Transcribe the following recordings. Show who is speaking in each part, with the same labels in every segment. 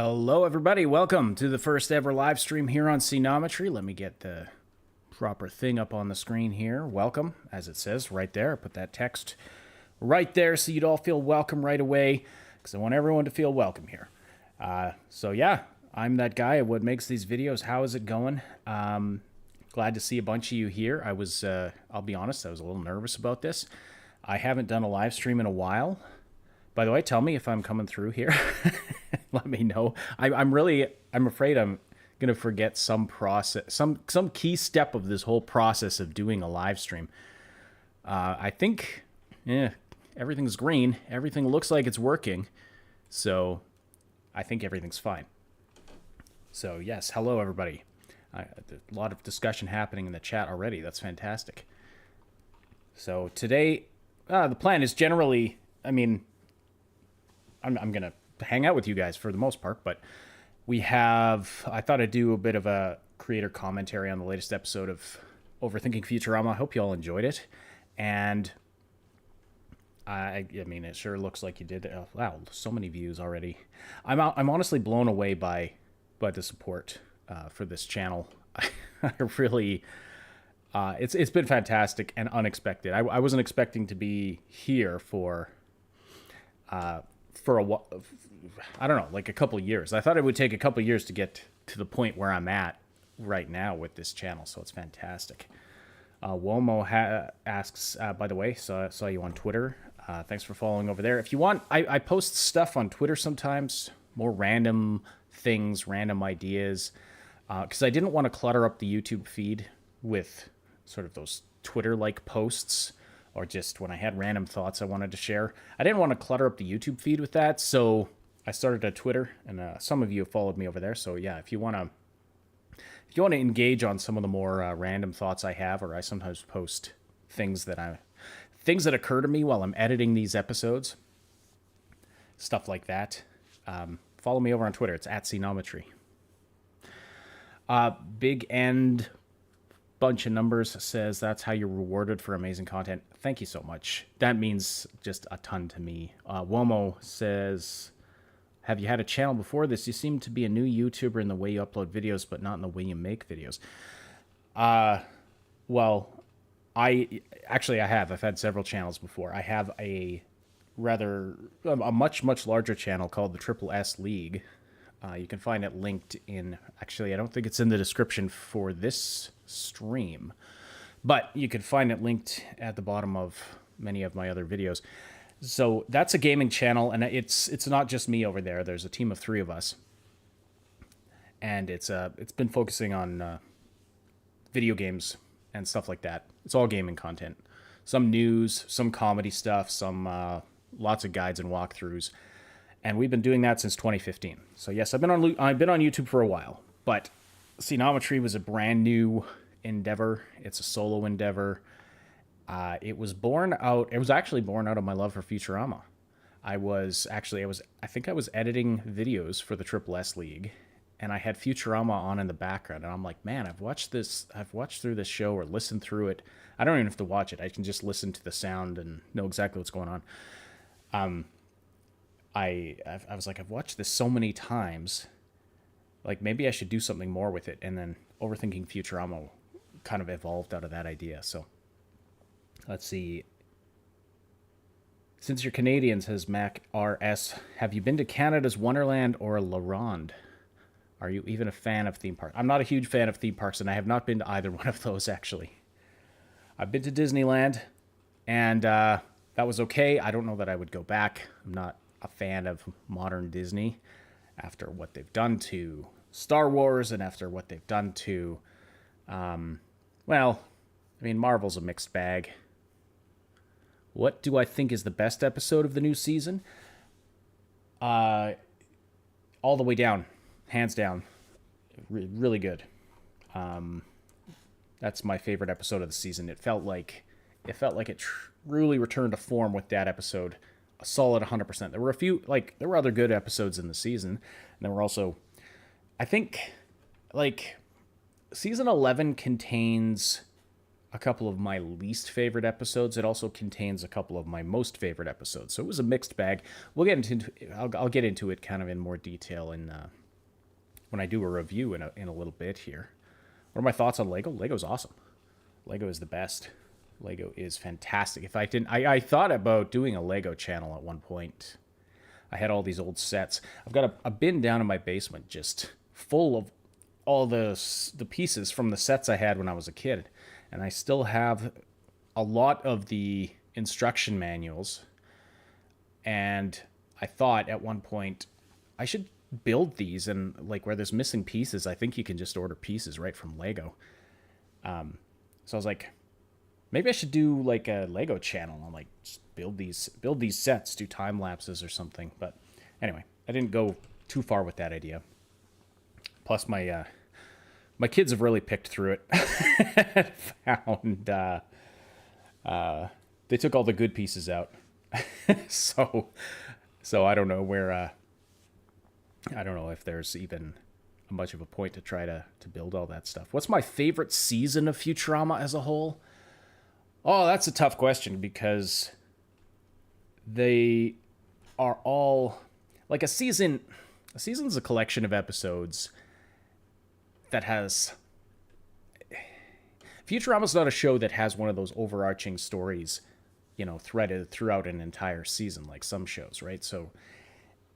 Speaker 1: Hello, everybody. Welcome to the first ever live stream here on Cenometry. Let me get the proper thing up on the screen here. Welcome, as it says right there. Put that text right there so you'd all feel welcome right away, because I want everyone to feel welcome here. So yeah, I'm that guy what makes these videos. How is it going? Glad to see a bunch of you here. I'll be honest, I was a little nervous about this. I haven't done a live stream in a while. By the way, tell me if I'm coming through here. Let me know. I'm afraid I'm gonna forget some process, some key step of this whole process of doing a live stream. I think, everything's green. Everything looks like it's working, so I think everything's fine. So yes, hello everybody. A lot of discussion happening in the chat already. That's fantastic. So today, the plan is generally, I'm going to hang out with you guys for the most part, but I thought I'd do a bit of a creator commentary on the latest episode of Overthinking Futurama. I hope you all enjoyed it. And it sure looks like you did. Oh, wow, so many views already. I'm honestly blown away by the support for this channel. I really, it's been fantastic and unexpected. I wasn't expecting to be here for I don't know, like a couple years. I thought it would take a couple years to get to the point where I'm at right now with this channel, so it's fantastic. Womo asks, by the way, so I saw you on Twitter. Thanks for following over there. If you want, I post stuff on Twitter sometimes, more random things, random ideas, because I didn't want to clutter up the YouTube feed with sort of those Twitter-like posts, or just when I had random thoughts I wanted to share. I didn't want to clutter up the YouTube feed with that, so I started a Twitter, and some of you have followed me over there. So yeah, if you want to engage on some of the more random thoughts I have, or I sometimes post things that occur to me while I'm editing these episodes, stuff like that. Follow me over on Twitter. It's @Cenometry. Big End bunch of numbers says that's how you're rewarded for amazing content. Thank you so much. That means just a ton to me. Womo says, have you had a channel before this? You seem to be a new YouTuber in the way you upload videos, but not in the way you make videos. Well, I have. I've had several channels before. I have a much larger channel called the Triple S League. You can find it linked in, actually, I don't think it's in the description for this stream, but you can find it linked at the bottom of many of my other videos. So that's a gaming channel, and it's not just me over there. There's a team of 3 of us, and it's been focusing on video games and stuff like that. It's all gaming content, some news, some comedy stuff, some lots of guides and walkthroughs. And we've been doing that since 2015. So yes, I've been on YouTube for a while, but Cenometry was a brand new endeavor. It's a solo endeavor. It was actually born out of my love for Futurama. I think I was editing videos for the Triple S League, and I had Futurama on in the background, and I'm like, man, I've watched through this show or listened through it. I don't even have to watch it. I can just listen to the sound and know exactly what's going on. I was like, I've watched this so many times, like maybe I should do something more with it. And then Overthinking Futurama kind of evolved out of that idea. So let's see. Since you're Canadian, says Mac RS, have you been to Canada's Wonderland or La Ronde? Are you even a fan of theme parks? I'm not a huge fan of theme parks, and I have not been to either one of those, actually. I've been to Disneyland, and that was okay. I don't know that I would go back. I'm not a fan of modern Disney after what they've done to Star Wars and after what they've done to, Marvel's a mixed bag. What do I think is the best episode of the new season? All the way down, hands down, really good. That's my favorite episode of the season. It felt like it truly returned to form with that episode. A solid 100%. There were other good episodes in the season, and there were also, I think, season 11 contains a couple of my least favorite episodes. It also contains a couple of my most favorite episodes. So it was a mixed bag. We'll get into I'll get into it kind of in more detail in when I do a review in a little bit here. What are my thoughts on Lego? Lego's awesome. Lego is the best. Lego is fantastic. If I didn't, I thought about doing a Lego channel at one point. I had all these old sets. I've got a bin down in my basement just full of all the pieces from the sets I had when I was a kid. And I still have a lot of the instruction manuals. And I thought at one point I should build these, and like where there's missing pieces, I think you can just order pieces right from Lego. So I was like, maybe I should do like a Lego channel and like just build these sets, do time lapses or something. But anyway, I didn't go too far with that idea. Plus, my kids have really picked through it. Found they took all the good pieces out. so I don't know where. I don't know if there's even much of a point to try to build all that stuff. What's my favorite season of Futurama as a whole? Oh, that's a tough question because they are all like a season. A season's a collection of episodes that has. Futurama's not a show that has one of those overarching stories, threaded throughout an entire season like some shows, right? So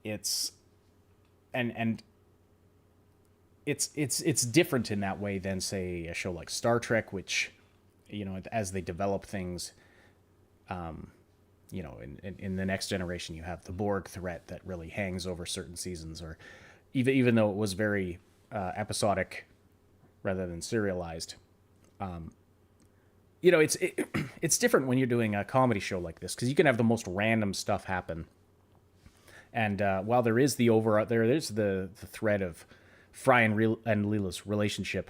Speaker 1: it's and it's different in that way than, say, a show like Star Trek, which, as they develop things, in the Next Generation, you have the Borg threat that really hangs over certain seasons, or even though it was very episodic rather than serialized. It's different when you're doing a comedy show like this, because you can have the most random stuff happen. And while there is there's the thread of Fry and Leela's relationship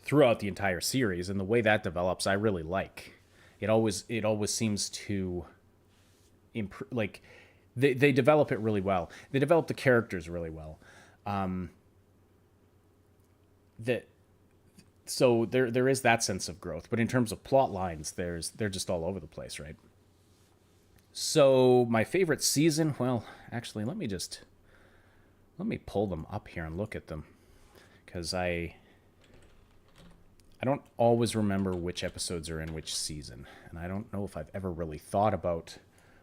Speaker 1: throughout the entire series, and the way that develops, I really like. It always seems to improve. Like they develop it really well. They develop the characters really well. So there is that sense of growth, but in terms of plot lines, they're just all over the place, right? So my favorite season, well, actually, let me pull them up here and look at them, because I don't always remember which episodes are in which season, and I don't know if I've ever really thought about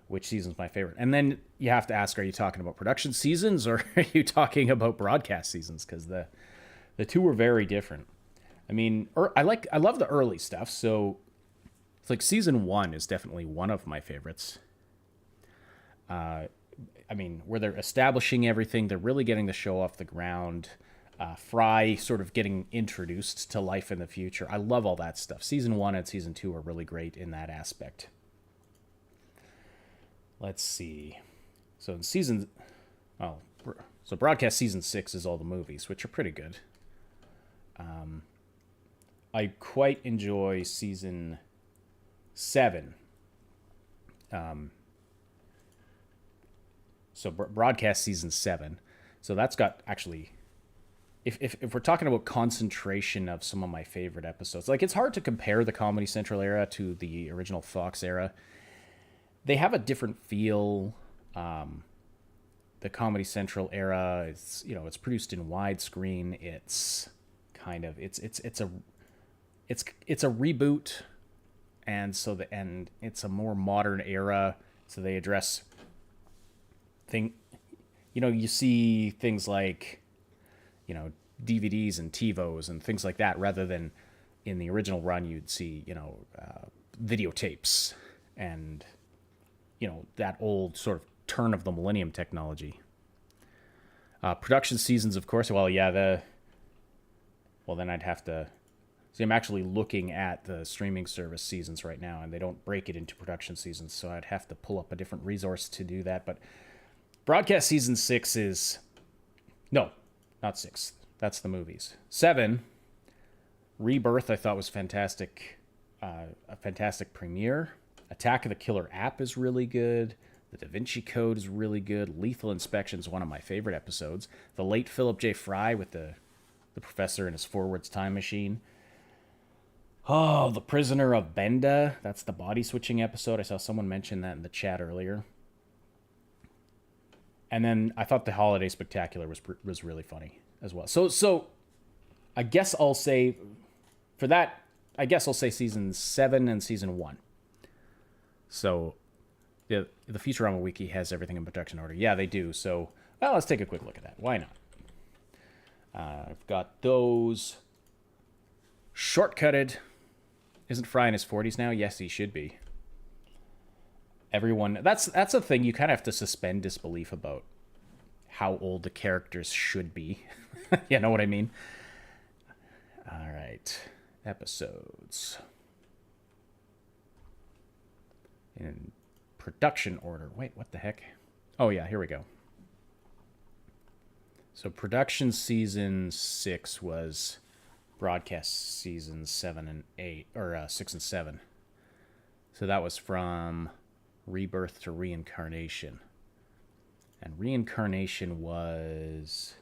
Speaker 1: which season's my favorite. And then you have to ask, are you talking about production seasons or are you talking about broadcast seasons? Because the two are very different. I mean, I love the early stuff, so it's like season 1 is definitely one of my favorites. Where they're establishing everything, they're really getting the show off the ground. Fry sort of getting introduced to life in the future. I love all that stuff. Season 1 and season 2 are really great in that aspect. Let's see. So broadcast season 6 is all the movies, which are pretty good. I quite enjoy season 7. So broadcast season 7. So that's got actually, if we're talking about concentration of some of my favorite episodes, like it's hard to compare the Comedy Central era to the original Fox era. They have a different feel. The Comedy Central era, it's produced in widescreen. It's kind of it's a reboot, and it's a more modern era. So they address you see things like, DVDs and TiVos and things like that, rather than in the original run you'd see, videotapes and, that old sort of turn of the millennium technology. Production seasons, of course. Well, yeah, then I'd have to see. I'm actually looking at the streaming service seasons right now, and they don't break it into production seasons, so I'd have to pull up a different resource to do that. But broadcast season 6 is... No, not 6. That's the movies. 7, Rebirth, I thought was fantastic. A fantastic premiere. Attack of the Killer App is really good. The Da Vinci Code is really good. Lethal Inspection is one of my favorite episodes. The late Philip J. Fry with the professor and his forwards time machine. Oh, The Prisoner of Benda. That's the body switching episode. I saw someone mention that in the chat earlier. And then I thought the Holiday Spectacular was really funny as well. So I guess I'll say for that. I guess I'll say season 7 and season 1. So the Futurama wiki has everything in production order. Yeah, they do. So well, let's take a quick look at that. Why not? I've got those shortcutted. Isn't Fry in his 40s now? Yes, he should be. Everyone, that's a thing you kind of have to suspend disbelief about how old the characters should be. You know what I mean? All right, episodes in production order. Wait, what the heck? Oh yeah, here we go. So production season 6 was broadcast season 7 and 8, or 6 and 7. So that was from Rebirth to Reincarnation. And Reincarnation was...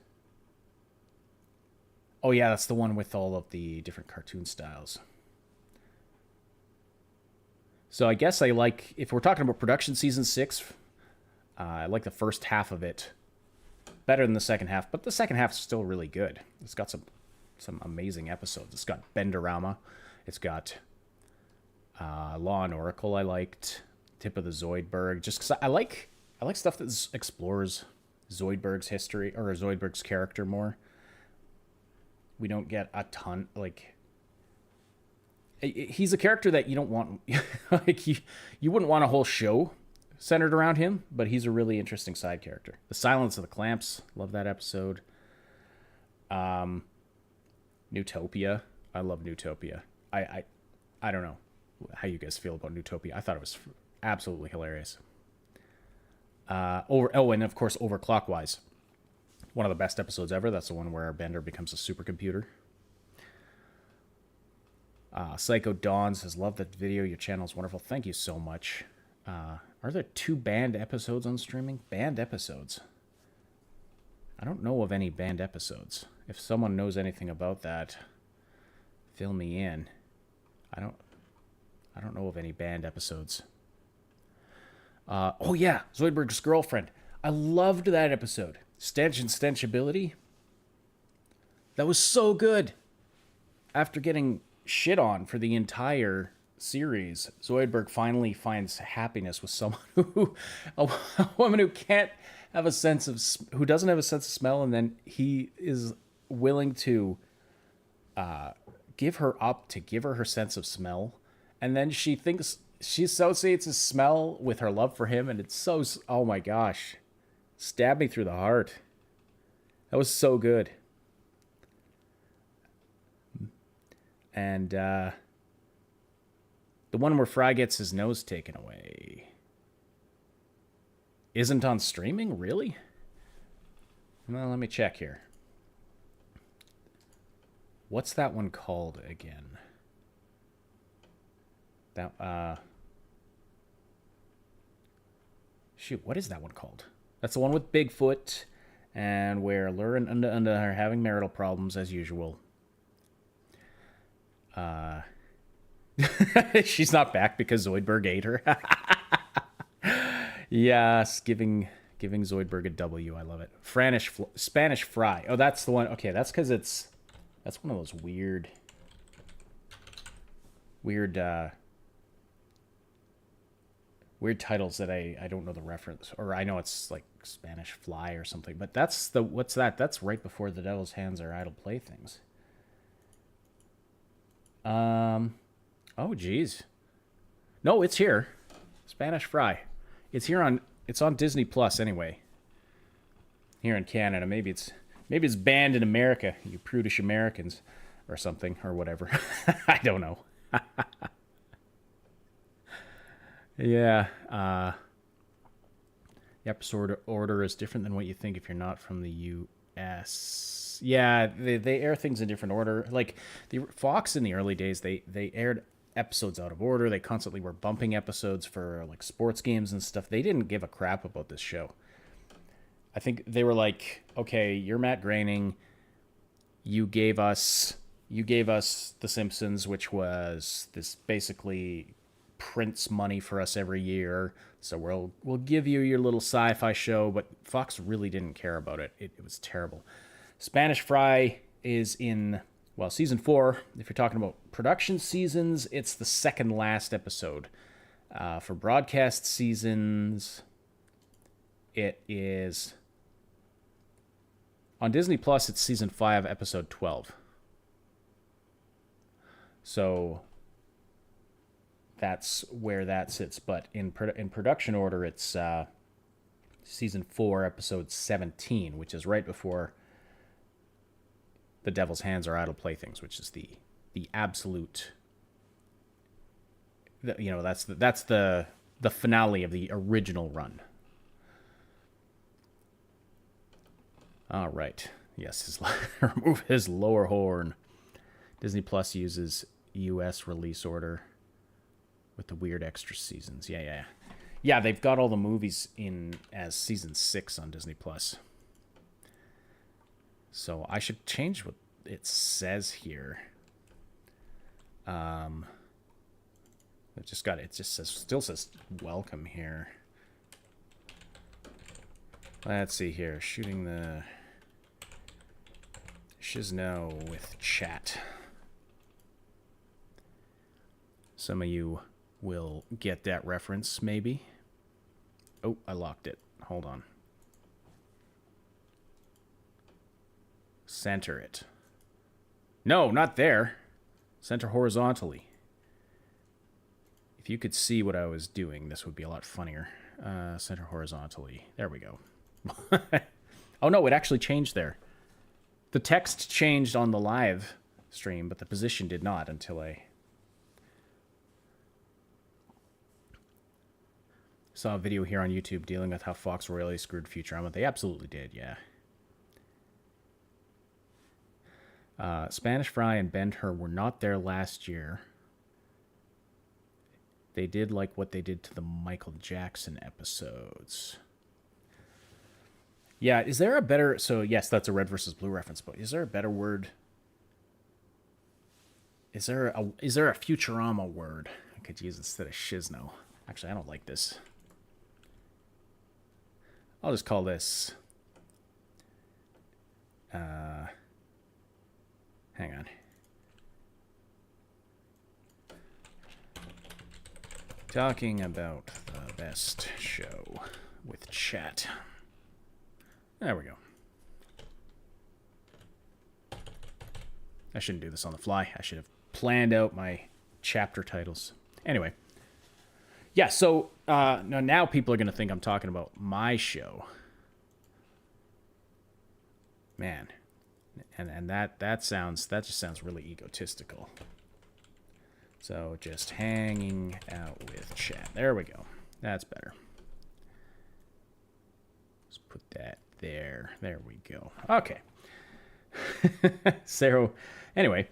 Speaker 1: Oh yeah, that's the one with all of the different cartoon styles. So I guess I like, if we're talking about production season 6, I like the first half of it better than the second half, but the second half is still really good. It's got some amazing episodes. It's got Benderama. It's got Law and Oracle I liked. Tip of the Zoidberg. Just because I like stuff that explores Zoidberg's history, or Zoidberg's character more. We don't get a ton, like... He's a character that you don't want... like, you wouldn't want a whole show centered around him, but he's a really interesting side character. The Silence of the Clamps. Love that episode. Newtopia. I love Newtopia. I don't know how you guys feel about Newtopia. I thought it was absolutely hilarious. And of course, Overclockwise. One of the best episodes ever. That's the one where Bender becomes a supercomputer. Psycho Dawn says, love that video. Your channel is wonderful. Thank you so much. Are there 2 banned episodes on streaming? Banned episodes? I don't know of any banned episodes. If someone knows anything about that, fill me in. I don't know of any banned episodes. Oh yeah, Zoidberg's Girlfriend. I loved that episode. Stench and Stenchability. That was so good. After getting shit on for the entire series, Zoidberg finally finds happiness with someone a woman who can't have a sense of, who doesn't have a sense of smell, and then he is willing to give her up to give her sense of smell, and then she associates his smell with her love for him, and it's so, oh my gosh, stabbed me through the heart. That was so good. And the one where Fry gets his nose taken away isn't on streaming, really? Well, let me check here. What's that one called again? Shoot, what is that one called? That's the one with Bigfoot, and where Lur and Unda are having marital problems as usual. She's not back because Zoidberg ate her. Yes, giving Zoidberg a W. I love it. Spanish Fry. Oh, that's the one. Okay, that's because that's one of those weird titles that I don't know the reference, or I know it's like Spanish Fly or something, but what's that? That's right before The Devil's Hands Are Idle Playthings. Oh geez. No, it's here. Spanish Fry. It's on Disney Plus anyway. Here in Canada. Maybe it's banned in America, you prudish Americans, or something, or whatever. I don't know. Yeah. The episode order is different than what you think if you're not from the U.S. Yeah, they air things in different order. Like the Fox in the early days, they aired episodes out of order. They constantly were bumping episodes for like sports games and stuff. They didn't give a crap about this show. I think they were like, okay, you're Matt Groening. You gave us, you gave us The Simpsons, which was this basically prints money for us every year. So we'll give you your little sci-fi show, but Fox really didn't care about it. It was terrible. Spanish Fry is in, well, season 4. If you're talking about production seasons, it's the second last episode. For broadcast seasons, it is on Disney Plus. It's season 5, episode 12. So that's where that sits. But in production order, it's season 4, episode 17, which is right before The Devil's Hands Are Idle Playthings, which is the absolute, that's the finale of the original run. All right. Yes, remove his lower horn. Disney Plus uses U.S. release order with the weird extra seasons. Yeah, they've got all the movies in as season 6 on Disney Plus. So I should change what it says here. Still says welcome here. Let's see here. Shooting the Shizno with chat. Some of you will get that reference, maybe. Oh, I locked it. Hold on. Center it. No, not there. Center horizontally. If you could see what I was doing, this would be a lot funnier. Center horizontally. There we go. Oh, no, it actually changed there. The text changed on the live stream, but the position did not until I saw a video here on YouTube dealing with how Fox royally screwed Futurama. They absolutely did, yeah. Spanish Fry and Ben-Hur were not there last year. They did like what they did to the Michael Jackson episodes. Yeah, is there a better... So, yes, that's a red versus blue reference, but is there a better word? Is there a Futurama word I could use instead of Shizno? Actually, I don't like this. I'll just call this... hang on. Talking about the best show with chat. There we go. I shouldn't do this on the fly. I should have planned out my chapter titles. Anyway. Yeah, so now people are going to think I'm talking about my show. Man. And that just sounds really egotistical. So just hanging out with chat. There we go. That's better. Let's put that there. There we go. Okay. So, anyway.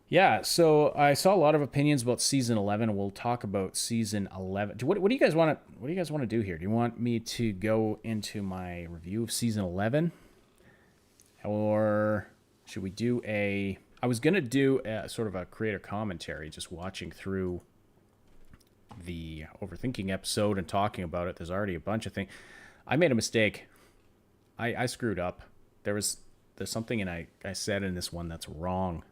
Speaker 1: Yeah, so I saw a lot of opinions about season 11. We'll talk about season 11. What do you guys want to do here? Do you want me to go into my review of season 11? Or should we do I was going to do a sort of a creator commentary, just watching through the Overthinking episode and talking about it. There's already a bunch of things. I made a mistake. I screwed up. There's something I said in this one that's wrong.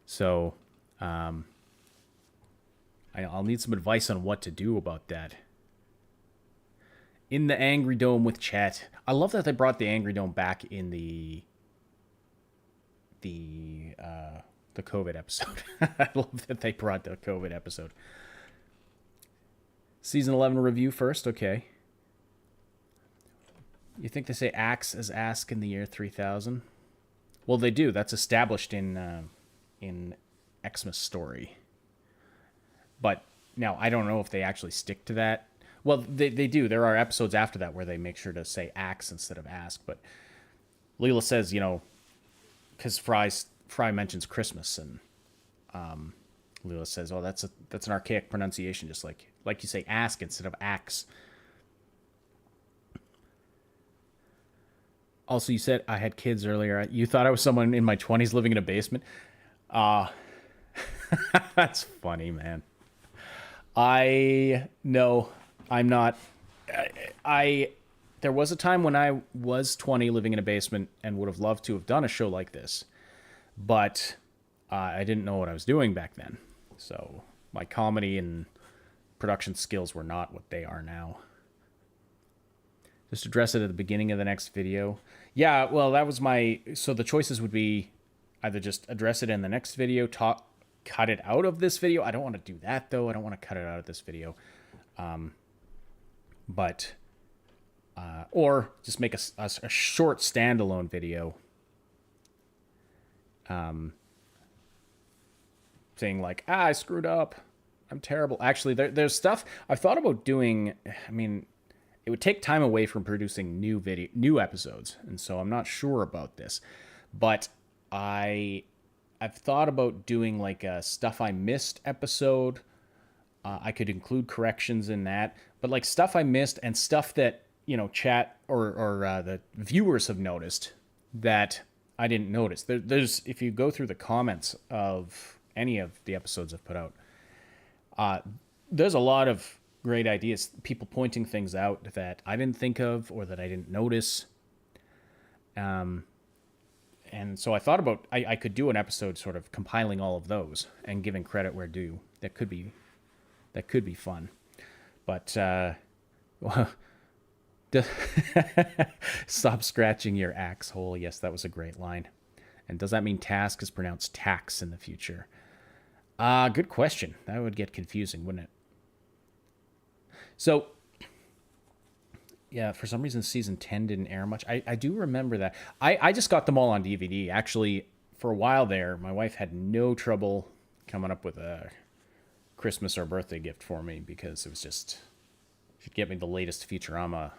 Speaker 1: So I'll need some advice on what to do about that. In the Angry Dome with chat. I love that they brought the Angry Dome back in the COVID episode. I love that they brought the COVID episode. Season 11 review first, okay. You think they say axe as ask in the year 3000? Well, they do. That's established in Xmas Story. But now, I don't know if they actually stick to that. Well, they do. There are episodes after that where they make sure to say axe instead of ask. But Leela says, because Fry mentions Christmas, and Leela says, "Oh, that's an archaic pronunciation, just like you say ask instead of axe." Also, you said I had kids earlier. You thought I was someone in my 20s living in a basement. Uh, that's funny, man. I no, I'm not. I there was a time when I was 20 living in a basement and would have loved to have done a show like this, but I didn't know what I was doing back then. So my comedy and production skills were not what they are now. Just address it at the beginning of the next video. Yeah, well, that was my. So the choices would be either just address it in the next video, cut it out of this video. I don't want to do that though. I don't want to cut it out of this video. But or just make a short standalone video saying like, I screwed up, I'm terrible. Actually, there's stuff I've thought about doing. I mean, it would take time away from producing new episodes, and so I'm not sure about this, but I've thought about doing like a stuff I missed episode. I could include corrections in that, but like stuff I missed and stuff that, chat or the viewers have noticed that I didn't notice. There's if you go through the comments of any of the episodes I've put out, there's a lot of great ideas, people pointing things out that I didn't think of or that I didn't notice. And so I thought about I could do an episode sort of compiling all of those and giving credit where due. That could be fun. But stop scratching your axe hole. Yes, that was a great line. And does that mean task is pronounced tax in the future? Good question. That would get confusing, wouldn't it? So, yeah, for some reason season 10 didn't air much. I do remember that. I just got them all on DVD. Actually, for a while there, my wife had no trouble coming up with a Christmas or birthday gift for me because it was just, she'd get me the latest Futurama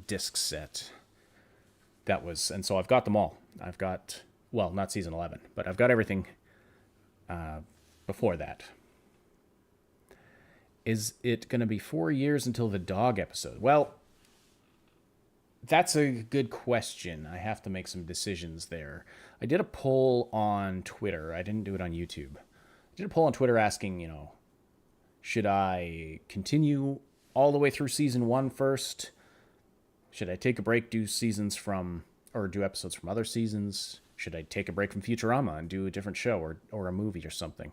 Speaker 1: disc set. And so I've got them all. I've got, well, not season 11, but I've got everything before that. Is it going to be 4 years until the dog episode? Well, that's a good question. I have to make some decisions there. I did a poll on Twitter. I didn't do it on YouTube. I did a poll on Twitter asking, should I continue all the way through season 1 first? Should I take a break, do episodes from other seasons? Should I take a break from Futurama and do a different show or a movie or something?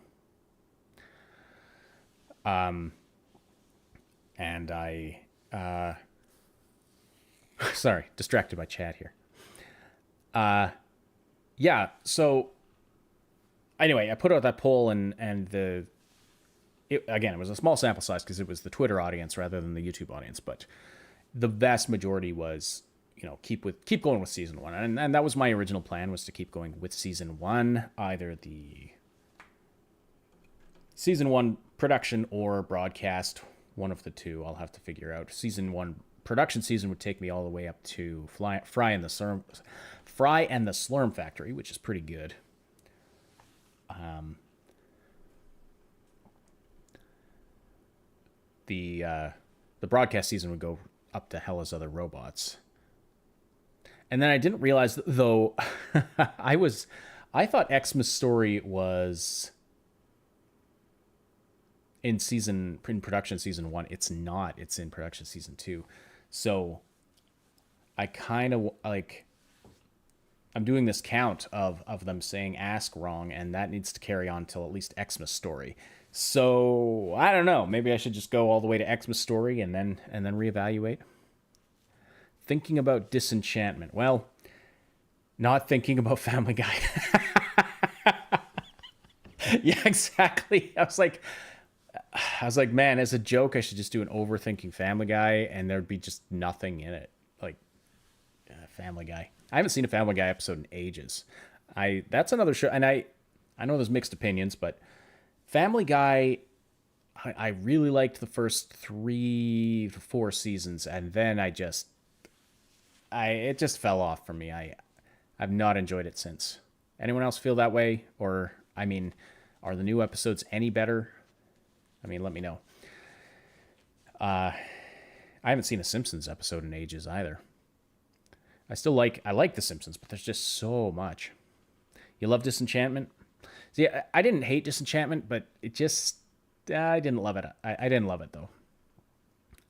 Speaker 1: And I, sorry, distracted by chat here. Yeah, so anyway, I put out that poll and it was a small sample size because it was the Twitter audience rather than the YouTube audience, but the vast majority was, keep going with season 1. And that was my original plan, was to keep going with season 1, either the season 1 production or broadcast, one of the two. I'll have to figure out. Season 1 production season would take me all the way up to Fry and the Slurm Factory, which is pretty good. The broadcast season would go up to Hell as Other Robots. And then I didn't realize, though, I thought Xmas Story was in production season 1. It's not. It's in production season 2. So I kind of I'm doing this count of them saying ask wrong, and that needs to carry on till at least Xmas Story. So I don't know. Maybe I should just go all the way to Xmas Story and then reevaluate. Thinking about Disenchantment. Well, not thinking about Family Guy. Yeah, exactly. I was like, man, as a joke, I should just do an Overthinking Family Guy, and there'd be just nothing in it. Like, Family Guy. I haven't seen a Family Guy episode in ages. That's another show, and I know there's mixed opinions, but Family Guy, I really liked the first 3 to 4 seasons, and then it just fell off for me. I've not enjoyed it since. Anyone else feel that way? Or, are the new episodes any better? Let me know. I haven't seen a Simpsons episode in ages either. I like The Simpsons, but there's just so much. You love Disenchantment? See, I didn't hate Disenchantment, but it just I didn't love it. I didn't love it though.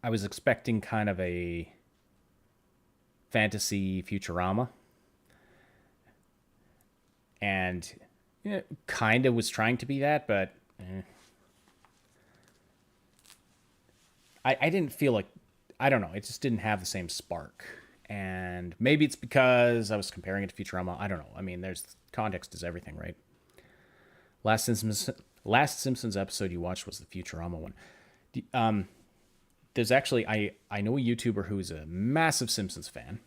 Speaker 1: I was expecting kind of a fantasy Futurama, and kind of was trying to be that, but I didn't feel like I don't know. It just didn't have the same spark, and maybe it's because I was comparing it to Futurama. I don't know. I mean, there's context is everything, right? Last Simpsons episode you watched was the Futurama one. There's actually I know a YouTuber who's a massive Simpsons fan,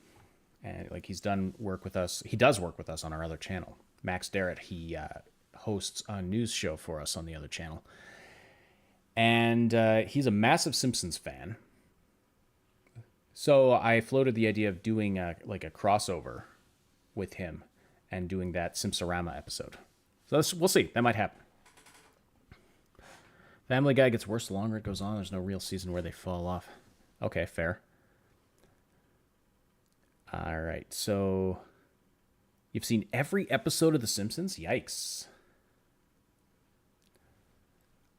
Speaker 1: and like he's done work with us. He does work with us on our other channel, Max Darrett. He hosts a news show for us on the other channel, and he's a massive Simpsons fan. So I floated the idea of doing like a crossover with him and doing that Simpsorama episode. So we'll see. That might happen. Family Guy gets worse the longer it goes on. There's no real season where they fall off. Okay, fair. All right, so you've seen every episode of The Simpsons? Yikes.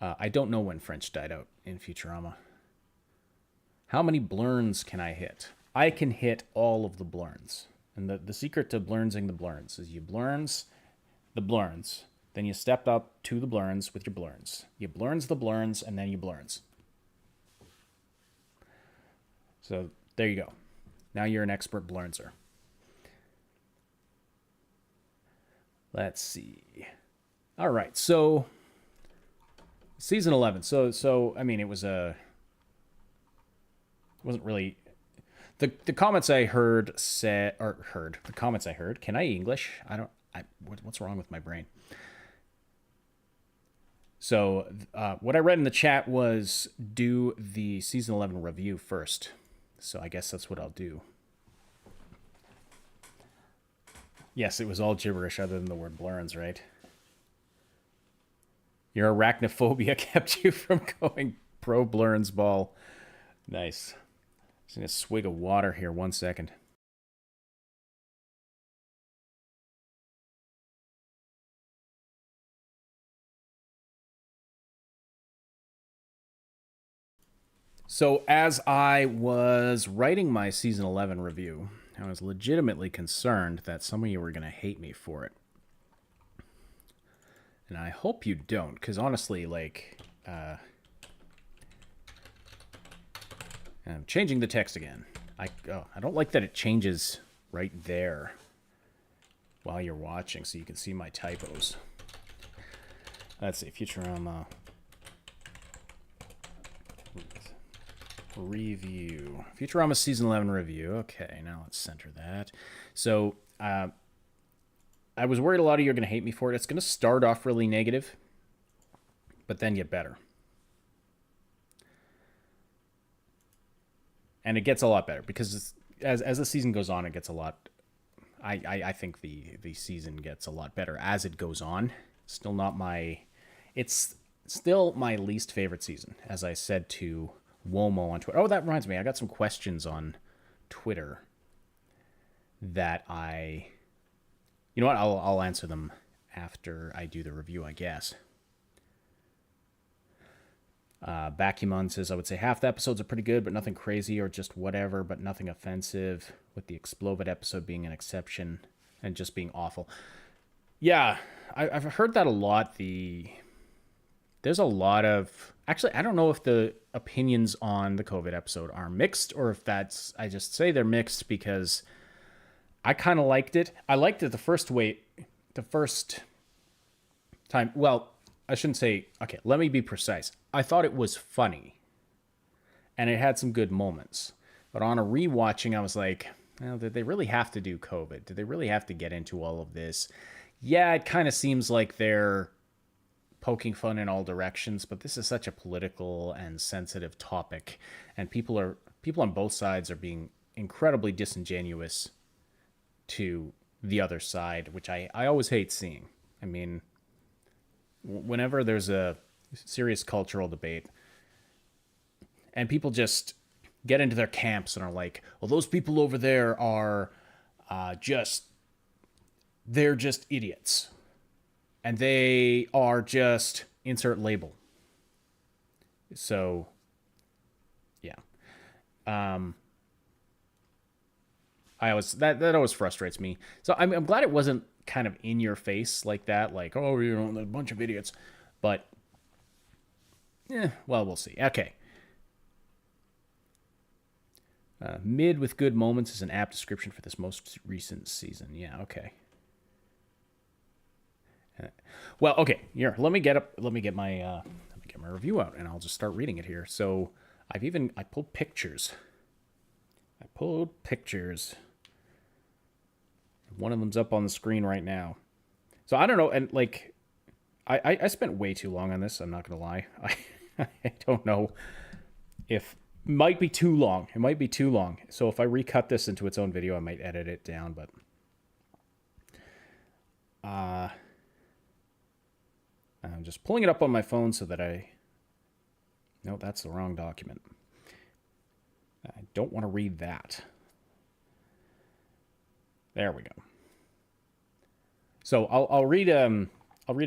Speaker 1: I don't know when French died out in Futurama. How many blurns can I hit? I can hit all of the blurns. And the secret to blurnsing the blurns is you blurns the blurns. Then you step up to the blurns with your blurns. You blurns the blurns, and then you blurns. So there you go. Now you're an expert blurnser. Let's see. All right, so season 11. So I mean, it wasn't really the comments I heard said or heard the comments I heard. Can I English? What's wrong with my brain? So what I read in the chat was do the season 11 review first. So I guess that's what I'll do. Yes, it was all gibberish other than the word blurns, right? Your arachnophobia kept you from going pro blurns ball. Nice. Just gonna swig of water here 1 second. So as I was writing my season 11 review, I was legitimately concerned that some of you were going to hate me for it. And I hope you don't, because honestly, like, I'm changing the text again. I don't like that it changes right there while you're watching, so you can see my typos. Let's see, Futurama review. Futurama season 11 review. Okay, now let's center that. So, I was worried a lot of you are going to hate me for it. It's going to start off really negative, but then get better. And it gets a lot better because as the season goes on, it gets a lot. I think the season gets a lot better as it goes on. Still not my. It's still my least favorite season, as I said to Womo on Twitter. Oh, that reminds me. I got some questions on Twitter that you know what? I'll answer them after I do the review, I guess. Bakumon says, I would say half the episodes are pretty good, but nothing crazy or just whatever, but nothing offensive, with the Explovid episode being an exception and just being awful. Yeah, I've heard that a lot. There's a lot of... Actually, I don't know if the opinions on the COVID episode are mixed or if that's... I just say they're mixed because I kind of liked it. I liked it the first time. Well, I shouldn't say... Okay, let me be precise. I thought it was funny. And it had some good moments. But on a rewatching, I was like, well, did they really have to do COVID? Did they really have to get into all of this? Yeah, it kind of seems like they're poking fun in all directions, but this is such a political and sensitive topic, and people on both sides are being incredibly disingenuous to the other side, which I always hate seeing. I mean, whenever there's a serious cultural debate and people just get into their camps and are like, well, those people over there are they're just idiots. And they are just insert label. So, yeah. That always frustrates me. So I'm glad it wasn't kind of in your face like that, like, oh, a bunch of idiots. But, well, we'll see. Okay. Mid with good moments is an apt description for this most recent season. Yeah, okay. Well, okay. Here, let me get my review out, and I'll just start reading it here. So I pulled pictures. One of them's up on the screen right now. So I don't know, and like, I spent way too long on this. I'm not gonna lie. I don't know if might be too long. It might be too long. So if I recut this into its own video, I might edit it down. But I'm just pulling it up on my phone so that no, that's the wrong document. I don't want to read that. There we go. So I'll read a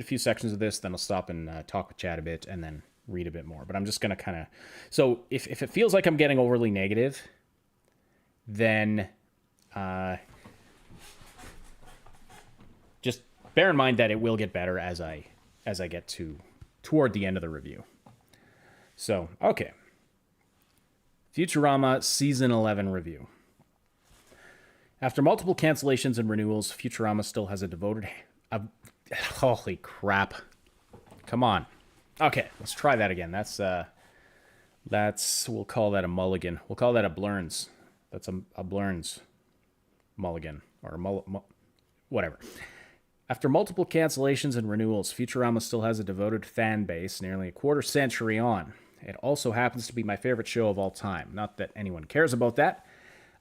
Speaker 1: few sections of this, then I'll stop and talk with Chad a bit, and then read a bit more. But I'm just gonna kind of, so if it feels like I'm getting overly negative, then just bear in mind that it will get better as I get toward the end of the review. So, okay. Futurama Season 11 review. After multiple cancellations and renewals, Futurama still has a devoted... holy crap. Come on. Okay, let's try that again. We'll call that a mulligan. We'll call that a blurns. That's a blurns mulligan. Or whatever. After multiple cancellations and renewals, Futurama still has a devoted fan base nearly a quarter century on. It also happens to be my favorite show of all time. Not that anyone cares about that.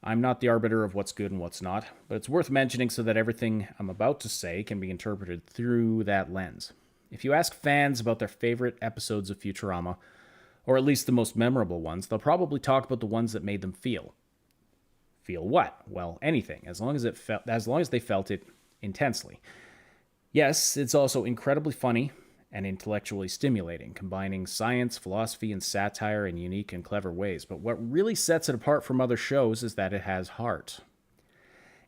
Speaker 1: I'm not the arbiter of what's good and what's not, but it's worth mentioning so that everything I'm about to say can be interpreted through that lens. If you ask fans about their favorite episodes of Futurama, or at least the most memorable ones, they'll probably talk about the ones that made them feel. Feel what? Well, anything, as long as they felt it intensely. Yes, it's also incredibly funny and intellectually stimulating, combining science, philosophy, and satire in unique and clever ways. But what really sets it apart from other shows is that it has heart.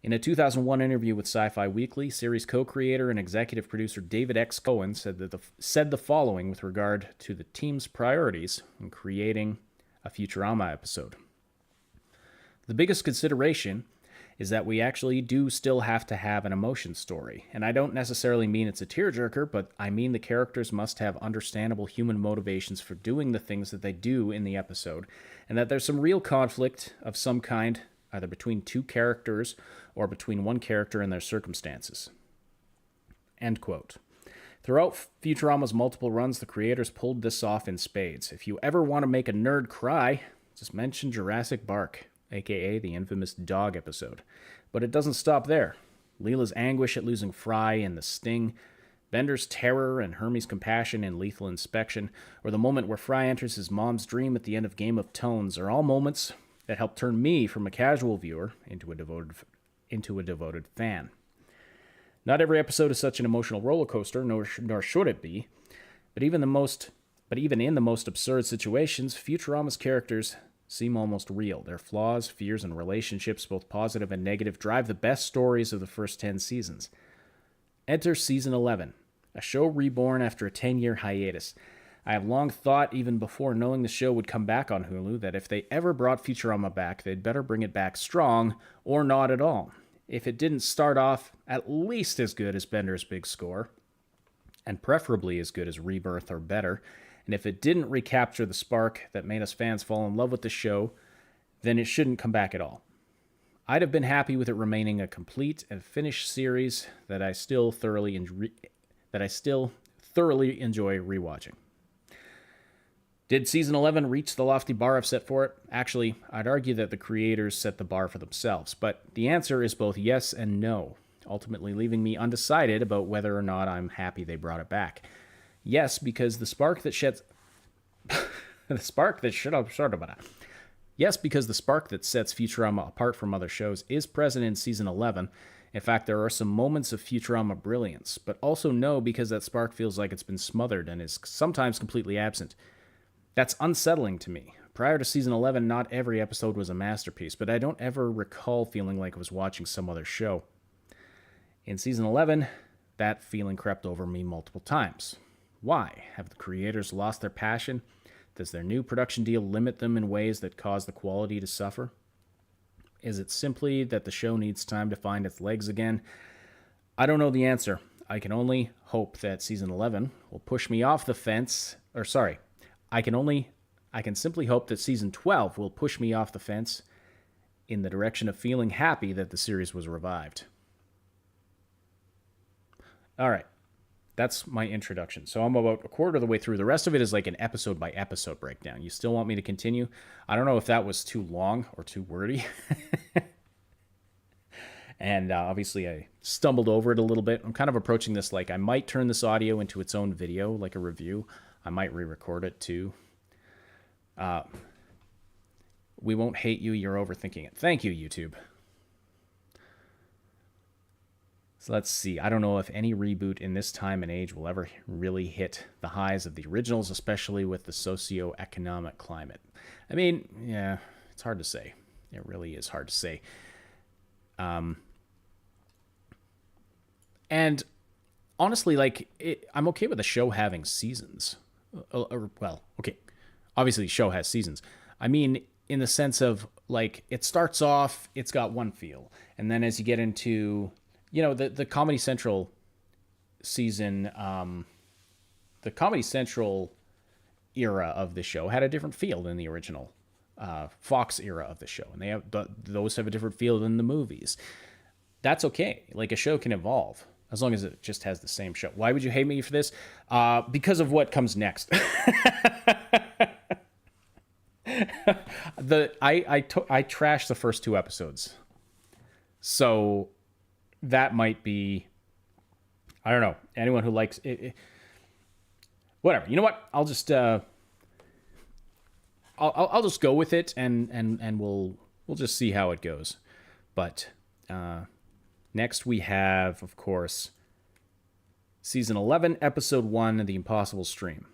Speaker 1: In a 2001 interview with Sci-Fi Weekly, series co-creator and executive producer David X. Cohen said the following with regard to the team's priorities in creating a Futurama episode. The biggest consideration is that we actually do still have to have an emotion story. And I don't necessarily mean it's a tearjerker, but I mean the characters must have understandable human motivations for doing the things that they do in the episode, and that there's some real conflict of some kind, either between two characters or between one character and their circumstances. End quote. Throughout Futurama's multiple runs, the creators pulled this off in spades. If you ever want to make a nerd cry, just mention Jurassic Bark, aka the infamous dog episode. But it doesn't stop there. Leela's anguish at losing Fry in The Sting, Bender's terror and Hermes' compassion in Lethal Inspection, or the moment where Fry enters his mom's dream at the end of Game of Tones are all moments that help turn me from a casual viewer into a devoted fan. Not every episode is such an emotional roller coaster, nor should it be. But even in the most absurd situations, Futurama's characters seem almost real. Their flaws, fears, and relationships, both positive and negative, drive the best stories of the first 10 seasons. Enter Season 11, a show reborn after a 10-year hiatus. I have long thought, even before knowing the show would come back on Hulu, that if they ever brought Futurama back, they'd better bring it back strong, or not at all. If it didn't start off at least as good as Bender's Big Score, and preferably as good as Rebirth or better, and if it didn't recapture the spark that made us fans fall in love with the show, then it shouldn't come back at all. I'd have been happy with it remaining a complete and finished series that I still thoroughly enjoy rewatching. Did Season 11 reach the lofty bar I've set for it? Actually, I'd argue that the creators set the bar for themselves, but the answer is both yes and no, ultimately leaving me undecided about whether or not I'm happy they brought it back. Yes, because the spark that Yes, because the spark that sets Futurama apart from other shows is present in season 11. In fact, there are some moments of Futurama brilliance, but also no, because that spark feels like it's been smothered and is sometimes completely absent. That's unsettling to me. Prior to season 11, not every episode was a masterpiece, but I don't ever recall feeling like I was watching some other show. In season 11, that feeling crept over me multiple times. Why? Have the creators lost their passion? Does their new production deal limit them in ways that cause the quality to suffer? Is it simply that the show needs time to find its legs again? I don't know the answer. I can only hope that season 11 will push me off the fence. I can simply hope that season 12 will push me off the fence in the direction of feeling happy that the series was revived. All right. That's my introduction. So I'm about a quarter of the way through. The rest of it is like an episode by episode breakdown. You still want me to continue? I don't know if that was too long or too wordy. And obviously I stumbled over it a little bit. I'm kind of approaching this like I might turn this audio into its own video, like a review. I might re-record it too. We won't hate you. You're overthinking it. Thank you, YouTube. So let's see. I don't know if any reboot in this time and age will ever really hit the highs of the originals, especially with the socio-economic climate. I mean, yeah, it's hard to say. It really is hard to say. And honestly, I'm okay with the show having seasons. Well, okay. Obviously, the show has seasons. I mean, in the sense of, like, it starts off, it's got one feel. And then as you get into... the Comedy Central season, the Comedy Central era of the show had a different feel than the original Fox era of the show. And those have a different feel than the movies. That's okay. Like, a show can evolve as long as it just has the same show. Why would you hate me for this? Because of what comes next. I trashed the first 2 episodes. So... that might be, I don't know, anyone who likes it, whatever. You know what? I'll just I'll just go with it, and we'll just see how it goes. But next we have, of course, season 11, episode 1, The Impossible Stream.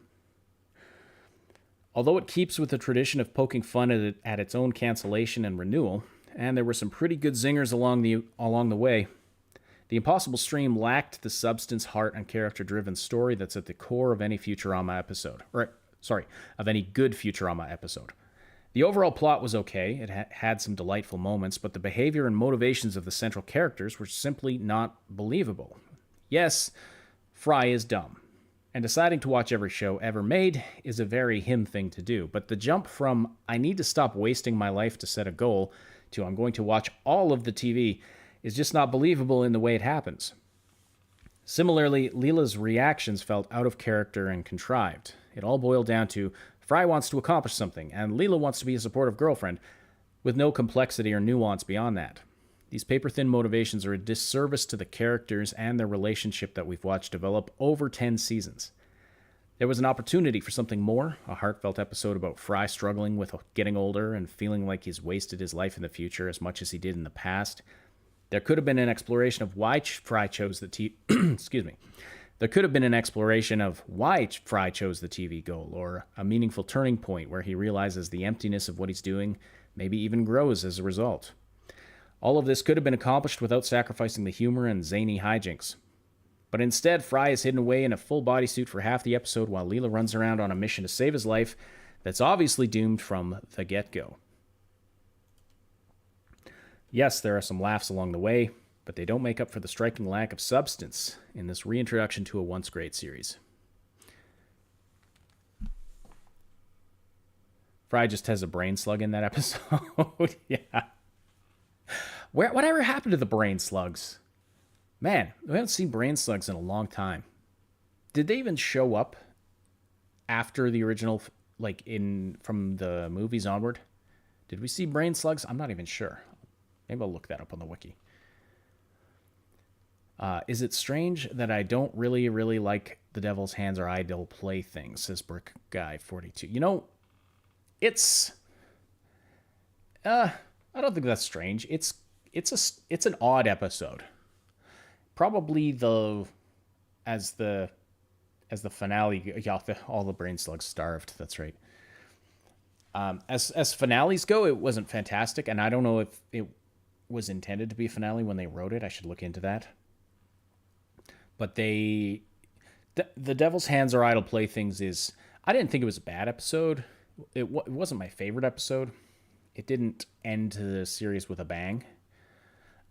Speaker 1: Although it keeps with the tradition of poking fun at its own cancellation and renewal, and there were some pretty good zingers along the way, The Impossible Stream lacked the substance, heart, and character-driven story that's at the core of any Futurama episode. Of any good Futurama episode. The overall plot was okay. It had some delightful moments, but the behavior and motivations of the central characters were simply not believable. Yes, Fry is dumb. And deciding to watch every show ever made is a very him thing to do. But the jump from, I need to stop wasting my life to set a goal, to I'm going to watch all of the TV, is just not believable in the way it happens. Similarly, Leela's reactions felt out of character and contrived. It all boiled down to Fry wants to accomplish something, and Leela wants to be a supportive girlfriend, with no complexity or nuance beyond that. These paper-thin motivations are a disservice to the characters and their relationship that we've watched develop over 10 seasons. There was an opportunity for something more, a heartfelt episode about Fry struggling with getting older and feeling like he's wasted his life in the future as much as he did in the past. There could have been an exploration of why Fry chose the There could have been an exploration of why Fry chose the TV goal, or a meaningful turning point where he realizes the emptiness of what he's doing, maybe even grows as a result. All of this could have been accomplished without sacrificing the humor and zany hijinks. But instead, Fry is hidden away in a full bodysuit for half the episode while Leela runs around on a mission to save his life that's obviously doomed from the get-go. Yes, there are some laughs along the way, but they don't make up for the striking lack of substance in this reintroduction to a once great series. Fry just has a brain slug in that episode. Yeah. Whatever happened to the brain slugs? Man, we haven't seen brain slugs in a long time. Did they even show up after the original, from the movies onward? Did we see brain slugs? I'm not even sure. Maybe I'll look that up on the wiki. Is it strange that I don't really, really like The Devil's Hands or Idle Playthings, says Brick Guy 42. I don't think that's strange. It's an odd episode. Probably the as the as the finale. Yeah, all the brain slugs starved. That's right. As finales go, it wasn't fantastic, and I don't know if it was intended to be a finale when they wrote it. I should look into that. But the Devil's Hands Are Idle Playthings is. I didn't think it was a bad episode. It wasn't my favorite episode. It didn't end the series with a bang.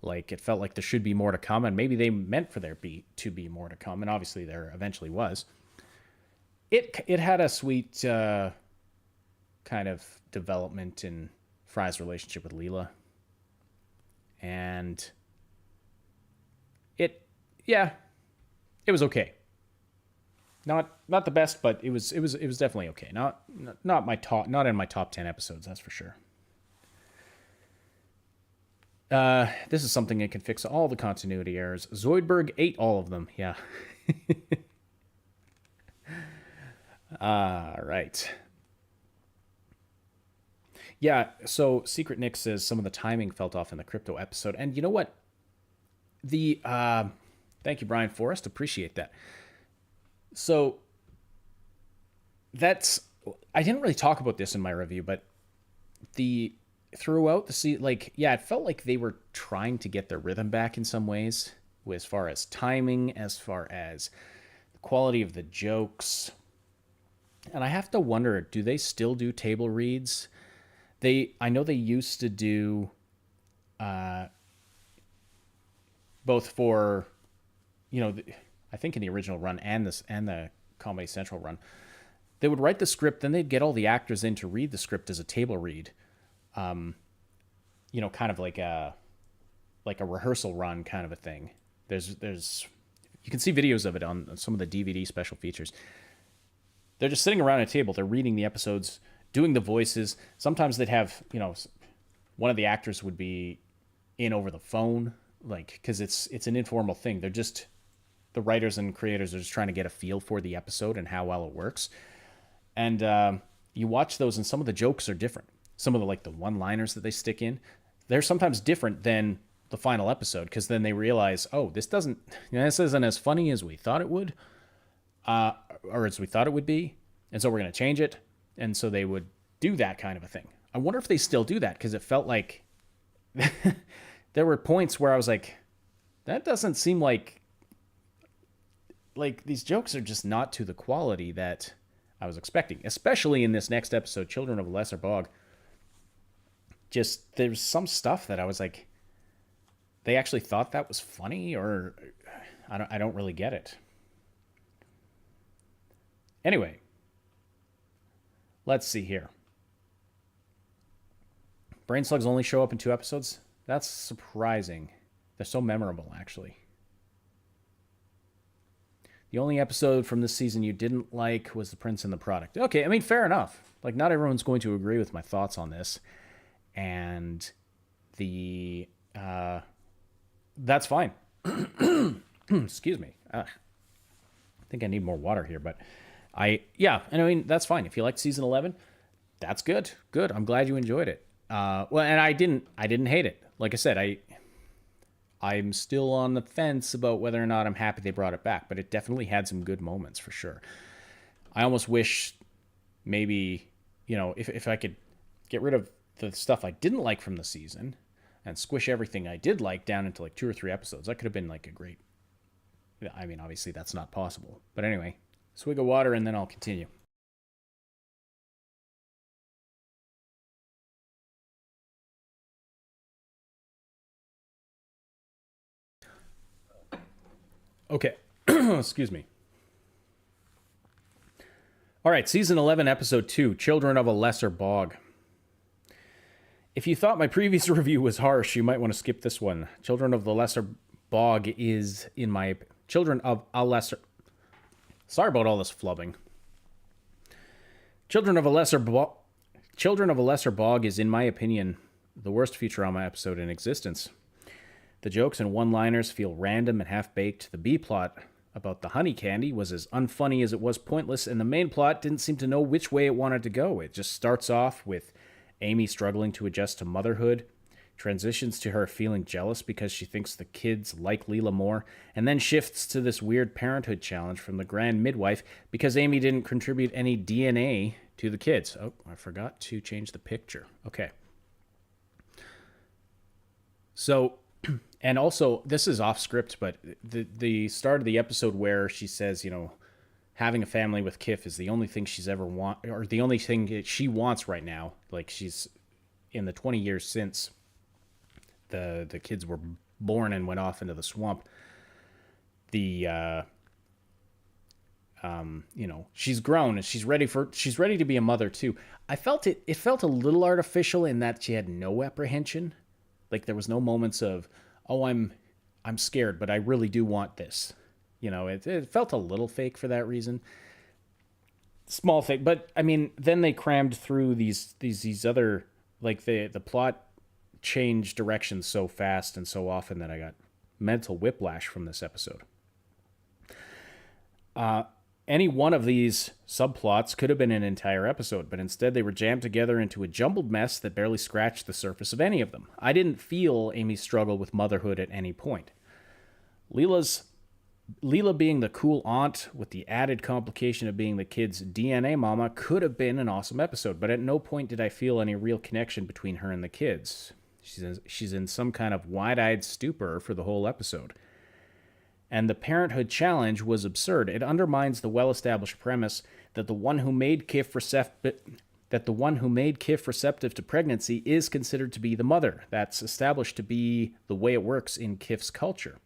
Speaker 1: Like, it felt like there should be more to come, and maybe they meant for to be more to come, and obviously there eventually was. It had a sweet kind of development in Fry's relationship with Leela, and yeah, it was okay. Not the best, but it was definitely okay. Not my top, not in my top 10 episodes, that's for sure. This is something that can fix all the continuity errors. Zoidberg ate all of them. Yeah. Right. Yeah, so Secret Nick says some of the timing felt off in the crypto episode. And you know what? Thank you, Brian Forrest. Appreciate that. So I didn't really talk about this in my review, but throughout the season, like, yeah, it felt like they were trying to get their rhythm back in some ways, as far as timing, as far as the quality of the jokes. And I have to wonder, do they still do table reads? I know they used to do both for, I think in the original run and the Comedy Central run, they would write the script, then they'd get all the actors in to read the script as a table read. Kind of like a rehearsal run kind of a thing. There's you can see videos of it on some of the DVD special features. They're just sitting around a table. They're reading the episodes, doing the voices. Sometimes they'd have, one of the actors would be in over the phone, like, because it's an informal thing. They're just, the writers and creators are just trying to get a feel for the episode and how well it works. And you watch those, and some of the jokes are different. Some of the one-liners that they stick in, they're sometimes different than the final episode, because then they realize, oh, this isn't as funny as we thought it would, or as we thought it would be, and so we're going to change it. And so they would do that kind of a thing. I wonder if they still do that, because it felt like there were points where I was like, that doesn't seem like these jokes are just not to the quality that I was expecting, especially in this next episode, Children of a Lesser Bog. Just, there's some stuff that I was like, they actually thought that was funny, or I don't really get it. Anyway, let's see here. Brain slugs only show up in 2 episodes? That's surprising. They're so memorable, actually. The only episode from this season you didn't like was The Prince and the Product. Okay, I mean, fair enough. Like, not everyone's going to agree with my thoughts on this. And that's fine. Excuse me. I think I need more water here, but and I mean, that's fine. If you liked season 11, that's good. Good. I'm glad you enjoyed it. Well, and I didn't hate it. Like I said, I'm still on the fence about whether or not I'm happy they brought it back, but it definitely had some good moments for sure. I almost wish maybe, if I could get rid of the stuff I didn't like from the season and squish everything I did like down into 2 or 3 episodes. That could have been a great, I mean, obviously that's not possible, but anyway, swig of water and then I'll continue. Okay. Excuse me. All right, season 11, episode 2, Children of a Lesser Bog. If you thought my previous review was harsh, you might want to skip this one. Children of the Lesser Bog is, in my... Children of a Lesser... Sorry about all this flubbing. Children of a Lesser Bog is, in my opinion, the worst Futurama episode in existence. The jokes and one-liners feel random and half-baked. The B-plot about the honey candy was as unfunny as it was pointless, and the main plot didn't seem to know which way it wanted to go. It just starts off with Amy struggling to adjust to motherhood, transitions to her feeling jealous because she thinks the kids like Leela more, and then shifts to this weird parenthood challenge from the grand midwife because Amy didn't contribute any DNA to the kids. Oh, I forgot to change the picture. Okay. So, and also, this is off script, but the start of the episode where she says, having a family with Kif is the only thing she's ever or the only thing that she wants right now. Like, she's in the 20 years since the kids were born and went off into the swamp. She's grown and she's ready to be a mother too. I felt it felt a little artificial in that she had no apprehension. Like, there was no moments of, oh, I'm scared, but I really do want this. It felt a little fake for that reason. Small thing, but I mean, then they crammed through these other, like, the plot changed directions so fast and so often that I got mental whiplash from this episode. Any one of these subplots could have been an entire episode, but instead they were jammed together into a jumbled mess that barely scratched the surface of any of them. I didn't feel Amy's struggle with motherhood at any point. Leela being the cool aunt with the added complication of being the kid's DNA mama could have been an awesome episode, but at no point did I feel any real connection between her and the kids. She's in some kind of wide-eyed stupor for the whole episode. And the parenthood challenge was absurd. It undermines the well-established premise that the one who made Kif receptive to pregnancy is considered to be the mother. That's established to be the way it works in Kif's culture.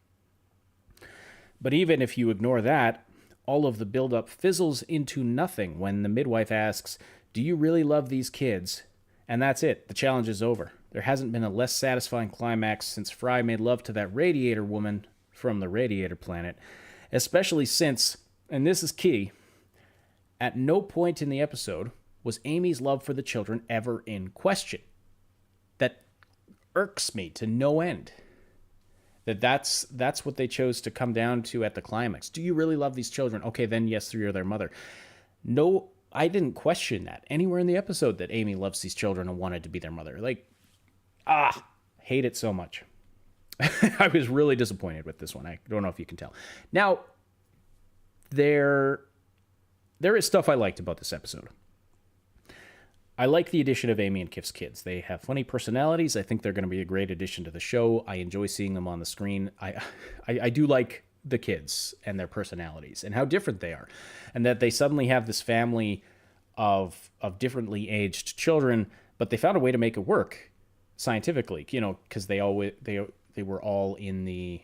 Speaker 1: But even if you ignore that, all of the build-up fizzles into nothing when the midwife asks, "Do you really love these kids?" And that's it. The challenge is over. There hasn't been a less satisfying climax since Fry made love to that radiator woman from the radiator planet, especially since, and this is key, at no point in the episode was Amy's love for the children ever in question. That irks me to no end. That's what they chose to come down to at the climax. Do you really love these children? Okay, then yes, you're their mother. No, I didn't question that anywhere in the episode that Amy loves these children and wanted to be their mother. Like, hate it so much. I was really disappointed with this one. I don't know if you can tell. Now, there is stuff I liked about this episode. I like the addition of Amy and Kif's kids. They have funny personalities. I think they're going to be a great addition to the show. I enjoy seeing them on the screen. I do like the kids and their personalities and how different they are, and that they suddenly have this family of differently aged children, but they found a way to make it work scientifically. Because they were all in the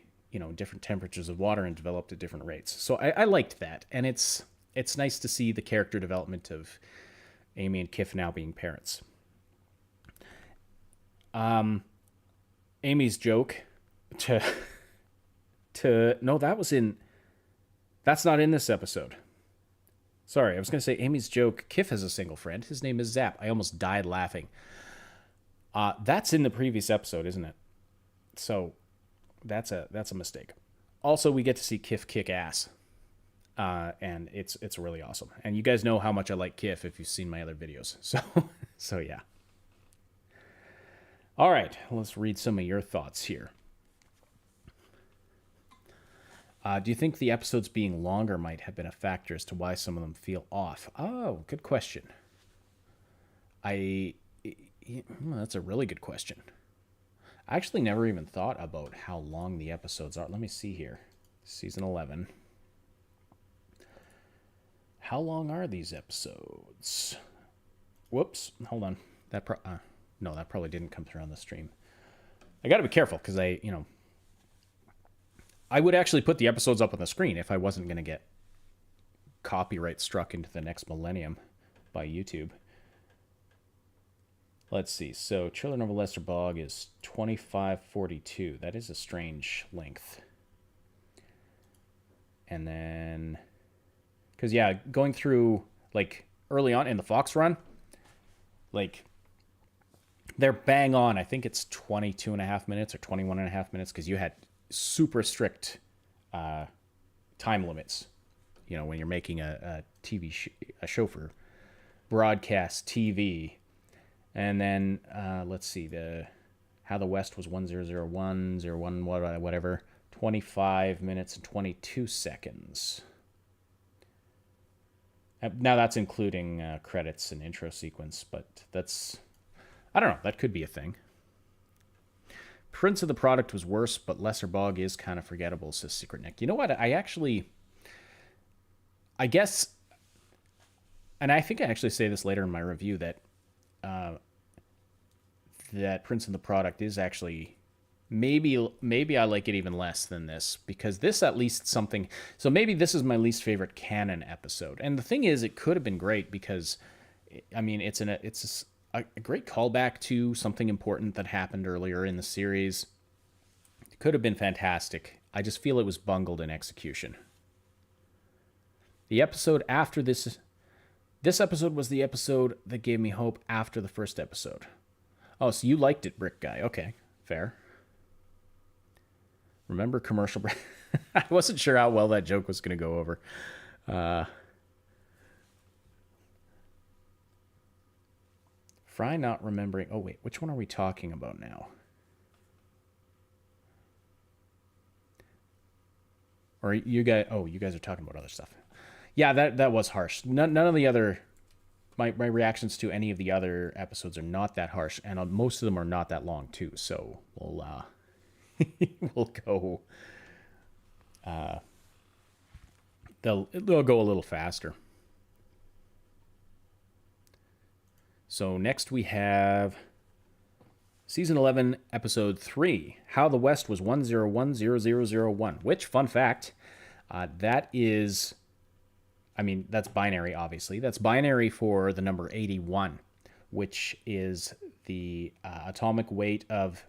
Speaker 1: different temperatures of water and developed at different rates. So I liked that, and it's nice to see the character development of Amy and Kif now being parents. Amy's joke that's not in this episode. Sorry, I was going to say Amy's joke, Kif has a single friend. His name is Zap. I almost died laughing. That's in the previous episode, isn't it? So that's a mistake. Also, we get to see Kif kick ass. And it's really awesome. And you guys know how much I like Kif if you've seen my other videos. So yeah. All right, let's read some of your thoughts here. Do you think the episodes being longer might have been a factor as to why some of them feel off? Oh, good question. That's a really good question. I actually never even thought about how long the episodes are. Let me see here. Season 11. How long are these episodes? Whoops. Hold on. That probably didn't come through on the stream. I got to be careful because I would actually put the episodes up on the screen if I wasn't going to get copyright struck into the next millennium by YouTube. Let's see. So, Children of a Lesser Bog is 25:42. That is a strange length. And then, because yeah, going through like early on in the Fox run, like they're bang on. I think it's 22 and a half minutes or 21 and a half minutes because you had super strict time limits. When you're making a TV a show for broadcast TV. And then let's see, how the West was 1001, whatever, 25 minutes and 22 seconds. Now that's including credits and intro sequence, but I don't know, that could be a thing. Prince of the Product was worse, but Lesser Bog is kind of forgettable, says Secret Nick. You know what? I guess, and I think I actually say this later in my review, that that Prince of the Product is actually maybe I like it even less than this, because this at least something. So maybe this is my least favorite canon episode. And the thing is, it could have been great because, I mean, it's a great callback to something important that happened earlier in the series. It could have been fantastic. I just feel it was bungled in execution. The episode after this episode was the episode that gave me hope after the first episode. Oh, so you liked it, Brick Guy. Okay, fair. Remember commercial break? I wasn't sure how well that joke was going to go over. Fry not remembering. Oh, wait. Which one are we talking about now? Or you guys... Oh, you guys are talking about other stuff. Yeah, that was harsh. None of the other... My reactions to any of the other episodes are not that harsh. And most of them are not that long, too. So we'll... we'll go. They'll go a little faster. So next we have season 11, episode 3, How the West was 10100001. Which, fun fact, that is, I mean, that's binary, obviously. That's binary for the number 81, which is the atomic weight of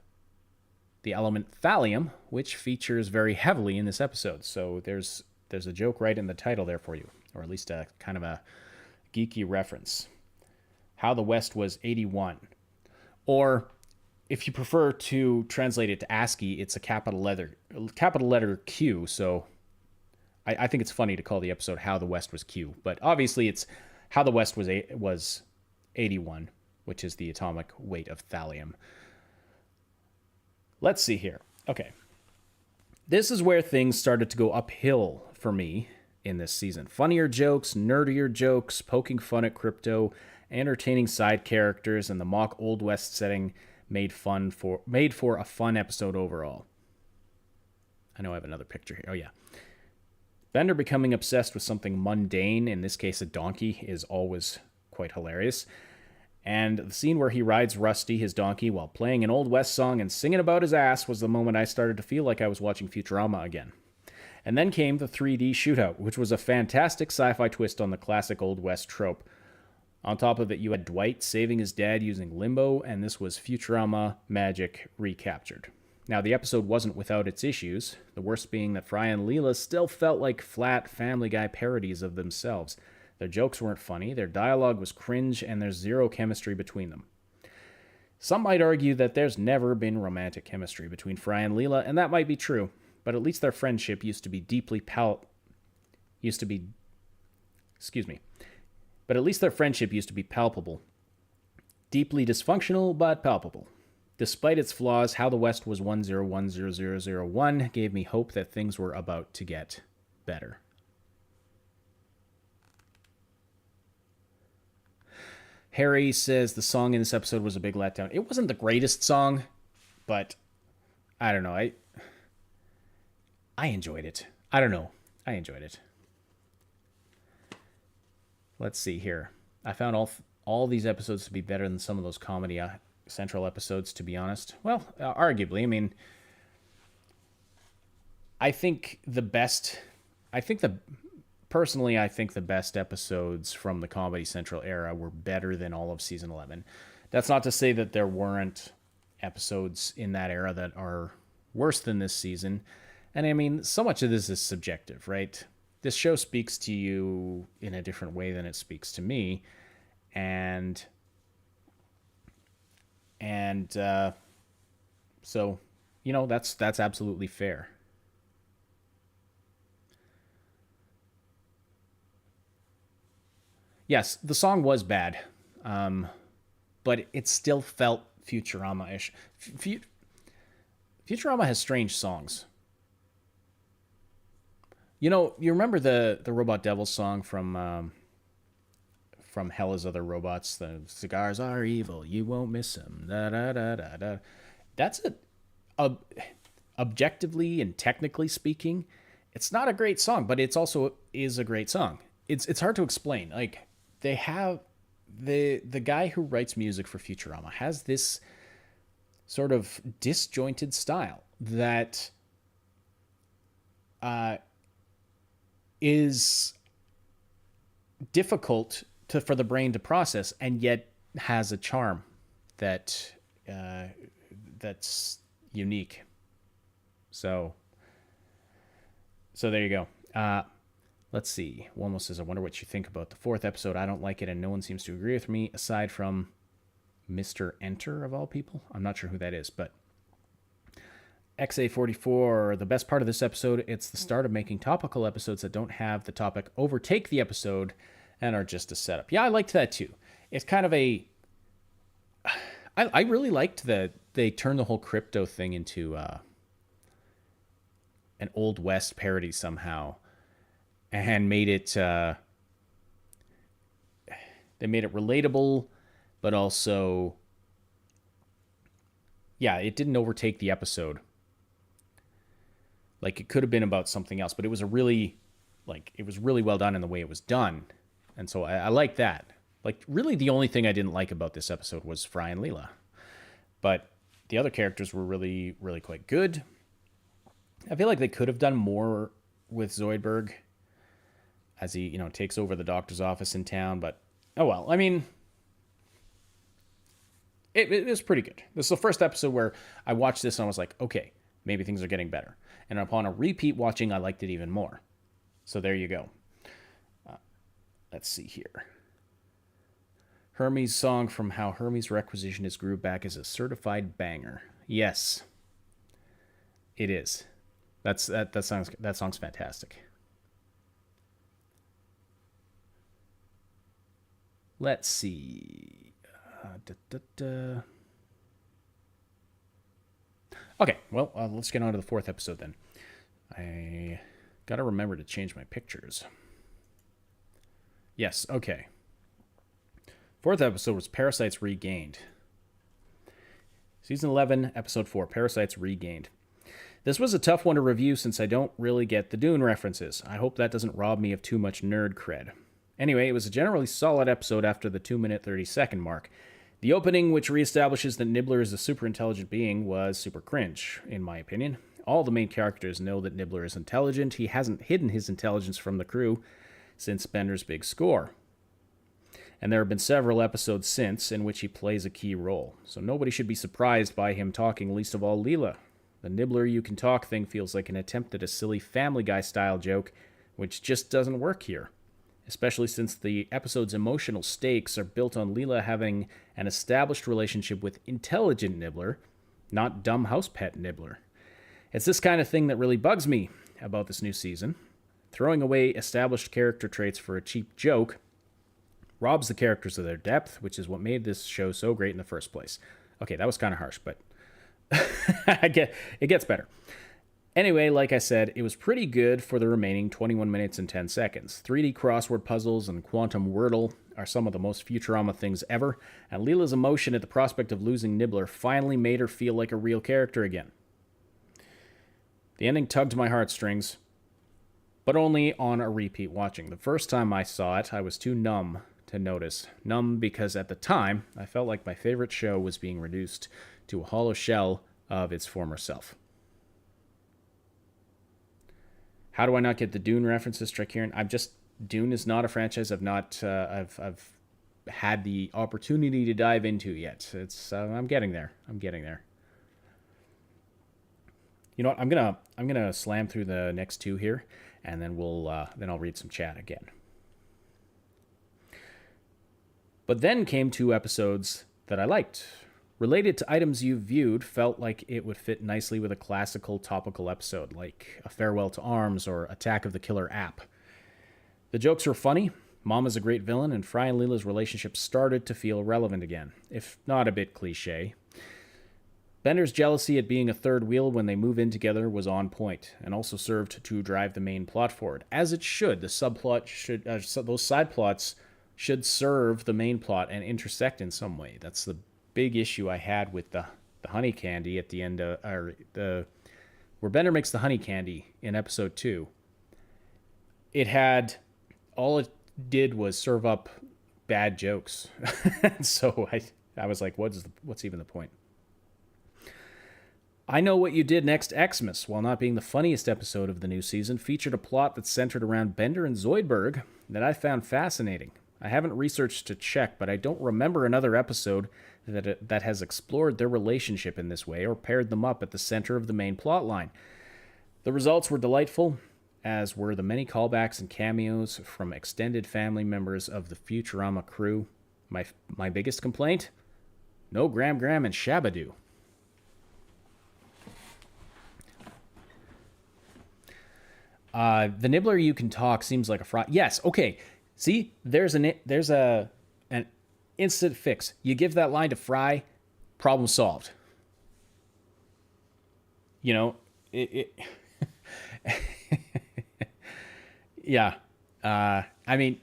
Speaker 1: the element thallium, which features very heavily in this episode. So there's a joke right in the title there for you, or at least a kind of a geeky reference. How the West was 81. Or if you prefer to translate it to ASCII, it's a capital letter Q. So I think it's funny to call the episode How the West was Q, but obviously it's How the West was 81, which is the atomic weight of thallium. Let's see here. Okay. This is where things started to go uphill for me in this season. Funnier jokes, nerdier jokes, poking fun at crypto, entertaining side characters, and the mock Old West setting made for a fun episode overall. I know I have another picture here. Oh, yeah. Bender becoming obsessed with something mundane, in this case a donkey, is always quite hilarious. And the scene where he rides Rusty, his donkey, while playing an Old West song and singing about his ass was the moment I started to feel like I was watching Futurama again. And then came the 3D shootout, which was a fantastic sci-fi twist on the classic Old West trope. On top of it, you had Dwight saving his dad using limbo, and this was Futurama magic recaptured. Now, the episode wasn't without its issues, the worst being that Fry and Leela still felt like flat Family Guy parodies of themselves. Their jokes weren't funny, their dialogue was cringe, and there's zero chemistry between them. Some might argue that there's never been romantic chemistry between Fry and Leela, and that might be true, but at least their friendship used to be palpable. Deeply dysfunctional, but palpable. Despite its flaws, How the West was 10100001 gave me hope that things were about to get better. Harry says the song in this episode was a big letdown. It wasn't the greatest song, but I don't know. I enjoyed it. I don't know. I enjoyed it. Let's see here. I found all these episodes to be better than some of those Comedy Central episodes, to be honest. Well, arguably. I mean, Personally, I think the best episodes from the Comedy Central era were better than all of season 11. That's not to say that there weren't episodes in that era that are worse than this season. And I mean, so much of this is subjective, right? This show speaks to you in a different way than it speaks to me. And so, you know, that's absolutely fair. Yes, the song was bad. but it still felt Futurama-ish. Futurama has strange songs. You remember the Robot Devil song from Hell is Other Robots? The cigars are evil, you won't miss them. Da da da da da. That's a objectively and technically speaking, it's not a great song, but it's also is a great song. It's hard to explain. Like they have the guy who writes music for Futurama has this sort of disjointed style that is difficult for the brain to process, and yet has a charm that that's unique. So there you go. Let's see. One says, I wonder what you think about the fourth episode. I don't like it, and no one seems to agree with me, aside from Mr. Enter, of all people. I'm not sure who that is, but XA44, the best part of this episode, it's the start of making topical episodes that don't have the topic overtake the episode and are just a setup. Yeah, I liked that too. It's kind of a... I really liked that they turned the whole crypto thing into an Old West parody somehow, and made it... they made it relatable, but also... Yeah, it didn't overtake the episode. Like, it could have been about something else, but it was really well done in the way it was done. And so I like that. Like, really the only thing I didn't like about this episode was Fry and Leela. But the other characters were really, really quite good. I feel like they could have done more with Zoidberg as he, takes over the doctor's office in town. But, oh well. I mean, it was pretty good. This is the first episode where I watched this and I was like, okay, maybe things are getting better. And upon a repeat watching, I liked it even more. So there you go. Let's see here. Hermes' song from How Hermes Requisitioned His Groove Back is a certified banger. Yes, it is. That song's fantastic. Let's see. Okay, well, let's get on to the fourth episode then. I gotta remember to change my pictures. Yes, okay. Fourth episode was Parasites Regained. Season 11, Episode 4, Parasites Regained. This was a tough one to review since I don't really get the Dune references. I hope that doesn't rob me of too much nerd cred. Anyway, it was a generally solid episode after the 2-minute 30-second mark. The opening, which reestablishes that Nibbler is a super intelligent being, was super cringe, in my opinion. All the main characters know that Nibbler is intelligent. He hasn't hidden his intelligence from the crew since Bender's big score. And there have been several episodes since in which he plays a key role. So nobody should be surprised by him talking, least of all Leela. The Nibbler you can talk thing feels like an attempt at a silly Family Guy-style joke, which just doesn't work here. Especially since the episode's emotional stakes are built on Leela having an established relationship with intelligent Nibbler, not dumb house pet Nibbler. It's this kind of thing that really bugs me about this new season. Throwing away established character traits for a cheap joke robs the characters of their depth, which is what made this show so great in the first place. Okay, that was kind of harsh, but it gets better. Anyway, like I said, it was pretty good for the remaining 21 minutes and 10 seconds. 3D crossword puzzles and quantum wordle are some of the most Futurama things ever, and Leela's emotion at the prospect of losing Nibbler finally made her feel like a real character again. The ending tugged my heartstrings, but only on a repeat watching. The first time I saw it, I was too numb to notice. Numb because at the time, I felt like my favorite show was being reduced to a hollow shell of its former self. How do I not get the Dune references, Trickieran? Dune is not a franchise I've had the opportunity to dive into yet. I'm getting there. You know what? I'm gonna slam through the next two here, and then I'll read some chat again. But then came two episodes that I liked. Related to items you've viewed, felt like it would fit nicely with a classical topical episode, like A Farewell to Arms or Attack of the Killer App. The jokes were funny, Mama's a great villain, and Fry and Leela's relationship started to feel relevant again, if not a bit cliche. Bender's jealousy at being a third wheel when they move in together was on point, and also served to drive the main plot forward. As it should, the subplot should, those side plots should serve the main plot and intersect in some way. That's the big issue I had with the honey candy at the end of, where Bender makes the honey candy in episode 2. It had, all it did was serve up bad jokes. So I was like, what's even the point? I Know What You Did Next Xmas, while not being the funniest episode of the new season, featured a plot that centered around Bender and Zoidberg that I found fascinating. I haven't researched to check, but I don't remember another episode that has explored their relationship in this way or paired them up at the center of the main plot line. The results were delightful, as were the many callbacks and cameos from extended family members of the Futurama crew. My biggest complaint? No Gram Gram and Shabadoo. The Nibbler You Can Talk seems like a fraud. Yes, okay. See, there's an instant fix. You give that line to Fry, problem solved. You know, yeah. I mean,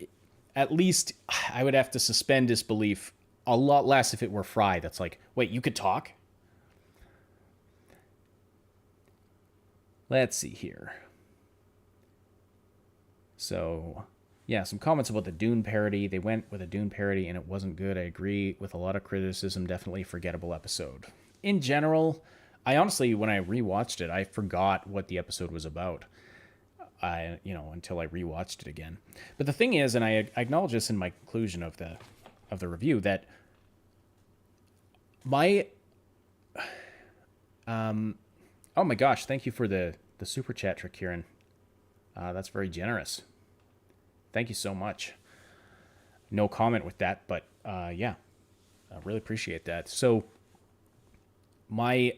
Speaker 1: at least I would have to suspend disbelief a lot less if it were Fry. That's like, wait, you could talk? Let's see here. So, yeah, some comments about the Dune parody. They went with a Dune parody and it wasn't good. I agree with a lot of criticism. Definitely a forgettable episode. In general, I honestly, when I rewatched it, I forgot what the episode was about. Until I rewatched it again. But the thing is, and I acknowledge this in my conclusion of the review, that my oh my gosh, thank you for the super chat, Trick Kieran. That's very generous. Thank you so much. No comment with that, but yeah, I really appreciate that. So my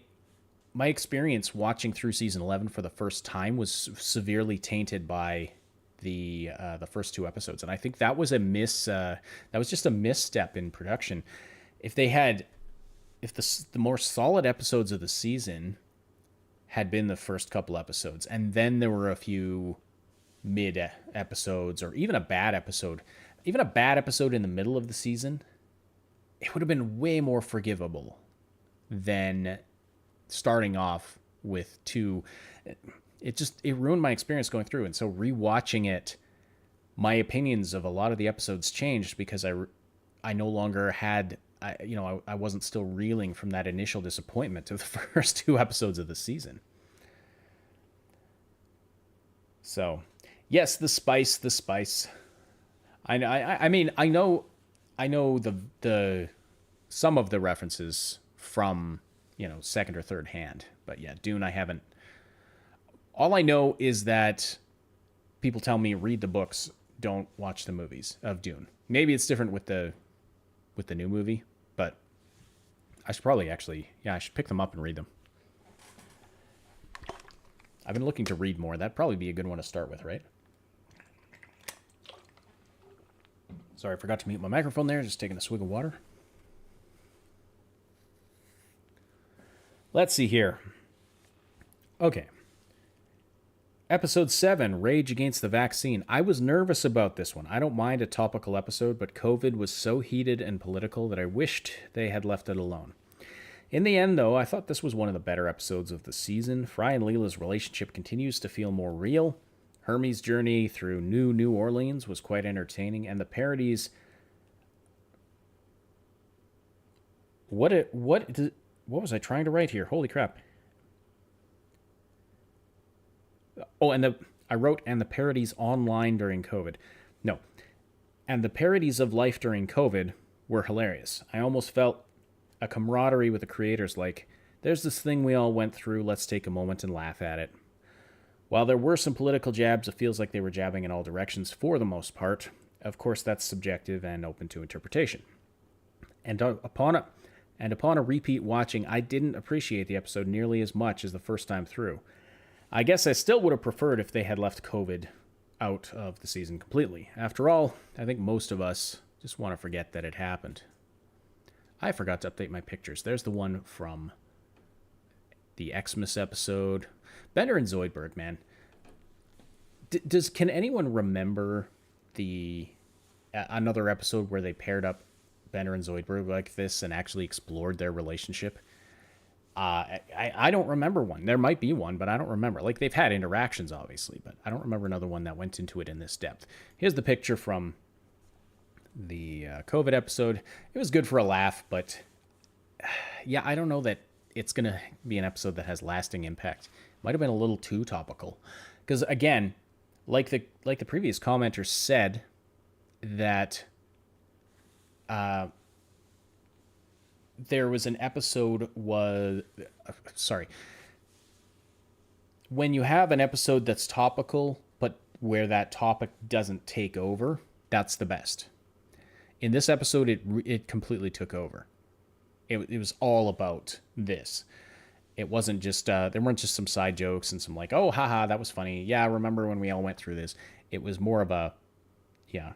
Speaker 1: experience watching through season 11 for the first time was severely tainted by the first 2 episodes, and I think that was that was just a misstep in production. If the more solid episodes of the season had been the first couple episodes, and then there were a few mid episodes, or even a bad episode in the middle of the season, it would have been way more forgivable than starting off with 2. It ruined my experience going through. And so rewatching it, my opinions of a lot of the episodes changed because I no longer had, I wasn't still reeling from that initial disappointment of the first 2 episodes of the season. So, yes, the spice. I mean, I know the some of the references from, second or third hand, but yeah, Dune, I haven't. All I know is that people tell me read the books, don't watch the movies of Dune. Maybe it's different with the new movie, but I should probably I should pick them up and read them. I've been looking to read more. That'd probably be a good one to start with, right? Sorry, I forgot to mute my microphone there. Just taking a swig of water. Let's see here. Okay. Episode 7, Rage Against the Vaccine. I was nervous about this one. I don't mind a topical episode, but COVID was so heated and political that I wished they had left it alone. In the end, though, I thought this was one of the better episodes of the season. Fry and Leela's relationship continues to feel more real. Hermie's journey through New Orleans was quite entertaining, and the parodies... What was I trying to write here? Holy crap. Oh, I wrote, and the parodies online during COVID. No. And the parodies of life during COVID were hilarious. I almost felt a camaraderie with the creators, like, there's this thing we all went through, let's take a moment and laugh at it. While there were some political jabs, it feels like they were jabbing in all directions for the most part. Of course, that's subjective and open to interpretation. And upon a repeat watching, I didn't appreciate the episode nearly as much as the first time through. I guess I still would have preferred if they had left COVID out of the season completely. After all, I think most of us just want to forget that it happened. I forgot to update my pictures. There's the one from the Xmas episode. Bender and Zoidberg, man. Can anyone remember the another episode where they paired up Bender and Zoidberg like this and actually explored their relationship? I don't remember one. There might be one, but I don't remember. Like, they've had interactions, obviously, but I don't remember another one that went into it in this depth. Here's the picture from the COVID episode. It was good for a laugh, but yeah, I don't know that it's going to be an episode that has lasting impact. Might have been a little too topical. Because, again, like the previous commenter said, that there was an episode when you have an episode that's topical, but where that topic doesn't take over, that's the best. In this episode, it completely took over. It was all about this. It wasn't just, there weren't just some side jokes and some like, oh, haha, that was funny. Yeah, I remember when we all went through this. It was more of a, yeah,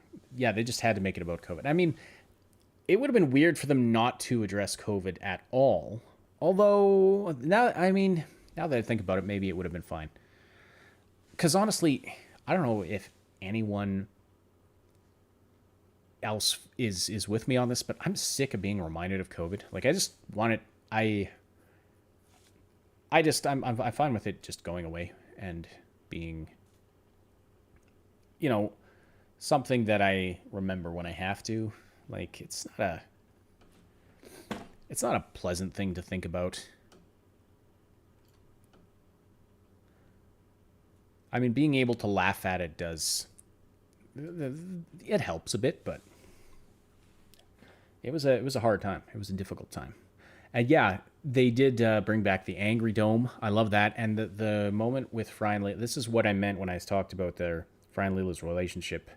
Speaker 1: they just had to make it about COVID. I mean, it would have been weird for them not to address COVID at all. Although, now that I think about it, maybe it would have been fine. Because honestly, I don't know if anyone else is with me on this, but I'm sick of being reminded of COVID. Like, I just want it. I'm fine with it just going away and being, something that I remember when I have to. Like, it's not a pleasant thing to think about. I mean, being able to laugh at it it helps a bit, but it was a hard time. It was a difficult time. And yeah, they did bring back the Angry Dome. I love that. And the moment with Fry and Leela, this is what I meant when I talked about their Fry and Leela's relationship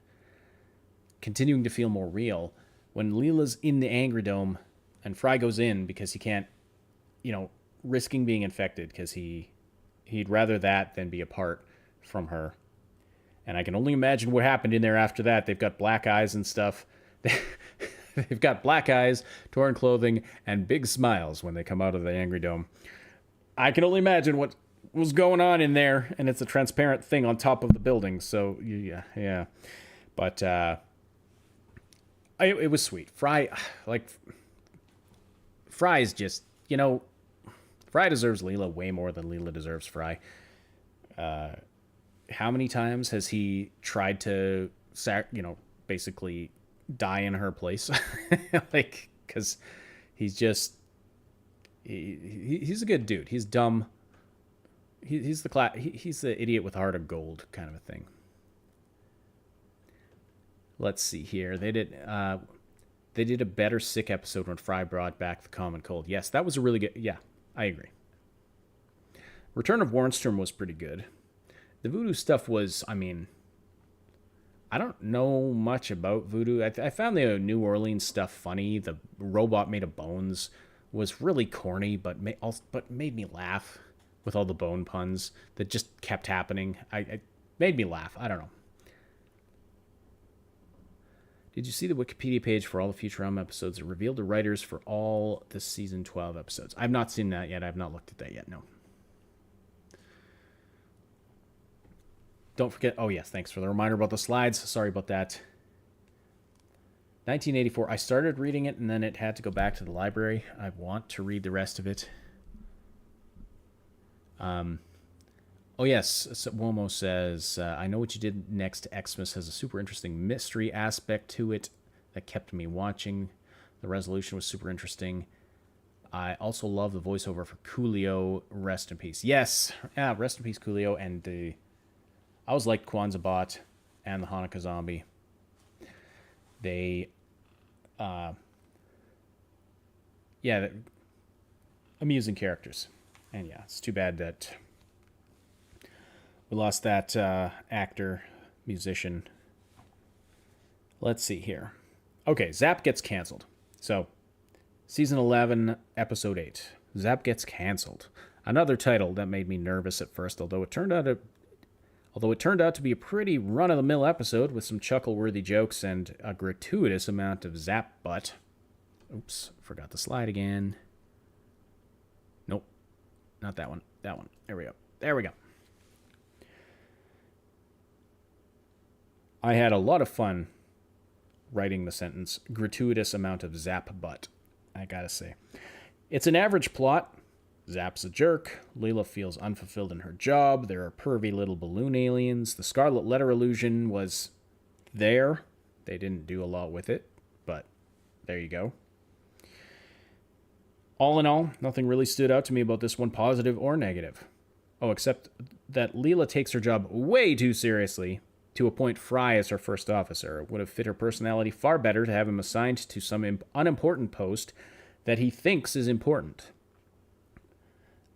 Speaker 1: continuing to feel more real. When Leela's in the Angry Dome and Fry goes in because he can't, risking being infected because he'd rather that than be apart from her. And I can only imagine what happened in there after that. They've got black eyes and stuff. They've got black eyes, torn clothing, and big smiles when they come out of the Angry Dome. I can only imagine what was going on in there, and it's a transparent thing on top of the building. So, yeah. But it was sweet. Fry's just, Fry deserves Leela way more than Leela deserves Fry. How many times has he tried to, basically die in her place? Like, because he's just, he's a good dude. He's dumb. He's the idiot with a heart of gold kind of a thing. Let's see here. They did a better sick episode when Fry brought back the common cold. Yes, that was a really good. Yeah, I agree. Return of Warnstrom was pretty good. The voodoo stuff was, I don't know much about voodoo. I found the New Orleans stuff funny. The robot made of bones was really corny, but made me laugh with all the bone puns that just kept happening. It made me laugh. I don't know. Did you see the Wikipedia page for all the Futurama episodes that revealed the writers for all the season 12 episodes? I've not seen that yet. I've not looked at that yet, no. Don't forget, oh yes, thanks for the reminder about the slides. Sorry about that. 1984, I started reading it and then it had to go back to the library. I want to read the rest of it. Oh yes, Womo says, I know what you did next to Xmas has a super interesting mystery aspect to it that kept me watching. The resolution was super interesting. I also love the voiceover for Coolio. Rest in peace. Yes, yeah, rest in peace, Coolio. And I always liked Kwanzaa Bot and the Hanukkah Zombie. They, amusing characters. And yeah, it's too bad that we lost that actor, musician. Let's see here. Okay, Zap gets canceled. So, season 11, episode 8. Zap gets canceled. Another title that made me nervous at first, although Although it turned out to be a pretty run-of-the-mill episode with some chuckle-worthy jokes and a gratuitous amount of zap butt. Oops, forgot the slide again. Nope, not that one. That one. There we go. There we go. I had a lot of fun writing the sentence, gratuitous amount of zap butt, I gotta say. It's an average plot. Zap's a jerk. Leela feels unfulfilled in her job. There are pervy little balloon aliens. The Scarlet Letter illusion was there. They didn't do a lot with it, but there you go. All in all, nothing really stood out to me about this one, positive or negative. Oh, except that Leela takes her job way too seriously to appoint Fry as her first officer. It would have fit her personality far better to have him assigned to some unimportant post that he thinks is important.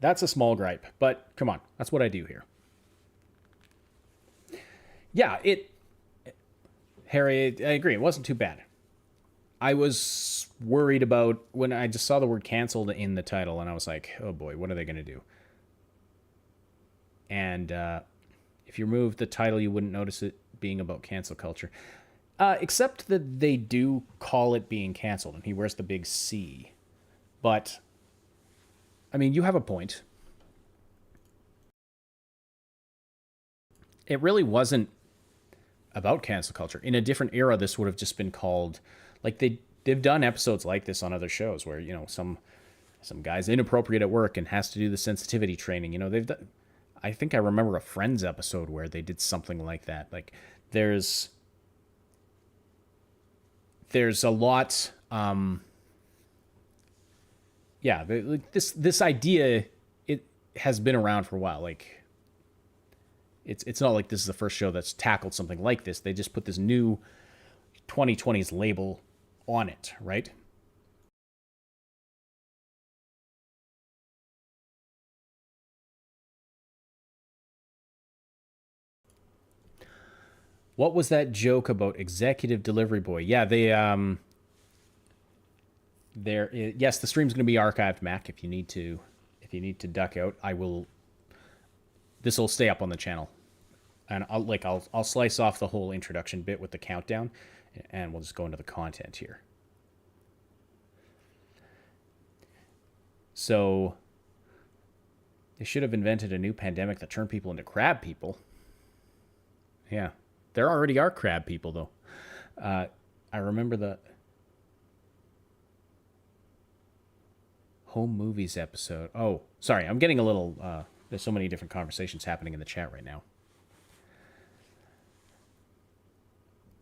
Speaker 1: That's a small gripe, but come on, that's what I do here. Yeah, Harry, I agree, it wasn't too bad. I was worried about when I just saw the word canceled in the title, and I was like, oh boy, what are they going to do? And if you remove the title, you wouldn't notice it being about cancel culture. Except that they do call it being canceled, and he wears the big C. But I mean, you have a point. It really wasn't about cancel culture. In a different era, this would have just been called, like they've done episodes like this on other shows where, you know, some guy's inappropriate at work and has to do the sensitivity training. You know, they've done, I think I remember a Friends episode where they did something like that. Like there's a lot yeah, like this idea, it has been around for a while. Like, it's not like this is the first show that's tackled something like this. They just put this new 2020s label on it, right? What was that joke about executive delivery boy? Yeah, yes, the stream's going to be archived, Mac. If you need to duck out, I will. This will stay up on the channel, and I'll slice off the whole introduction bit with the countdown, and we'll just go into the content here. So they should have invented a new pandemic that turned people into crab people. Yeah, there already are crab people though. I remember the home movies episode. Oh, sorry, I'm getting a little. There's so many different conversations happening in the chat right now.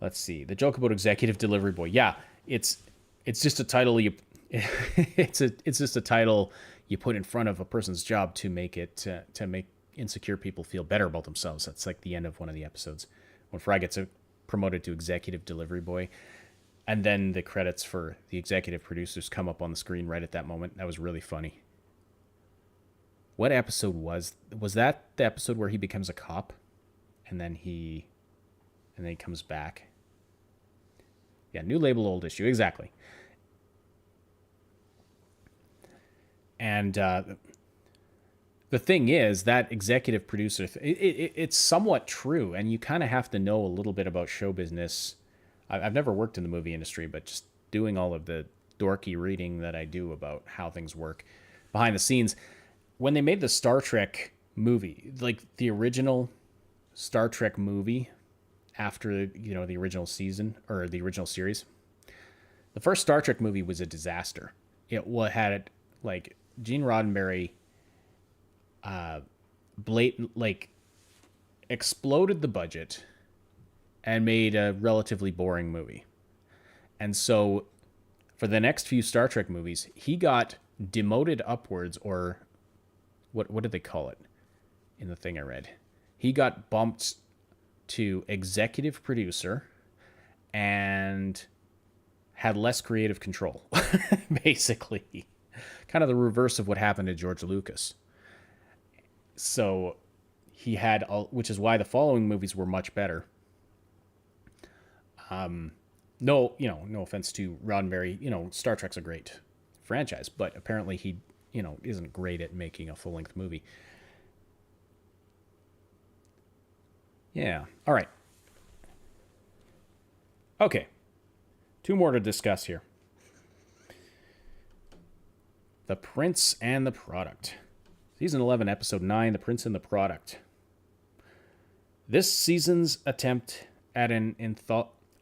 Speaker 1: Let's see. The joke about executive delivery boy. Yeah, it's just a title you. it's just a title you put in front of a person's job to make it to make insecure people feel better about themselves. That's like the end of one of the episodes when Fry gets promoted to executive delivery boy. And then the credits for the executive producers come up on the screen right at that moment. That was really funny. What episode was that? The episode where he becomes a cop, and then he comes back. Yeah, new label, old issue, exactly. And the thing is that executive producer, it's somewhat true, and you kind of have to know a little bit about show business. I've never worked in the movie industry, but just doing all of the dorky reading that I do about how things work behind the scenes. When they made the Star Trek movie, like the original Star Trek movie after, you know, the original season or the original series, the first Star Trek movie was a disaster. It had like Gene Roddenberry blatant, like, exploded the budget and made a relatively boring movie. And so for the next few Star Trek movies, he got demoted upwards, or what did they call it in the thing I read? He got bumped to executive producer and had less creative control, basically. Kind of the reverse of what happened to George Lucas. So he had, which is why the following movies were much better. No offense to Roddenberry, Star Trek's a great franchise, but apparently he, isn't great at making a full-length movie. Yeah. All right. Okay. Two more to discuss here. The Prince and the Product. Season 11, Episode 9, The Prince and the Product. This season's attempt at an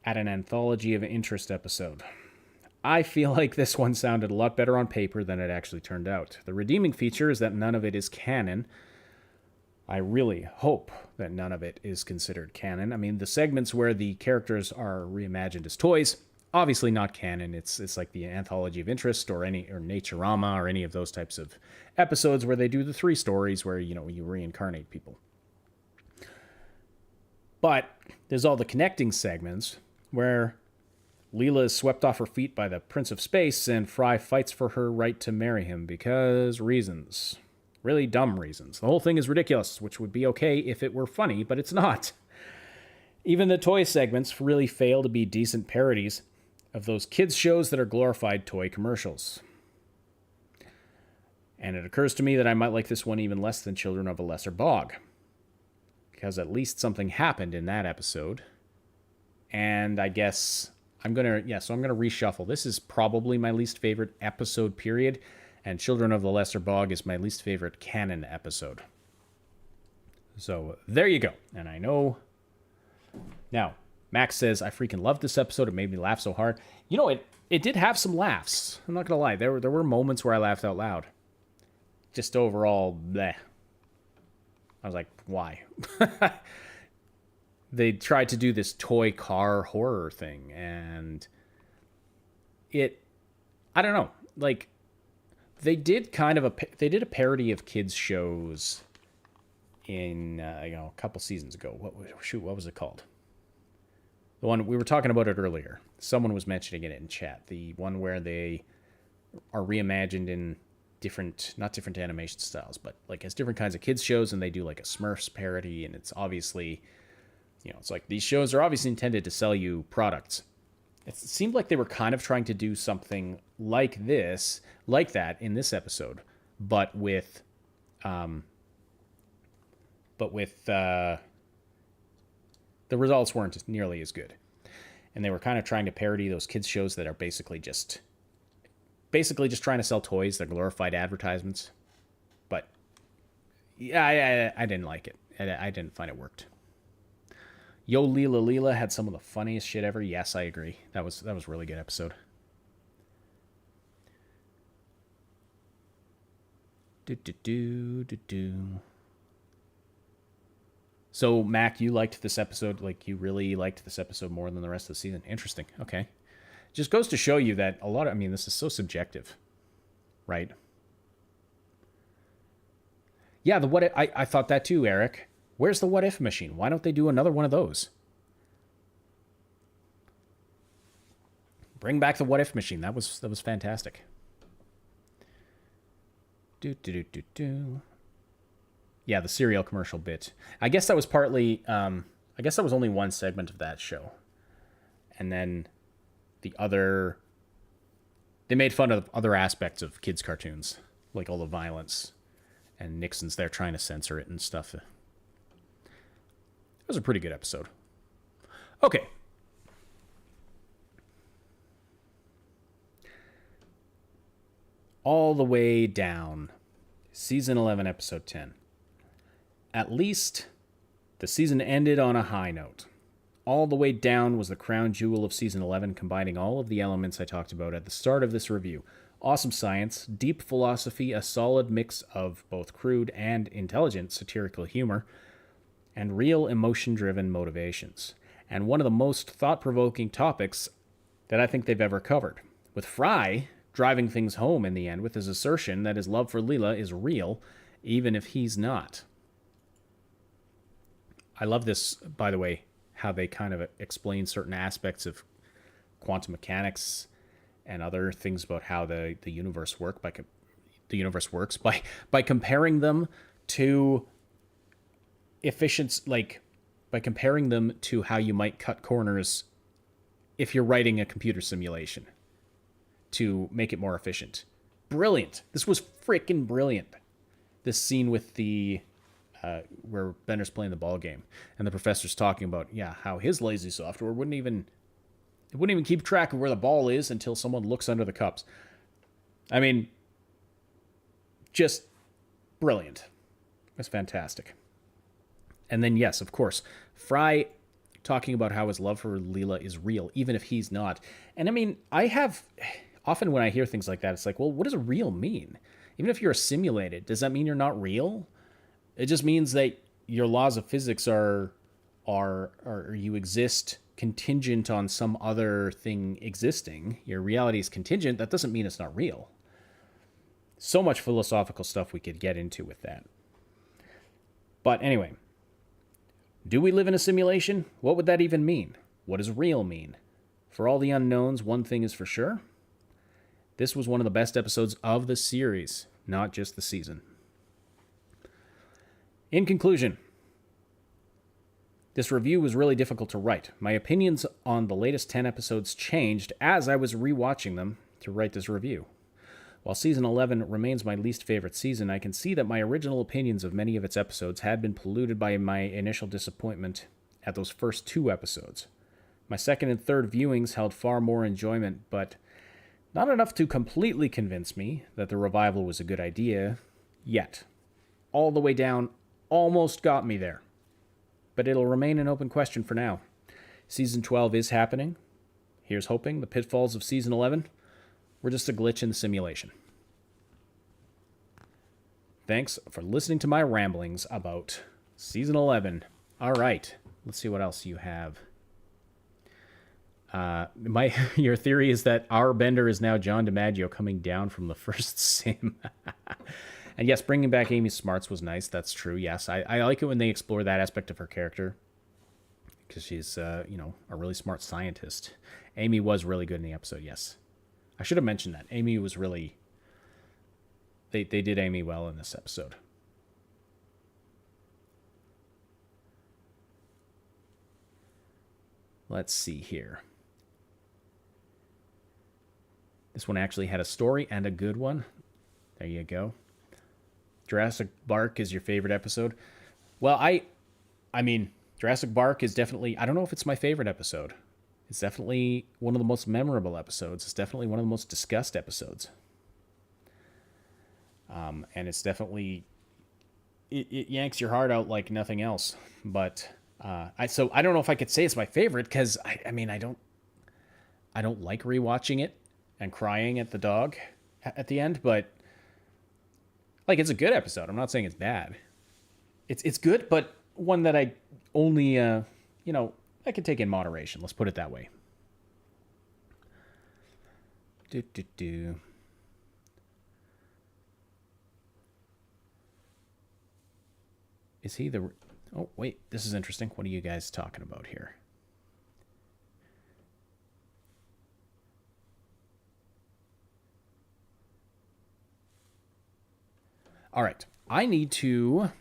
Speaker 1: anthology of interest episode. I feel like this one sounded a lot better on paper than it actually turned out. The redeeming feature is that none of it is canon. I really hope that none of it is considered canon. I mean, the segments where the characters are reimagined as toys, obviously not canon. It's like the anthology of interest or Naturama or any of those types of episodes where they do the 3 stories where, you reincarnate people. But there's all the connecting segments where Leela is swept off her feet by the Prince of Space and Fry fights for her right to marry him because reasons. Really dumb reasons. The whole thing is ridiculous, which would be okay if it were funny, but it's not. Even the toy segments really fail to be decent parodies of those kids' shows that are glorified toy commercials. And it occurs to me that I might like this one even less than Children of a Lesser Bog, because at least something happened in that episode. And I guess I'm going to reshuffle. This is probably my least favorite episode, period. And Children of the Lesser Bog is my least favorite canon episode. So there you go. And I know. Now, Max says, I freaking loved this episode. It made me laugh so hard. It did have some laughs. I'm not going to lie. There were moments where I laughed out loud. Just overall, bleh. I was like, why? They tried to do this toy car horror thing, and I don't know. Like, they did a parody of kids shows in a couple seasons ago. What was it called? The one we were talking about it earlier. Someone was mentioning it in chat. The one where they are reimagined in not different animation styles, but like as different kinds of kids shows, and they do like a Smurfs parody, and it's obviously, it's like these shows are obviously intended to sell you products. It seemed like they were kind of trying to do something like that in this episode, but with the results weren't nearly as good. And they were kind of trying to parody those kids shows that are basically just trying to sell toys. They're glorified advertisements. But yeah, I didn't like it. I didn't find it worked. Yo Leela Leela had some of the funniest shit ever. Yes, I agree. That was a really good episode. So, Mac, you liked this episode, like you really liked this episode more than the rest of the season. Interesting. Okay. Just goes to show you that this is so subjective, right? Yeah, I thought that too, Eric. Where's the what if machine? Why don't they do another one of those? Bring back the what if machine. That was fantastic. Yeah, the cereal commercial bit. I guess that was partly. I guess that was only one segment of that show, and then the other. They made fun of other aspects of kids' cartoons, like all the violence, and Nixon's there trying to censor it and stuff. It was a pretty good episode. Okay. All the way down. Season 11, Episode 10. At least the season ended on a high note. All the way down was the crown jewel of Season 11, combining all of the elements I talked about at the start of this review. Awesome science, deep philosophy, a solid mix of both crude and intelligent satirical humor, and real emotion-driven motivations. And one of the most thought-provoking topics that I think they've ever covered. With Fry driving things home in the end with his assertion that his love for Leela is real, even if he's not. I love this, by the way, how they kind of explain certain aspects of quantum mechanics and other things about how the universe works by comparing them to efficiency, like by comparing them to how you might cut corners if you're writing a computer simulation to make it more efficient. Brilliant. This was freaking brilliant. This scene with the where Bender's playing the ball game, and the professor's talking about how his lazy software wouldn't even keep track of where the ball is until someone looks under the cups. I mean, just brilliant. It's fantastic. And then, yes, of course, Fry talking about how his love for Leela is real, even if he's not. And I mean, often when I hear things like that, it's like, well, what does real mean? Even if you're simulated, does that mean you're not real? It just means that your laws of physics are you exist contingent on some other thing existing. Your reality is contingent. That doesn't mean it's not real. So much philosophical stuff we could get into with that. But anyway, do we live in a simulation? What would that even mean? What does real mean? For all the unknowns, one thing is for sure. This was one of the best episodes of the series, not just the season. In conclusion, this review was really difficult to write. My opinions on the latest 10 episodes changed as I was rewatching them to write this review. While Season 11 remains my least favorite season, I can see that my original opinions of many of its episodes had been polluted by my initial disappointment at those first 2 episodes. My second and third viewings held far more enjoyment, but not enough to completely convince me that the revival was a good idea yet. All the way down almost got me there, but it'll remain an open question for now. Season 12 is happening. Here's hoping the pitfalls of Season 11 were just a glitch in the simulation. Thanks for listening to my ramblings about Season 11. All right, let's see what else you have. Your theory is that our Bender is now John DiMaggio coming down from the first sim. And yes, bringing back Amy Smarts was nice. That's true. Yes, I like it when they explore that aspect of her character because she's, a really smart scientist. Amy was really good in the episode. Yes, I should have mentioned that. Amy was really. They did Amy well in this episode. Let's see here. This one actually had a story and a good one. There you go. Jurassic Bark is your favorite episode? Well, I mean, Jurassic Bark is definitely, I don't know if it's my favorite episode. It's definitely one of the most memorable episodes. It's definitely one of the most discussed episodes. And it's definitely, it yanks your heart out like nothing else. But I don't know if I could say it's my favorite because I don't like rewatching it and crying at the dog at the end, but like it's a good episode. I'm not saying it's bad. It's good, but one that I only I can take in moderation. Let's put it that way. Is he the... Oh, wait. This is interesting. What are you guys talking about here? All right. I need to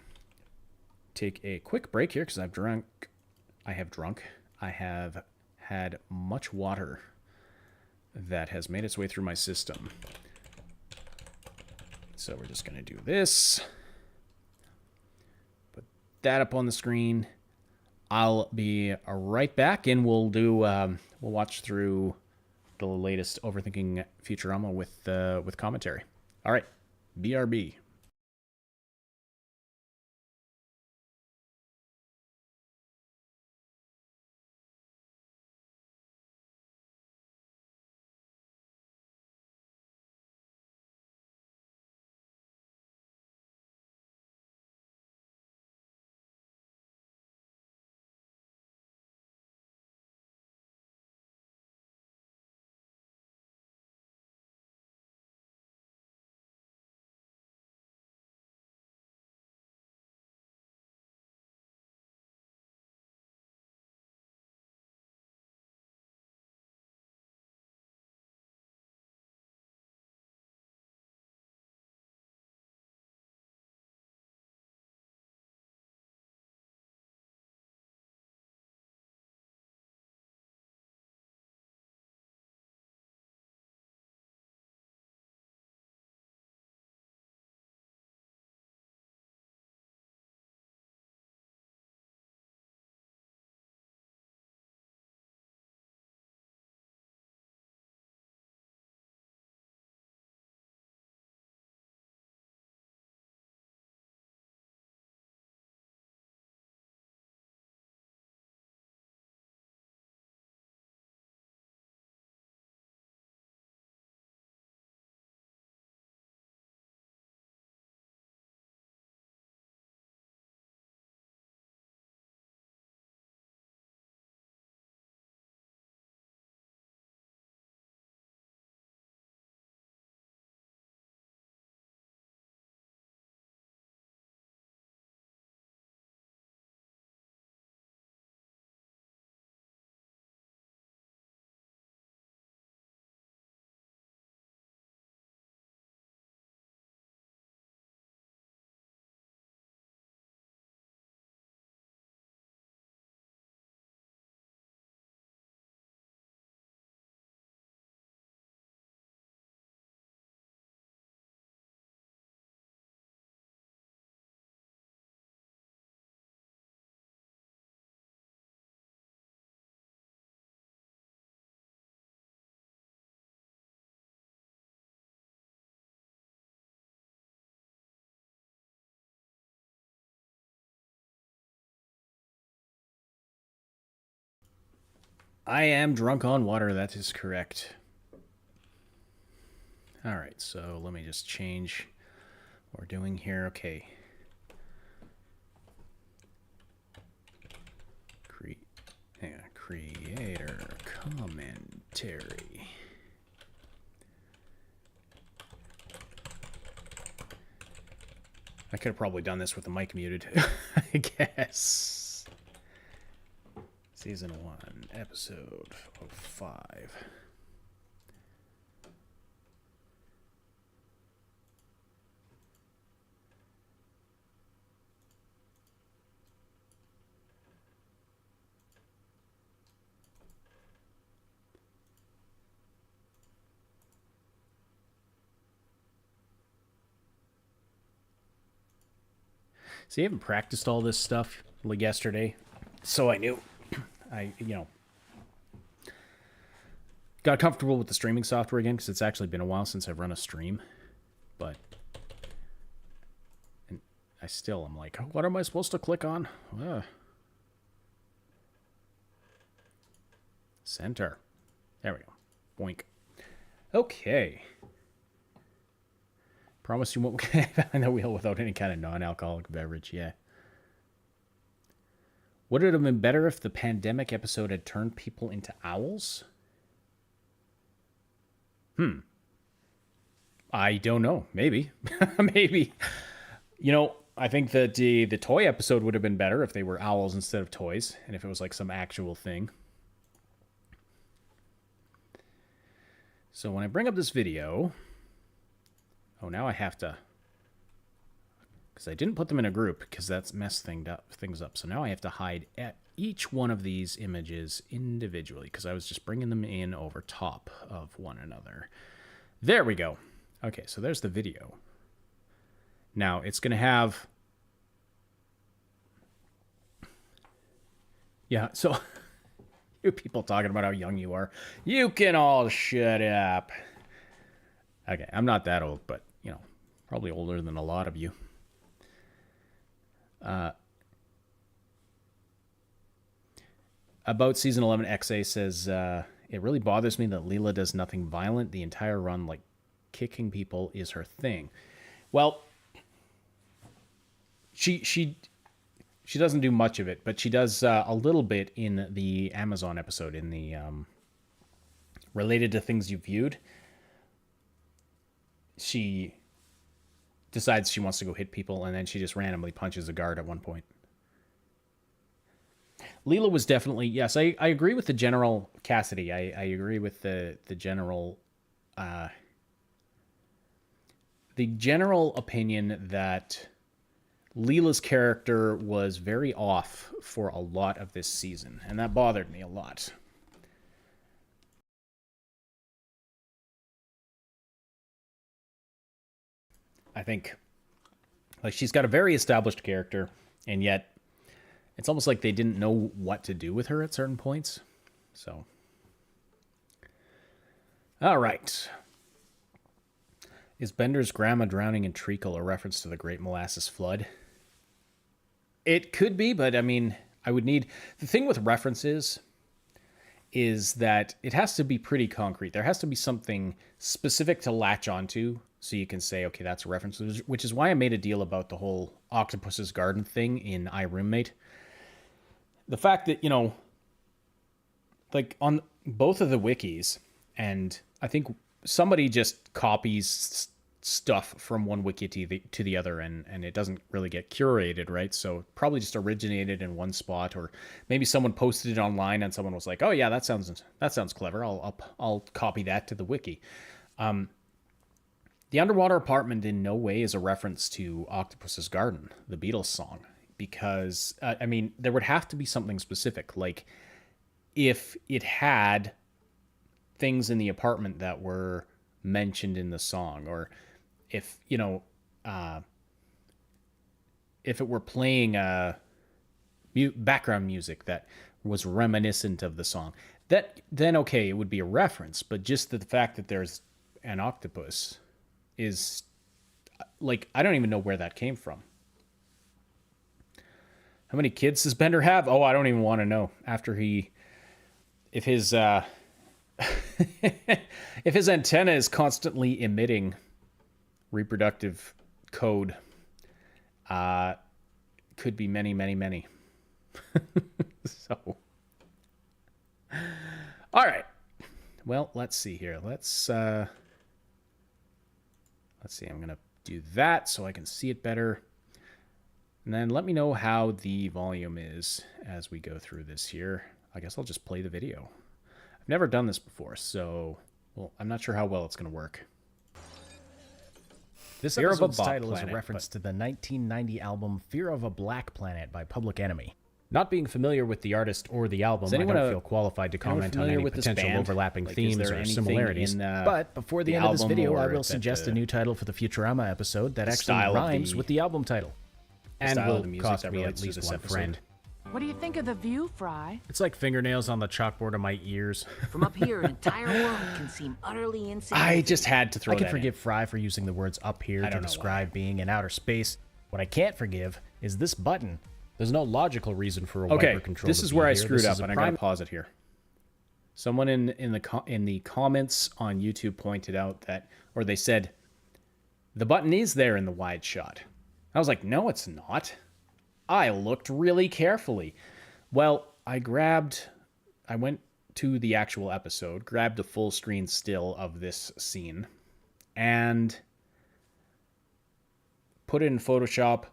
Speaker 1: take a quick break here because I have had much water that has made its way through my system. So we're just going to do this. Put that up on the screen. I'll be right back, and we'll watch through the latest Overthinking Futurama with commentary. All right, BRB. I am drunk on water. That is correct. All right, so let me just change what we're doing here. Okay. Creator commentary. I could have probably done this with the mic muted, I guess. Season 1, episode 5. See, I haven't practiced all this stuff like yesterday, so I knew. Got comfortable with the streaming software again because it's actually been a while since I've run a stream. But I'm like, what am I supposed to click on? Center. There we go. Boink. Okay. Promise you won't find the wheel without any kind of non-alcoholic beverage. Yeah. Would it have been better if the pandemic episode had turned people into owls? I don't know. Maybe. Maybe. I think that the toy episode would have been better if they were owls instead of toys, and if it was like some actual thing. So when I bring up this video... Oh, now I have to... Because I didn't put them in a group, because that's messed things up. So now I have to hide each one of these images individually, because I was just bringing them in over top of one another. There we go. Okay, so there's the video. Now, it's going to have... Yeah, so... You people talking about how young you are. You can all shut up. Okay, I'm not that old, but, probably older than a lot of you. About Season 11, XA says, it really bothers me that Leela does nothing violent. The entire run, like, kicking people is her thing. Well, she doesn't do much of it, but she does a little bit in the Amazon episode, in the related to things you viewed. She decides she wants to go hit people, and then she just randomly punches a guard at one point. Leela was definitely... Yes, I agree with the general... Cassidy, I agree with the general... the general opinion that Leela's character was very off for a lot of this season, and that bothered me a lot. I think, like, she's got a very established character, and yet it's almost like they didn't know what to do with her at certain points. So, all right. Is Bender's grandma drowning in treacle a reference to the Great Molasses Flood? It could be, but I mean, I would need... The thing with references is that it has to be pretty concrete. There has to be something specific to latch onto so you can say, okay, that's a reference, which is why I made a deal about the whole Octopus's Garden thing in iRoommate. The fact that, like on both of the wikis, and I think somebody just copies stuff from one wiki to the other, and it doesn't really get curated, right? So probably just originated in one spot, or maybe someone posted it online and someone was like, oh yeah, that sounds clever. I'll copy that to the wiki. The Underwater Apartment in no way is a reference to Octopus's Garden, the Beatles song, because I mean, there would have to be something specific, like if it had things in the apartment that were mentioned in the song, or if if it were playing background music that was reminiscent of the song, then okay, it would be a reference. But just the fact that there's an octopus is like, I don't even know where that came from. How many kids does Bender have? Oh, I don't even want to know. After he if his if his antenna is constantly emitting reproductive code, could be many, many, many. So, all right. Well, let's see here. Let's see. I'm gonna do that so I can see it better, and then let me know how the volume is as we go through this here. I guess I'll just play the video. I've never done this before, so well, I'm not sure how well it's gonna work.
Speaker 2: This episode's title is a reference to the 1990 album Fear of a Black Planet by Public Enemy. Not being familiar with the artist or the album, I don't feel qualified to comment on any potential overlapping themes or similarities. But before the end of this video, I will suggest a new title for the Futurama episode that actually rhymes with the album title. And will cost me at least one friend.
Speaker 3: What do you think of the view, Fry?
Speaker 2: It's like fingernails on the chalkboard of my ears.
Speaker 3: From up here, an entire world can seem utterly insignificant.
Speaker 1: I just had to throw that in.
Speaker 2: I can forgive Fry for using the words up here to describe being in outer space. What I can't forgive is this button. There's no logical reason for a wiper control.
Speaker 1: This is where I screwed up, and I gotta pause it here. Someone in the comments on YouTube pointed out that, or they said, the button is there in the wide shot. I was like, no, it's not. I looked really carefully. Well, I went to the actual episode, grabbed a full screen still of this scene, and put it in Photoshop,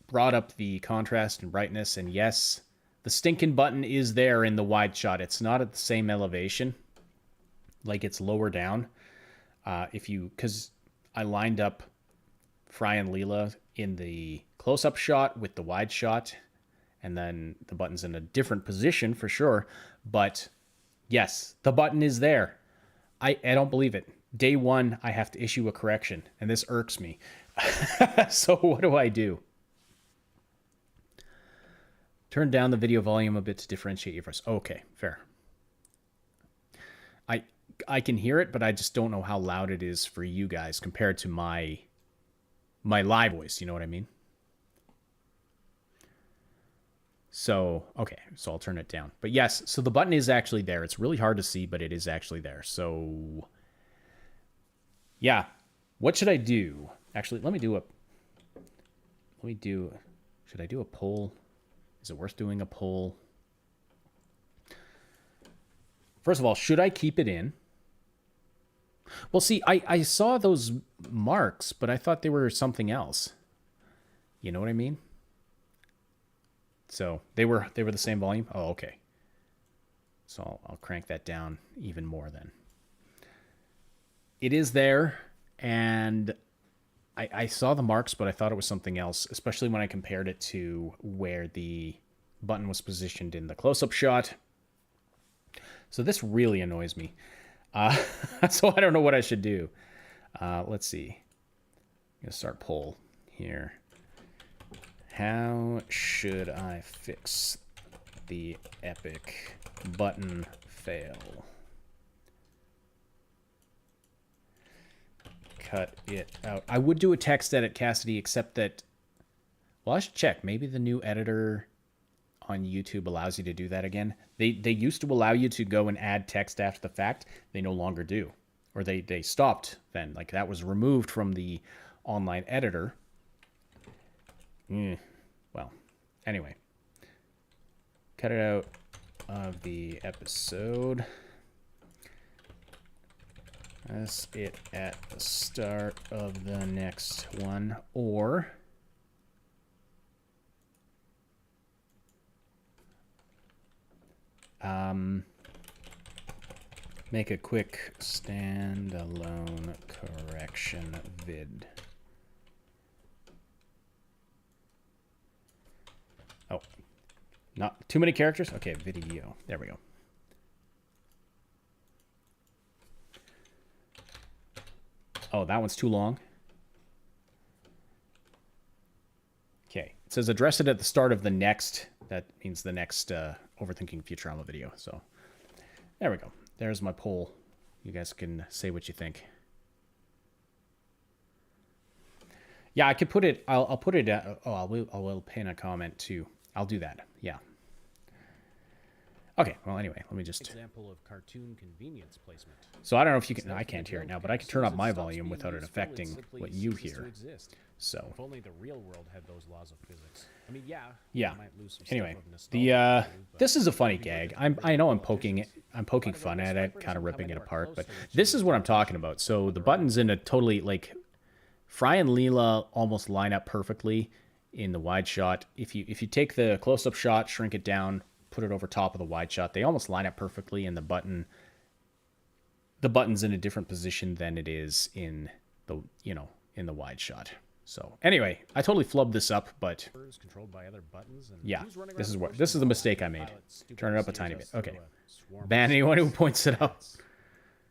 Speaker 1: brought up the contrast and brightness, and yes, the stinking button is there in the wide shot. It's not at the same elevation, like it's lower down. Because I lined up Fry and Leela in the close-up shot with the wide shot, and then the button's in a different position for sure. But yes, the button is there. I don't believe it. Day one, I have to issue a correction, and this irks me. So what do I do? Turn down the video volume a bit to differentiate your voice. Okay, fair. I can hear it, but I just don't know how loud it is for you guys compared to my live voice. You know what I mean? So, okay, so I'll turn it down. But yes, so the button is actually there. It's really hard to see, but it is actually there. So, yeah. What should I do? Actually, should I do a poll? Is it worth doing a poll? First of all, should I keep it in? Well, see, I saw those marks, but I thought they were something else. You know what I mean? So they were the same volume? Oh, okay. So I'll crank that down even more then. It is there, and I saw the marks, but I thought it was something else, especially when I compared it to where the button was positioned in the close-up shot. So this really annoys me. So I don't know what I should do. Let's see. I'm going to start poll here. How should I fix the epic button fail? Cut it out. I would do a text edit, Cassidy, except that, well, I should check. Maybe the new editor on YouTube allows you to do that again. They used to allow you to go and add text after the fact. They no longer do. Or they stopped then. Like, that was removed from the online editor. Well, anyway. Cut it out of the episode. Press it at the start of the next one, or make a quick standalone correction vid. Oh, not too many characters? Okay, video. There we go. Oh, that one's too long. Okay. It says address it at the start of the next. That means the next Overthinking Futurama video. So there we go. There's my poll. You guys can say what you think. Yeah, I could put it. I'll put it. I will pin a comment too. I'll do that. Yeah. Okay, well, anyway, let me just...
Speaker 2: Example of cartoon convenience placement.
Speaker 1: So I don't know if you can... I can't hear it now, but I can turn up my volume without it affecting what you hear. So...
Speaker 2: If only the real world had those laws of physics. I mean, yeah.
Speaker 1: Yeah.
Speaker 2: Might lose some
Speaker 1: Anyway,
Speaker 2: stuff of
Speaker 1: this is a funny gag. I know I'm poking fun at it, kind of ripping it apart, but this is what I'm talking about. So the buttons in a totally, like, Fry and Leela almost line up perfectly in the wide shot. If you take the close-up shot, shrink it down, put it over top of the wide shot, they almost line up perfectly, and the button's in a different position than it is in the, in the wide shot. So anyway, I totally flubbed this up, but yeah, this is the mistake I made. Turn it up a tiny bit. Okay. Ban anyone who points it out.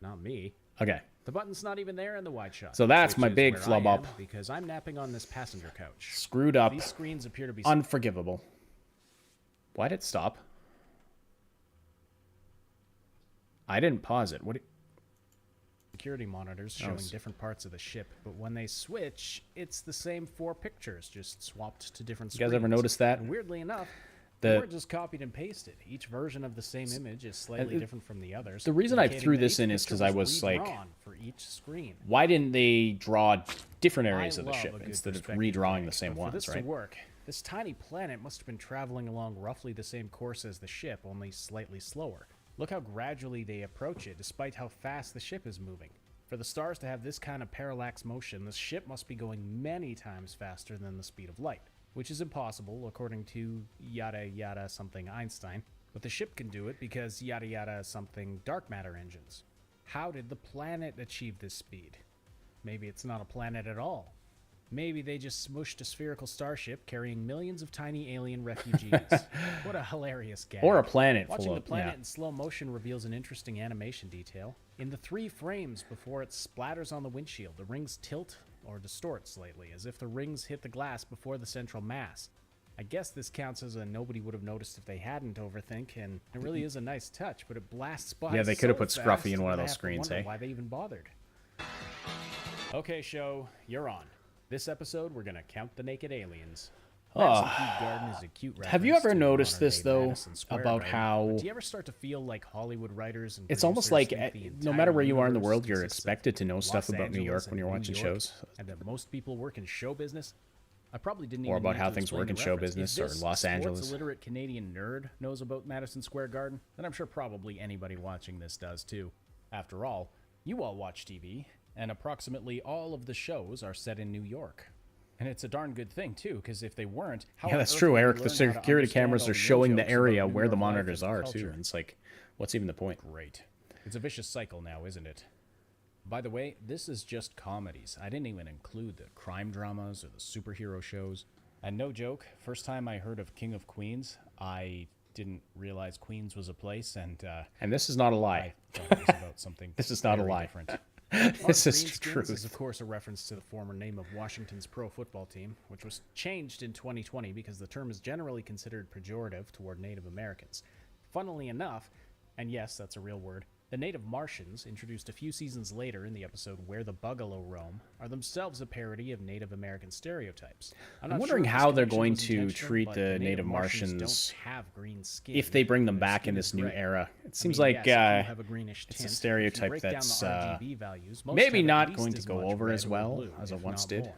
Speaker 2: Not me.
Speaker 1: Okay.
Speaker 2: The button's not even there in the wide shot.
Speaker 1: So that's my big flub up.
Speaker 2: Because I'm napping on this passenger couch.
Speaker 1: Screwed up.
Speaker 2: These screens appear to be
Speaker 1: unforgivable. Why did it stop? I didn't pause it.
Speaker 2: Security monitors showing different parts of the ship, but when they switch, it's the same 4 pictures, just swapped to different screens.
Speaker 1: You guys ever notice that?
Speaker 2: And weirdly enough, they weren't just copied and pasted. Each version of the same image is slightly different from the others.
Speaker 1: The reason I threw this in is because I was like,
Speaker 2: for each screen.
Speaker 1: Why didn't they draw different areas of the ship instead of redrawing the same ones,
Speaker 2: right?
Speaker 1: To
Speaker 2: work, this tiny planet must have been traveling along roughly the same course as the ship, only slightly slower. Look how gradually they approach it, despite how fast the ship is moving. For the stars to have this kind of parallax motion, the ship must be going many times faster than the speed of light, which is impossible according to yada yada something Einstein, but the ship can do it because yada yada something dark matter engines. How did the planet achieve this speed? Maybe it's not a planet at all. Maybe they just smushed a spherical starship carrying millions of tiny alien refugees. What a hilarious gag.
Speaker 1: Or a planet
Speaker 2: Watching
Speaker 1: full
Speaker 2: the
Speaker 1: of...
Speaker 2: planet in slow motion reveals an interesting animation detail. In the 3 frames before it splatters on the windshield, the rings tilt or distort slightly, as if the rings hit the glass before the central mass. I guess this counts as a nobody would have noticed if they hadn't overthink, and it really is a nice touch, but it blasts by.
Speaker 1: Yeah, they could have put Scruffy in one of those screens, hey?
Speaker 2: Why they even bothered. Okay, show, you're on. This episode, we're gonna count the naked aliens.
Speaker 1: Have you ever noticed this, though, about how...
Speaker 2: Do you ever start to feel like Hollywood writers and
Speaker 1: it's almost like no matter where you are in the world, you're expected to know stuff about New York when you're watching shows.
Speaker 2: And that most people work in show business? I probably didn't
Speaker 1: or
Speaker 2: even
Speaker 1: about how things work in show business or Los Angeles.
Speaker 2: If illiterate Canadian nerd knows about Madison Square Garden, then I'm sure probably anybody watching this does too. After all, you all watch TV, and approximately all of the shows are set in New York. And it's a darn good thing, too, because if they weren't...
Speaker 1: Yeah, that's true, Eric. The security cameras are showing the area where the monitors are, too. And it's like, what's even the point?
Speaker 2: Great. It's a vicious cycle now, isn't it? By the way, this is just comedies. I didn't even include the crime dramas or the superhero shows. And no joke, first time I heard of King of Queens, I didn't realize Queens was a place, and
Speaker 1: this is not a lie.
Speaker 2: I thought it was about something
Speaker 1: this is not a lie.
Speaker 2: Different.
Speaker 1: This is true.
Speaker 2: This is, of course, a reference to the former name of Washington's pro football team, which was changed in 2020 because the term is generally considered pejorative toward Native Americans. Funnily enough, and yes, that's a real word, the Native Martians, introduced a few seasons later in the episode Where the Buggalo Roam, are themselves a parody of Native American stereotypes.
Speaker 1: I'm wondering how they're going to treat the Native Martians
Speaker 2: don't have green skin.
Speaker 1: if they bring them back in this new era. It seems like it's a stereotype that's maybe not going to go over as well as it once did.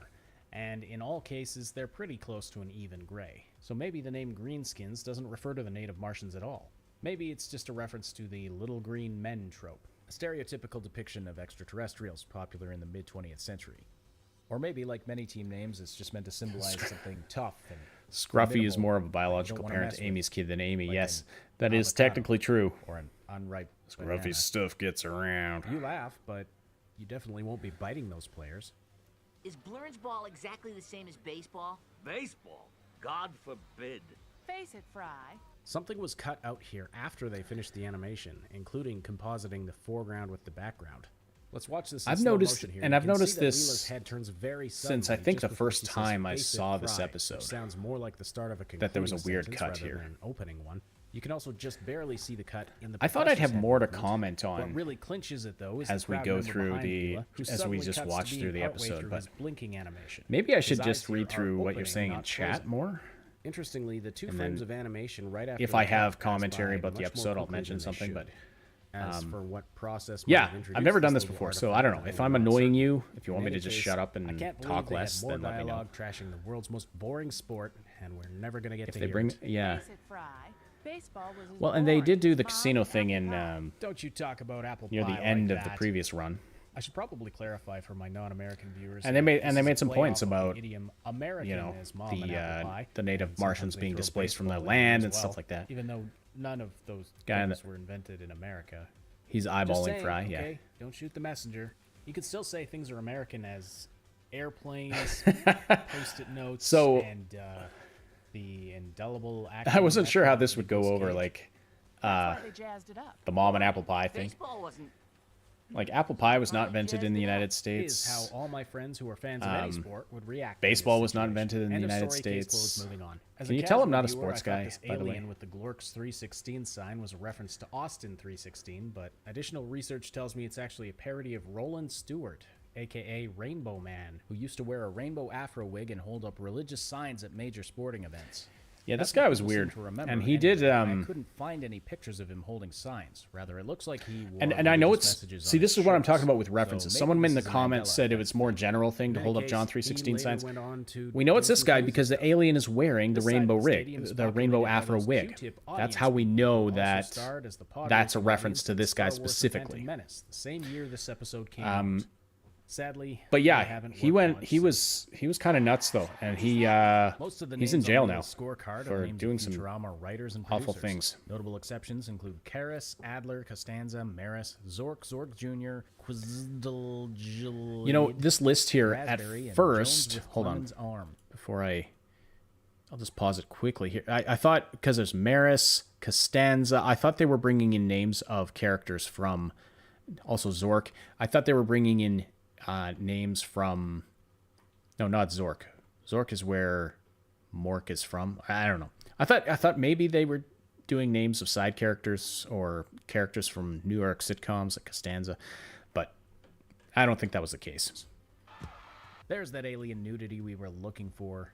Speaker 2: And in all cases, they're pretty close to an even gray. So maybe the name Greenskins doesn't refer to the Native Martians at all. Maybe it's just a reference to the little green men trope, a stereotypical depiction of extraterrestrials popular in the mid-20th century. Or maybe, like many team names, it's just meant to symbolize something tough and
Speaker 1: Scruffy is more of a biological parent to Amy's kid than Amy. Like yes, that is technically true.
Speaker 2: Or an unripe
Speaker 1: Scruffy's stuff gets around.
Speaker 2: You laugh, but you definitely won't be biting those players.
Speaker 3: Is Blurns ball exactly the same as baseball?
Speaker 4: Baseball? God forbid.
Speaker 3: Face it, Fry.
Speaker 2: Something was cut out here after they finished the animation, including compositing the foreground with the background. Let's watch this.
Speaker 1: I've noticed, and I've noticed this
Speaker 2: Leela's head turns very
Speaker 1: since I think the first time I saw this episode.
Speaker 2: Sounds more like the start of a
Speaker 1: that there was a weird cut here.
Speaker 2: An opening one. You can also just barely see the cut in the.
Speaker 1: I thought I'd have more to comment on.
Speaker 2: What really clinches it though is
Speaker 1: as we go through as we just watch through the episode. But
Speaker 2: blinking animation.
Speaker 1: Maybe I should just read through what you're saying in chat more.
Speaker 2: Interestingly, the two frames of animation right after
Speaker 1: if I have commentary about the episode, I'll mention something, but
Speaker 2: as for what process
Speaker 1: yeah, I've never done this before, so I don't know. If I'm annoying you, if you want me to just shut up and talk less, then let me know.
Speaker 2: Trashing the world's most boring sport, and we're never gonna get
Speaker 1: if
Speaker 2: to
Speaker 1: they
Speaker 2: hear
Speaker 1: bring,
Speaker 2: it.
Speaker 1: yeah.
Speaker 3: Baseball was
Speaker 1: Well, and they did do the casino thing in
Speaker 2: Don't you talk about apple pie
Speaker 1: near the
Speaker 2: like
Speaker 1: end of the
Speaker 2: that.
Speaker 1: previous run.
Speaker 2: I should probably clarify for my non-American viewers.
Speaker 1: And they made some
Speaker 2: play
Speaker 1: points
Speaker 2: off of the
Speaker 1: about
Speaker 2: idiom American
Speaker 1: you know
Speaker 2: as mom and apple pie,
Speaker 1: the native
Speaker 2: and
Speaker 1: Martians
Speaker 2: sometimes they
Speaker 1: being
Speaker 2: throw
Speaker 1: displaced from their
Speaker 2: baseball in there
Speaker 1: land
Speaker 2: as
Speaker 1: and
Speaker 2: well,
Speaker 1: stuff like that.
Speaker 2: Even though none of those
Speaker 1: Guy in
Speaker 2: things were invented in America.
Speaker 1: He's
Speaker 2: Just
Speaker 1: eyeballing
Speaker 2: saying,
Speaker 1: Fry, yeah.
Speaker 2: okay? Don't shoot the messenger. You could still say things are American as airplanes, post-it notes,
Speaker 1: So-
Speaker 2: and the indelible.
Speaker 1: I wasn't sure how this would go over, like
Speaker 3: That's why they jazzed it up.
Speaker 1: the mom and apple pie thing.
Speaker 3: Baseball wasn't.
Speaker 1: Like apple pie was not invented in the United
Speaker 2: Is
Speaker 1: States.
Speaker 2: how all my friends who are fans of any sport would react.
Speaker 1: baseball
Speaker 2: in this
Speaker 1: was not
Speaker 2: situation.
Speaker 1: invented in the
Speaker 2: End of
Speaker 1: United
Speaker 2: story, case
Speaker 1: States.
Speaker 2: closed, moving on. As
Speaker 1: Can
Speaker 2: a
Speaker 1: you tell I'm not a
Speaker 2: casual
Speaker 1: sports
Speaker 2: viewer, I
Speaker 1: guy,
Speaker 2: thought this
Speaker 1: by the way?
Speaker 2: alien with the Glork's 316 sign was a reference to Austin 316, but additional research tells me it's actually a parody of Roland Stewart, aka Rainbow Man, who used to wear a rainbow afro wig and hold up religious signs at major sporting events.
Speaker 1: Yeah, this
Speaker 2: That's
Speaker 1: guy
Speaker 2: what
Speaker 1: was
Speaker 2: people seem
Speaker 1: weird,
Speaker 2: to remember,
Speaker 1: and he did.
Speaker 2: I couldn't find any pictures of him holding signs. Rather, it looks like he wore
Speaker 1: And I know
Speaker 2: religious
Speaker 1: it's
Speaker 2: messages
Speaker 1: see.
Speaker 2: on
Speaker 1: This
Speaker 2: his
Speaker 1: is what I'm
Speaker 2: shirts.
Speaker 1: talking about with
Speaker 2: So
Speaker 1: references.
Speaker 2: maybe
Speaker 1: Someone in the
Speaker 2: this is an
Speaker 1: comments
Speaker 2: Mandela
Speaker 1: said it
Speaker 2: effect.
Speaker 1: was more general thing to
Speaker 2: In
Speaker 1: hold
Speaker 2: any
Speaker 1: up John
Speaker 2: case,
Speaker 1: 3:16
Speaker 2: he later
Speaker 1: signs.
Speaker 2: went on to
Speaker 1: We know it's
Speaker 2: do
Speaker 1: this
Speaker 2: some
Speaker 1: guy
Speaker 2: crazy
Speaker 1: because the
Speaker 2: stuff.
Speaker 1: alien is wearing the
Speaker 2: This side
Speaker 1: rainbow
Speaker 2: of the
Speaker 1: rig,
Speaker 2: stadium is
Speaker 1: the rainbow
Speaker 2: populated by
Speaker 1: afro
Speaker 2: those
Speaker 1: wig.
Speaker 2: Q-tip
Speaker 1: That's
Speaker 2: audience
Speaker 1: how we
Speaker 2: people
Speaker 1: know
Speaker 2: who also
Speaker 1: that
Speaker 2: starred as the Padres
Speaker 1: that's a
Speaker 2: in
Speaker 1: reference to
Speaker 2: Aliens
Speaker 1: this
Speaker 2: and
Speaker 1: guy
Speaker 2: Star Wars: The
Speaker 1: specifically.
Speaker 2: Phantom Menace, the same year this episode came out. Sadly,
Speaker 1: But
Speaker 2: they
Speaker 1: yeah,
Speaker 2: haven't
Speaker 1: he
Speaker 2: worked
Speaker 1: went.
Speaker 2: much
Speaker 1: He
Speaker 2: since.
Speaker 1: was kind of nuts though, and
Speaker 2: Most of the
Speaker 1: he's in
Speaker 2: names
Speaker 1: jail
Speaker 2: on the
Speaker 1: now
Speaker 2: scorecard
Speaker 1: for
Speaker 2: are names
Speaker 1: doing
Speaker 2: of
Speaker 1: some
Speaker 2: Futurama writers and
Speaker 1: awful
Speaker 2: producers.
Speaker 1: things.
Speaker 2: Notable exceptions include Karras, Adler, Costanza, Maris, Zork, Zork Jr., Quizdle,
Speaker 1: You know, this list here at
Speaker 2: Raspberry, and
Speaker 1: first.
Speaker 2: Jones with
Speaker 1: Hold on,
Speaker 2: Clement's arm.
Speaker 1: before I'll just pause it quickly here. I thought because there's Maris, Costanza, I thought they were bringing in names of characters from, also Zork. I thought they were bringing in names from, no, not Zork. Zork is where Mork is from. I don't know. I thought maybe they were doing names of side characters or characters from New York sitcoms like Costanza, but I don't think that was the case.
Speaker 2: There's that alien nudity we were looking for.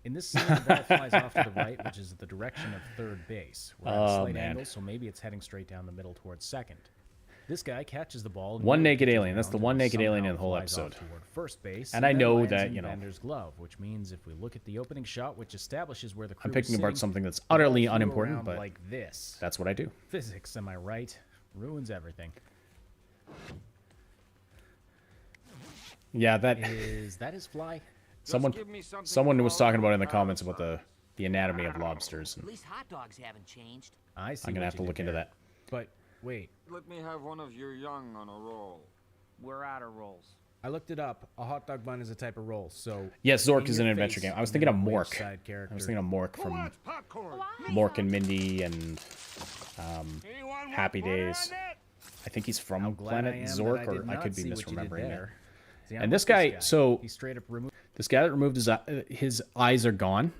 Speaker 2: In this scene, the ball flies off to the right, which is the direction of third base. We're at a slight angle, so maybe it's heading straight down the middle towards second. This guy catches the ball.
Speaker 1: One
Speaker 2: nearly
Speaker 1: naked
Speaker 2: pitches
Speaker 1: alien. That's the
Speaker 2: around
Speaker 1: one
Speaker 2: and
Speaker 1: naked alien
Speaker 2: somehow
Speaker 1: in the whole
Speaker 2: flies off
Speaker 1: episode.
Speaker 2: toward first base,
Speaker 1: And I
Speaker 2: then
Speaker 1: know
Speaker 2: lands
Speaker 1: that,
Speaker 2: in
Speaker 1: you know,
Speaker 2: Bender's glove, which means if we look at the opening shot, which establishes where the crew
Speaker 1: I'm picking
Speaker 2: is
Speaker 1: apart
Speaker 2: sitting,
Speaker 1: something that's
Speaker 2: the ball
Speaker 1: utterly
Speaker 2: flew
Speaker 1: unimportant,
Speaker 2: around
Speaker 1: but
Speaker 2: like this.
Speaker 1: that's what I do.
Speaker 2: Physics, am I right? Ruins everything.
Speaker 1: Yeah, that
Speaker 2: Is that his fly?
Speaker 1: someone was talking about it in the comments about the anatomy of lobsters.
Speaker 3: At
Speaker 1: And
Speaker 3: least hot dogs haven't changed.
Speaker 2: I see.
Speaker 1: I'm gonna
Speaker 2: what
Speaker 1: have to
Speaker 2: you
Speaker 1: look
Speaker 2: did
Speaker 1: into
Speaker 2: there.
Speaker 1: that.
Speaker 2: But wait,
Speaker 5: Let me have one of your young on a roll.
Speaker 4: We're out of rolls.
Speaker 2: I looked it up. A hot dog bun is a type of roll. So
Speaker 1: Yes, Zork
Speaker 2: in
Speaker 1: is
Speaker 2: your
Speaker 1: an adventure
Speaker 2: face,
Speaker 1: game. I was thinking of
Speaker 2: minimum wage
Speaker 1: Mork.
Speaker 2: side
Speaker 1: I
Speaker 2: character.
Speaker 1: was thinking of Mork from
Speaker 5: Popcorn.
Speaker 1: Mork and Mindy and Happy Days. I think he's from
Speaker 2: I'm glad
Speaker 1: Planet
Speaker 2: I am
Speaker 1: Zork,
Speaker 2: that I
Speaker 1: or
Speaker 2: did
Speaker 1: I
Speaker 2: not
Speaker 1: could be
Speaker 2: see what you did
Speaker 1: misremembering that.
Speaker 2: there. See, I'm
Speaker 1: And
Speaker 2: with
Speaker 1: this guy, so
Speaker 2: he straight up removed.
Speaker 1: this guy that removed his eyes are gone.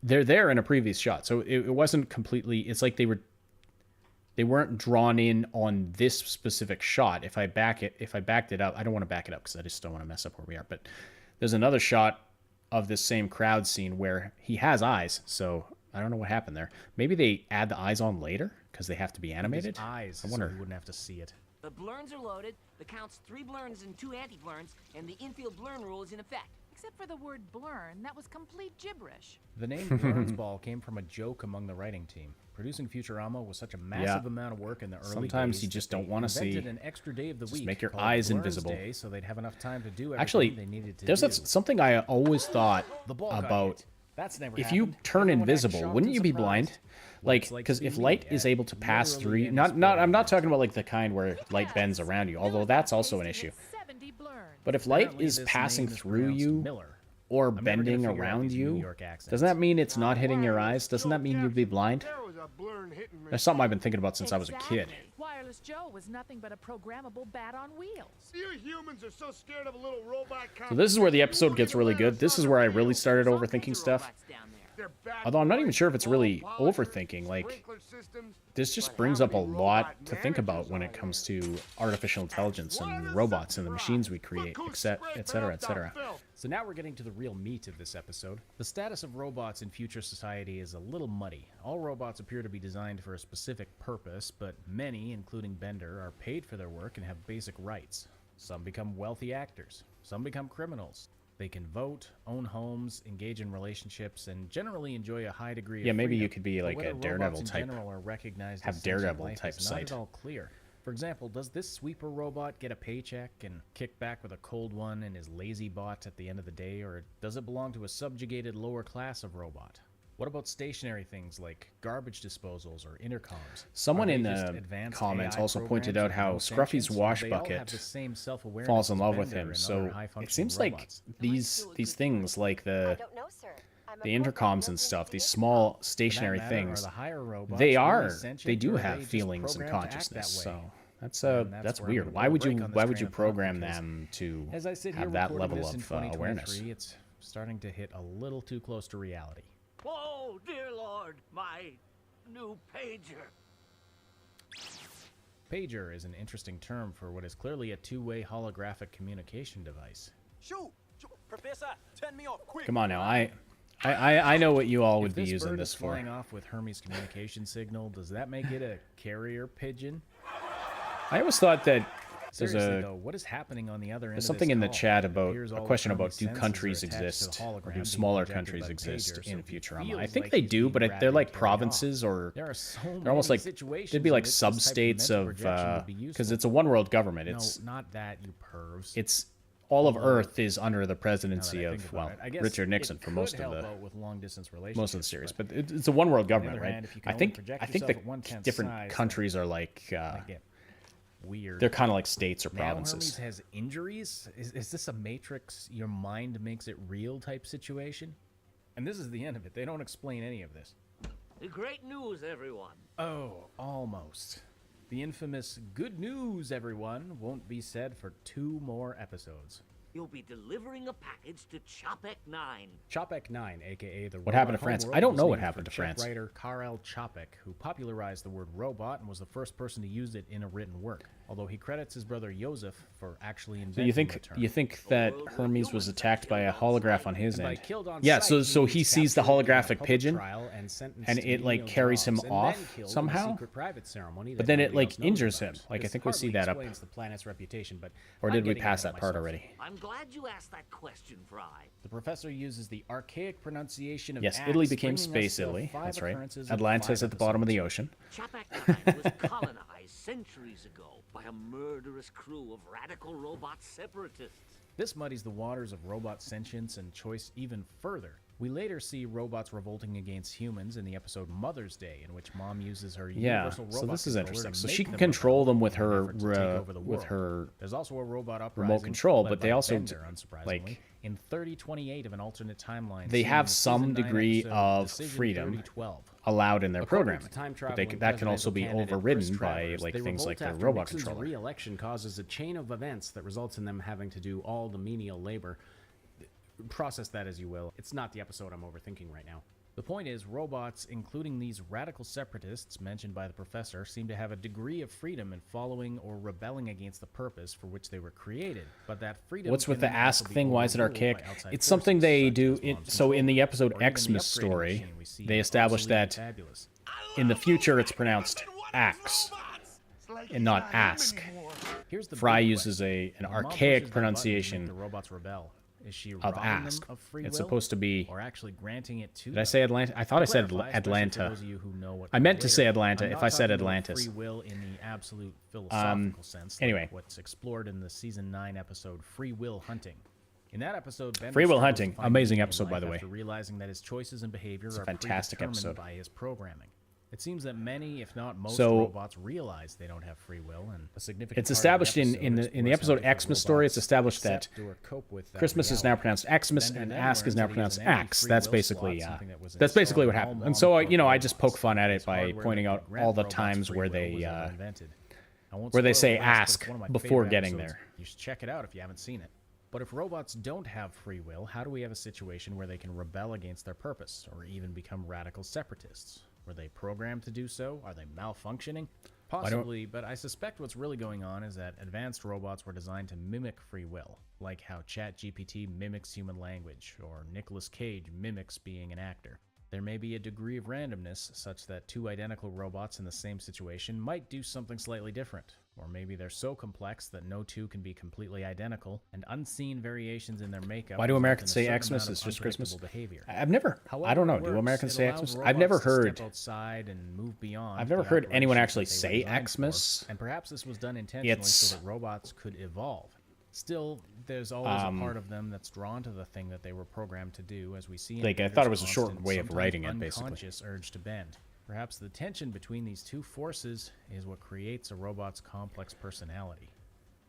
Speaker 1: They're there in a previous shot, so it wasn't completely. It's like they weren't drawn in on this specific shot. If I backed it up, I don't want to back it up because I just don't want to mess up where we are. But there's another shot of this same crowd scene where he has eyes. So I don't know what happened there. Maybe they add the eyes on later because they have to be animated.
Speaker 2: His eyes.
Speaker 1: I wonder.
Speaker 2: So you wouldn't have to see it.
Speaker 3: The blurns are loaded, the count's 3 blurns and 2 anti-blurns, and the infield blurn rule is in effect.
Speaker 6: Except for the word blurn, that was complete gibberish.
Speaker 2: The name Burns Ball came from a joke among the writing team. Producing Futurama was such a massive amount of work in the early
Speaker 1: Sometimes
Speaker 2: days
Speaker 1: you just
Speaker 2: that
Speaker 1: don't
Speaker 2: they
Speaker 1: wanna see-
Speaker 2: invented an extra day of the
Speaker 1: just
Speaker 2: week
Speaker 1: make your
Speaker 2: called
Speaker 1: eyes
Speaker 2: Blurns
Speaker 1: invisible.
Speaker 2: Day, so they'd have enough time to do everything
Speaker 1: Actually,
Speaker 2: they needed to
Speaker 1: there's
Speaker 2: do.
Speaker 1: something I always thought
Speaker 2: The ball got
Speaker 1: about.
Speaker 2: hit. That's never
Speaker 1: If you
Speaker 2: happened.
Speaker 1: turn
Speaker 2: Everyone acts
Speaker 1: invisible,
Speaker 2: shocked
Speaker 1: wouldn't
Speaker 2: and
Speaker 1: you be
Speaker 2: surprised.
Speaker 1: blind?
Speaker 2: Well,
Speaker 1: Like,
Speaker 2: it's like
Speaker 1: because if
Speaker 2: seeing
Speaker 1: light
Speaker 2: me
Speaker 1: is
Speaker 2: at
Speaker 1: able to pass
Speaker 2: literally
Speaker 1: through,
Speaker 2: any
Speaker 1: not
Speaker 2: sporting
Speaker 1: I'm not
Speaker 2: event.
Speaker 1: talking about like the kind where light bends around you, although that's also an issue.
Speaker 6: 70 blurns.
Speaker 1: But if light
Speaker 2: Apparently
Speaker 1: is
Speaker 2: this
Speaker 1: passing
Speaker 2: name is
Speaker 1: through
Speaker 2: pronounced
Speaker 1: you
Speaker 2: Miller.
Speaker 1: or
Speaker 2: I'm never gonna
Speaker 1: bending
Speaker 2: figure out
Speaker 1: around
Speaker 2: these New
Speaker 1: you,
Speaker 2: York accents.
Speaker 1: doesn't that mean it's not hitting your eyes? Doesn't that mean you'd be blind?
Speaker 5: There was a blurn hitting me.
Speaker 1: That's something I've been thinking about since I was a kid.
Speaker 6: Exactly. Wireless Joe was nothing but a programmable bat on wheels.
Speaker 5: You humans are so scared of a little robot.
Speaker 1: So this is where the episode gets really good. This is where I really started
Speaker 3: There's all
Speaker 1: overthinking
Speaker 3: kinds of
Speaker 1: stuff.
Speaker 3: robots down there.
Speaker 1: Although I'm not even sure if it's really overthinking. Like, this just brings up a lot to think about when it comes to artificial intelligence and robots and the machines we create, etc., etc.
Speaker 2: So now we're getting to the real meat of this episode. The status of robots in future society is a little muddy. All robots appear to be designed for a specific purpose, but many, including Bender, are paid for their work and have basic rights. Some become wealthy actors. Some become criminals. They can vote, own homes, engage in relationships, and generally enjoy a high degree of freedom.
Speaker 1: Maybe you could be like a Daredevil type.
Speaker 2: Have
Speaker 1: Daredevil type site.
Speaker 2: Not at all clear. For example, does this sweeper robot get a paycheck and kick back with a cold one in his lazy bot at the end of the day, or does it belong to a subjugated lower class of robot? What about stationary things like garbage disposals or intercoms?
Speaker 1: Someone in the comments also pointed out how Scruffy's wash bucket falls in love with him. So it seems like these things, like the intercoms and stuff, these small stationary things, they do have feelings and consciousness. So that's weird. Why would you program them to have that level of awareness?
Speaker 2: It's starting to hit a little too close to reality.
Speaker 7: Oh, dear Lord, my new pager.
Speaker 2: Pager is an interesting term for what is clearly a two-way holographic communication device.
Speaker 7: Shoot! Professor, turn me off quick.
Speaker 1: Come on now, I know what you all would be using this for.
Speaker 2: Flying off with Hermes' communication signal, does that make it a carrier pigeon?
Speaker 1: I always thought that
Speaker 2: Seriously, though, what is happening on the other end?
Speaker 1: There's something in the chat about a question about do countries exist, or do smaller countries exist in Futurama? I think they do, but they're like provinces, or they're almost like they'd be like sub-states of because it's a one-world government. It's
Speaker 2: not that, you pervs.
Speaker 1: It's all of Earth is under the presidency of Richard Nixon for most of the series, but it's a one-world government, right? I think the different countries are like.
Speaker 2: Weird.
Speaker 1: They're kind of like states or provinces.
Speaker 2: Now Hermes has injuries? Is this a Matrix, your mind makes it real type situation? And this is the end of it. They don't explain any of this.
Speaker 7: Great news, everyone.
Speaker 2: Oh, almost. The infamous good news, everyone, won't be said for 2 more episodes.
Speaker 7: You'll be delivering a package to Chopek 9.
Speaker 2: Chopek 9, aka the
Speaker 1: What happened to France? I don't know what happened to France.
Speaker 2: Writer Karel Čapek, who popularized the word robot and was the first person to use it in a written work. Although he credits his brother Joseph for actually inventing the term.
Speaker 1: You think that Hermes was attacked by a holograph on his end? Yeah, so he sees the holographic pigeon, and it like carries him off somehow. But then it like injures him. Like I think we see that up.
Speaker 2: The planet's reputation, but
Speaker 1: or did we pass that part already?
Speaker 7: I'm glad you asked that question, Fry.
Speaker 2: The professor uses the archaic pronunciation of
Speaker 1: yes, Italy became Space Italy. That's right. Atlantis at the bottom of the ocean.
Speaker 7: Chopek 9 was colonized centuries ago by a murderous crew of radical robot separatists.
Speaker 2: This muddies the waters of robot sentience and choice even further. We later see robots revolting against humans in the episode Mother's Day, in which Mom uses her universal robot
Speaker 1: so this is interesting. So she can control them with her
Speaker 2: There's also a robot
Speaker 1: remote control, but they also
Speaker 2: Bender, like in 3028 of an alternate timeline.
Speaker 1: They have some degree of freedom allowed in their programming. But that can also be overridden by like things like the robot controller.
Speaker 2: Re-election causes a chain of events that results in them having to do all the menial labor. Process that as you will. It's not the episode I'm overthinking right now. The point is, robots, including these radical separatists mentioned by the professor, seem to have a degree of freedom in following or rebelling against the purpose for which they were created. But that freedom.
Speaker 1: What's with the ask thing? Why is it archaic? It's something they do. So in the episode Xmas story, they established that in the future it's pronounced ax and not ask. Fry uses an archaic pronunciation.
Speaker 2: The robots rebel. Is she
Speaker 1: of ask.
Speaker 2: Of free
Speaker 1: it's
Speaker 2: will,
Speaker 1: supposed to be.
Speaker 2: Or actually granting it to.
Speaker 1: Did I say Atlanta? I thought I said Atlanta. I meant to say Atlanta. If I said Atlantis.
Speaker 2: Free will in the absolute philosophical sense.
Speaker 1: Anyway,
Speaker 2: like what's explored in the season 9 episode Free Will Hunting. In that episode, Ben
Speaker 1: Free Will Hunting, amazing episode by the way.
Speaker 2: After realizing that his choices and behavior are
Speaker 1: fantastic episode
Speaker 2: by his programming. It seems that many, if not most, robots realize they don't have free will, and a significant.
Speaker 1: It's established in the episode Xmas story. It's established that Christmas is now pronounced Xmas and ask is now pronounced ax. That's basically what happened. And so I just poke fun at it by pointing out all the times where they say ask before getting there.
Speaker 2: You should check it out if you haven't seen it. But if robots don't have free will, how do we have a situation where they can rebel against their purpose, or even become radical separatists? Were they programmed to do so? Are they malfunctioning? Possibly, but I suspect what's really going on is that advanced robots were designed to mimic free will, like how ChatGPT mimics human language, or Nicolas Cage mimics being an actor. There may be a degree of randomness such that two identical robots in the same situation might do something slightly different. Or maybe they're so complex that no two can be completely identical, and unseen variations in their makeup.
Speaker 1: Why do Americans say Xmas is just Christmas? I've never, I don't know, do Americans say Xmas? I've never heard,
Speaker 2: outside and move beyond
Speaker 1: I've never heard anyone actually say Xmas.
Speaker 2: And perhaps this was done intentionally so that robots could evolve. Still, there's always a part of them that's drawn to the thing that they were programmed to do, as we see in
Speaker 1: like, I thought it was a short way of writing it, basically.
Speaker 2: Unconscious urge to bend. Perhaps the tension between these two forces is what creates a robot's complex personality.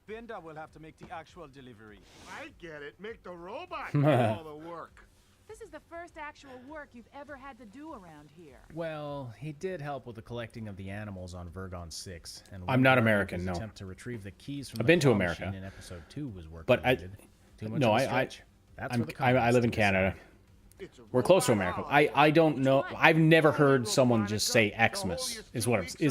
Speaker 8: Bender will have to make the actual delivery.
Speaker 5: I get it. Make the robot do all the work.
Speaker 6: This is the first actual work you've ever had to do around here.
Speaker 2: Well, he did help with the collecting of the animals on Vergon 6. And
Speaker 1: I'm not American, no.
Speaker 2: Attempt to retrieve the keys from
Speaker 1: I've been to America.
Speaker 2: In episode 2 was work
Speaker 1: but
Speaker 2: related. Too much
Speaker 1: no,
Speaker 2: of a stretch.
Speaker 1: I live in Canada. We're close to America. I don't know. I've never heard someone just say Xmas is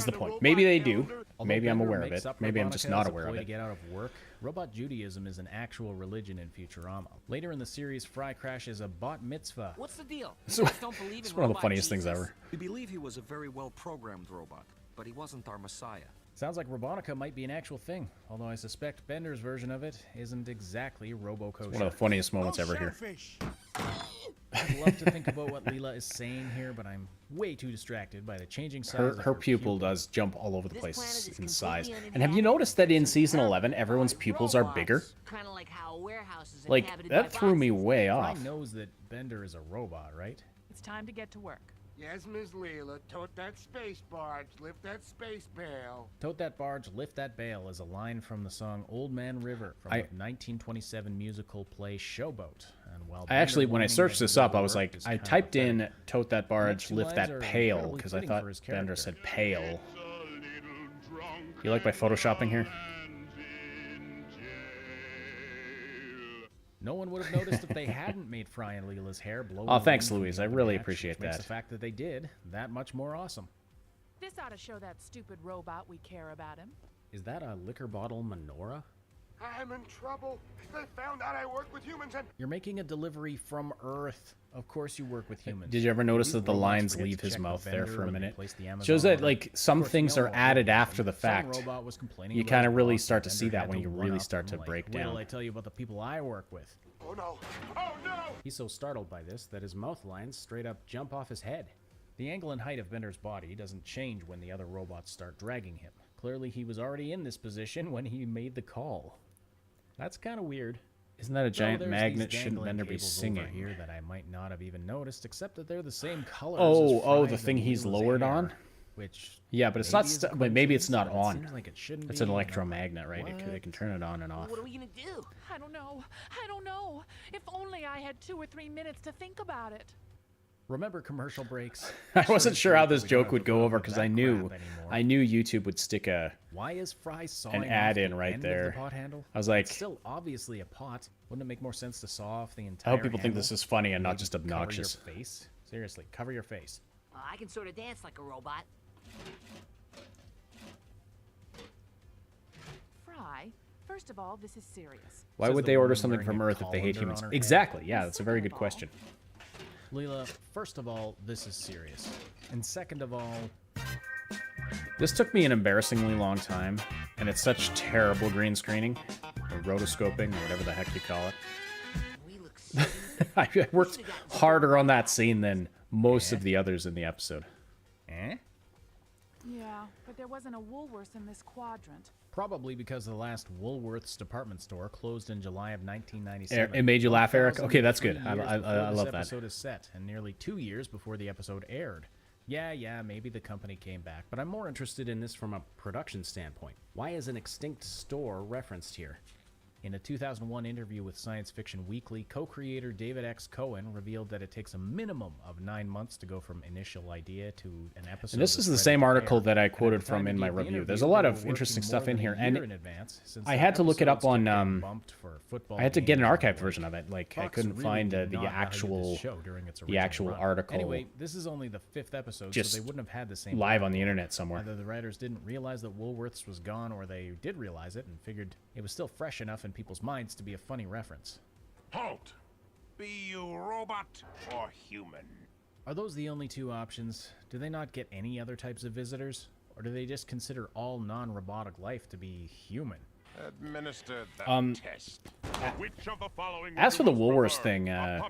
Speaker 1: the point. Maybe they do. Maybe I'm aware of it. Maybe I'm just not aware of it.
Speaker 2: To get out of work, Robot Judaism is an actual religion in Futurama. Later in the series, Fry crashes a bat mitzvah.
Speaker 3: What's the deal?
Speaker 1: It's one of the funniest things ever.
Speaker 9: We believe he was a very well-programmed robot, but he wasn't our messiah.
Speaker 2: Sounds like Robotica might be an actual thing, although I suspect Bender's version of it isn't exactly robo-kosher.
Speaker 1: One of the funniest moments ever here.
Speaker 2: I'd love to think about what Leela is saying here, but I'm way too distracted by the changing size of
Speaker 1: her pupil does jump all over the place in size. And have you noticed that in season 11, everyone's pupils are bigger?
Speaker 3: Kind of like how a warehouse is
Speaker 1: like,
Speaker 3: inhabited
Speaker 1: that
Speaker 3: by
Speaker 1: threw me
Speaker 3: bots.
Speaker 1: way
Speaker 2: Fry
Speaker 1: off.
Speaker 2: knows that Bender is a robot, right?
Speaker 6: It's time to get to work.
Speaker 5: Yes, Miss Leela. Tote that space barge. Lift that space bale.
Speaker 2: Tote that barge, lift that bale is a line from the song Old Man River from the 1927 musical play Showboat. And while
Speaker 1: Actually,
Speaker 2: Bender
Speaker 1: when I
Speaker 2: learning
Speaker 1: searched
Speaker 2: that
Speaker 1: this up, I
Speaker 2: work
Speaker 1: was like,
Speaker 2: is
Speaker 1: I
Speaker 2: kind of
Speaker 1: typed in
Speaker 2: pathetic.
Speaker 1: tote that barge,
Speaker 2: two
Speaker 1: lift
Speaker 2: lines
Speaker 1: that
Speaker 2: are
Speaker 1: pail,
Speaker 2: incredibly
Speaker 1: because I
Speaker 2: fitting
Speaker 1: thought
Speaker 2: for his
Speaker 1: Bender
Speaker 2: character.
Speaker 1: said pail. You like my photoshopping here?
Speaker 2: No one would have noticed if they hadn't made Fry and Leela's hair blow.
Speaker 1: Oh, thanks,
Speaker 2: in the
Speaker 1: Louise. I
Speaker 2: other
Speaker 1: really
Speaker 2: match,
Speaker 1: appreciate
Speaker 2: which makes
Speaker 1: that.
Speaker 2: the fact that they did that much more awesome.
Speaker 6: This ought to show that stupid robot we care about him.
Speaker 2: Is that a liquor bottle menorah?
Speaker 5: I'm in trouble. They found out I work with humans and...
Speaker 2: You're making a delivery from Earth. Of course you work with humans.
Speaker 1: Did you ever notice that the
Speaker 2: Robots
Speaker 1: lines
Speaker 2: forget
Speaker 1: leave
Speaker 2: to
Speaker 1: his
Speaker 2: check
Speaker 1: mouth
Speaker 2: the
Speaker 1: there
Speaker 2: vendor
Speaker 1: for a
Speaker 2: when they
Speaker 1: minute?
Speaker 2: place the Amazon
Speaker 1: Shows that,
Speaker 2: order.
Speaker 1: like, some
Speaker 2: Of course,
Speaker 1: things
Speaker 2: we
Speaker 1: are
Speaker 2: all know
Speaker 1: added
Speaker 2: that
Speaker 1: after the
Speaker 2: some
Speaker 1: fact.
Speaker 2: robot was complaining
Speaker 1: You
Speaker 2: about
Speaker 1: kind of
Speaker 2: his
Speaker 1: really
Speaker 2: boss,
Speaker 1: start to
Speaker 2: and
Speaker 1: see
Speaker 2: Bender
Speaker 1: that
Speaker 2: had
Speaker 1: when
Speaker 2: to
Speaker 1: you
Speaker 2: one
Speaker 1: really
Speaker 2: up
Speaker 1: start to
Speaker 2: him, like,
Speaker 1: break
Speaker 2: wait till
Speaker 1: down.
Speaker 2: I tell you about the people I work with.
Speaker 5: Oh, no. Oh, no!
Speaker 2: He's so startled by this that his mouth lines straight up jump off his head. The angle and height of Bender's body doesn't change when the other robots start dragging him. Clearly he was already in this position when he made the call. That's kind of weird.
Speaker 1: Isn't that a giant
Speaker 2: there's
Speaker 1: magnet?
Speaker 2: these
Speaker 1: Shouldn't
Speaker 2: dangling
Speaker 1: Bender be
Speaker 2: cables over
Speaker 1: singing?
Speaker 2: here that I might not have even noticed, except that they're the same color.
Speaker 1: Oh, the thing he's lowered on?
Speaker 2: Which
Speaker 1: Yeah, but it's not. But maybe it's not on.
Speaker 2: Seems like it shouldn't
Speaker 1: It's
Speaker 2: be,
Speaker 1: an
Speaker 2: and I'm
Speaker 1: electromagnet, right?
Speaker 2: what?
Speaker 1: They can turn it on and off.
Speaker 3: What are we gonna do?
Speaker 6: I don't know. I don't know. If only I had 2 or 3 minutes to think about it.
Speaker 2: Remember commercial breaks?
Speaker 1: I wasn't sure how this
Speaker 2: We don't
Speaker 1: joke
Speaker 2: have
Speaker 1: would
Speaker 2: to
Speaker 1: go
Speaker 2: put up
Speaker 1: over
Speaker 2: with
Speaker 1: because
Speaker 2: that
Speaker 1: I knew
Speaker 2: crap anymore.
Speaker 1: YouTube would stick a.
Speaker 2: Why is Fry sawing
Speaker 1: ad
Speaker 2: off
Speaker 1: in
Speaker 2: the
Speaker 1: right
Speaker 2: end
Speaker 1: there.
Speaker 2: Of the pot handle?
Speaker 1: I was like,
Speaker 2: It's still obviously a pot. Wouldn't it make more sense to saw off the
Speaker 1: I
Speaker 2: entire
Speaker 1: hope people think this
Speaker 2: handle?
Speaker 1: is funny and not
Speaker 2: Maybe
Speaker 1: just
Speaker 2: cover
Speaker 1: obnoxious.
Speaker 2: your face? Seriously, cover your face.
Speaker 3: I can sort of dance like a robot.
Speaker 6: Fry, first of all, this is serious.
Speaker 1: Why
Speaker 2: Says
Speaker 1: would
Speaker 2: the
Speaker 1: they order
Speaker 2: woman
Speaker 1: something
Speaker 2: wearing
Speaker 1: from
Speaker 2: a
Speaker 1: Earth if they hate
Speaker 2: colander
Speaker 1: humans?
Speaker 2: on her head.
Speaker 1: Exactly. Yeah, that's a very
Speaker 6: Second
Speaker 1: good
Speaker 6: of all-
Speaker 1: question.
Speaker 2: Leela, first of all, this is serious. And second of all,
Speaker 1: This took me an embarrassingly long time, and it's such terrible green screening, or rotoscoping, or whatever the heck you call it.
Speaker 3: We look stupid.
Speaker 1: I worked harder on that scene than most of the others in the episode.
Speaker 2: eh?
Speaker 6: Yeah, but there wasn't a Woolworths in this quadrant.
Speaker 2: Probably because the last Woolworths department store closed in July of 1997.
Speaker 1: It made you laugh, Eric? Okay, that's
Speaker 2: 3
Speaker 1: good.
Speaker 2: years
Speaker 1: I
Speaker 2: before
Speaker 1: love
Speaker 2: this
Speaker 1: that.
Speaker 2: episode is set, and nearly 2 years before the episode aired. Yeah, maybe the company came back, but I'm more interested in this from a production standpoint. Why is an extinct store referenced here? In a 2001 interview with Science Fiction Weekly, co-creator David X. Cohen revealed that it takes a minimum of 9 months to go from initial idea to an episode.
Speaker 1: And this is the same article that I quoted from in my review. There's a lot of interesting stuff in here, and I had to look it up on. I had to get an archived version of it. Like I couldn't find the actual article.
Speaker 2: Anyway, this is only the 5th episode,
Speaker 1: just
Speaker 2: so they wouldn't have had the same
Speaker 1: live on the internet somewhere.
Speaker 2: Either the writers didn't realize that Woolworths was gone, or they did realize it and figured it was still fresh enough in people's minds to be a funny reference.
Speaker 5: Halt! Be you robot or human?
Speaker 2: Are those the only 2 options? Do they not get any other types of visitors? Or do they just consider all non-robotic life to be human?
Speaker 5: Administer the test. Which of the following
Speaker 1: as for the Woolworths thing, a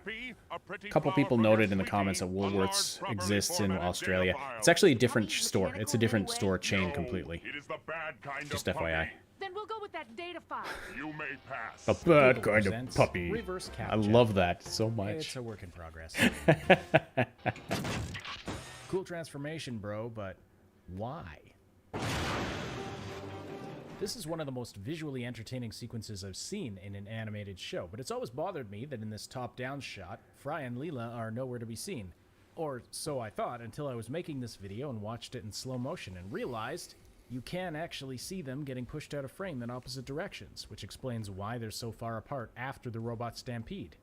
Speaker 1: couple people noted in the comments that Woolworths exists in Australia. It's actually a different store. It's a different store chain completely.
Speaker 5: It is the bad kind
Speaker 1: Just
Speaker 5: of
Speaker 1: FYI.
Speaker 6: Then we'll go with that data file.
Speaker 5: You may pass.
Speaker 1: The bad kind of puppy.
Speaker 2: Reverse
Speaker 1: I love that so much.
Speaker 2: It's a work in progress. Cool transformation, bro, but why? This is one of the most visually entertaining sequences I've seen in an animated show, but it's always bothered me that in this top-down shot, Fry and Leela are nowhere to be seen. Or so I thought until I was making this video and watched it in slow motion and realized you can actually see them getting pushed out of frame in opposite directions, which explains why they're so far apart after the robot stampede.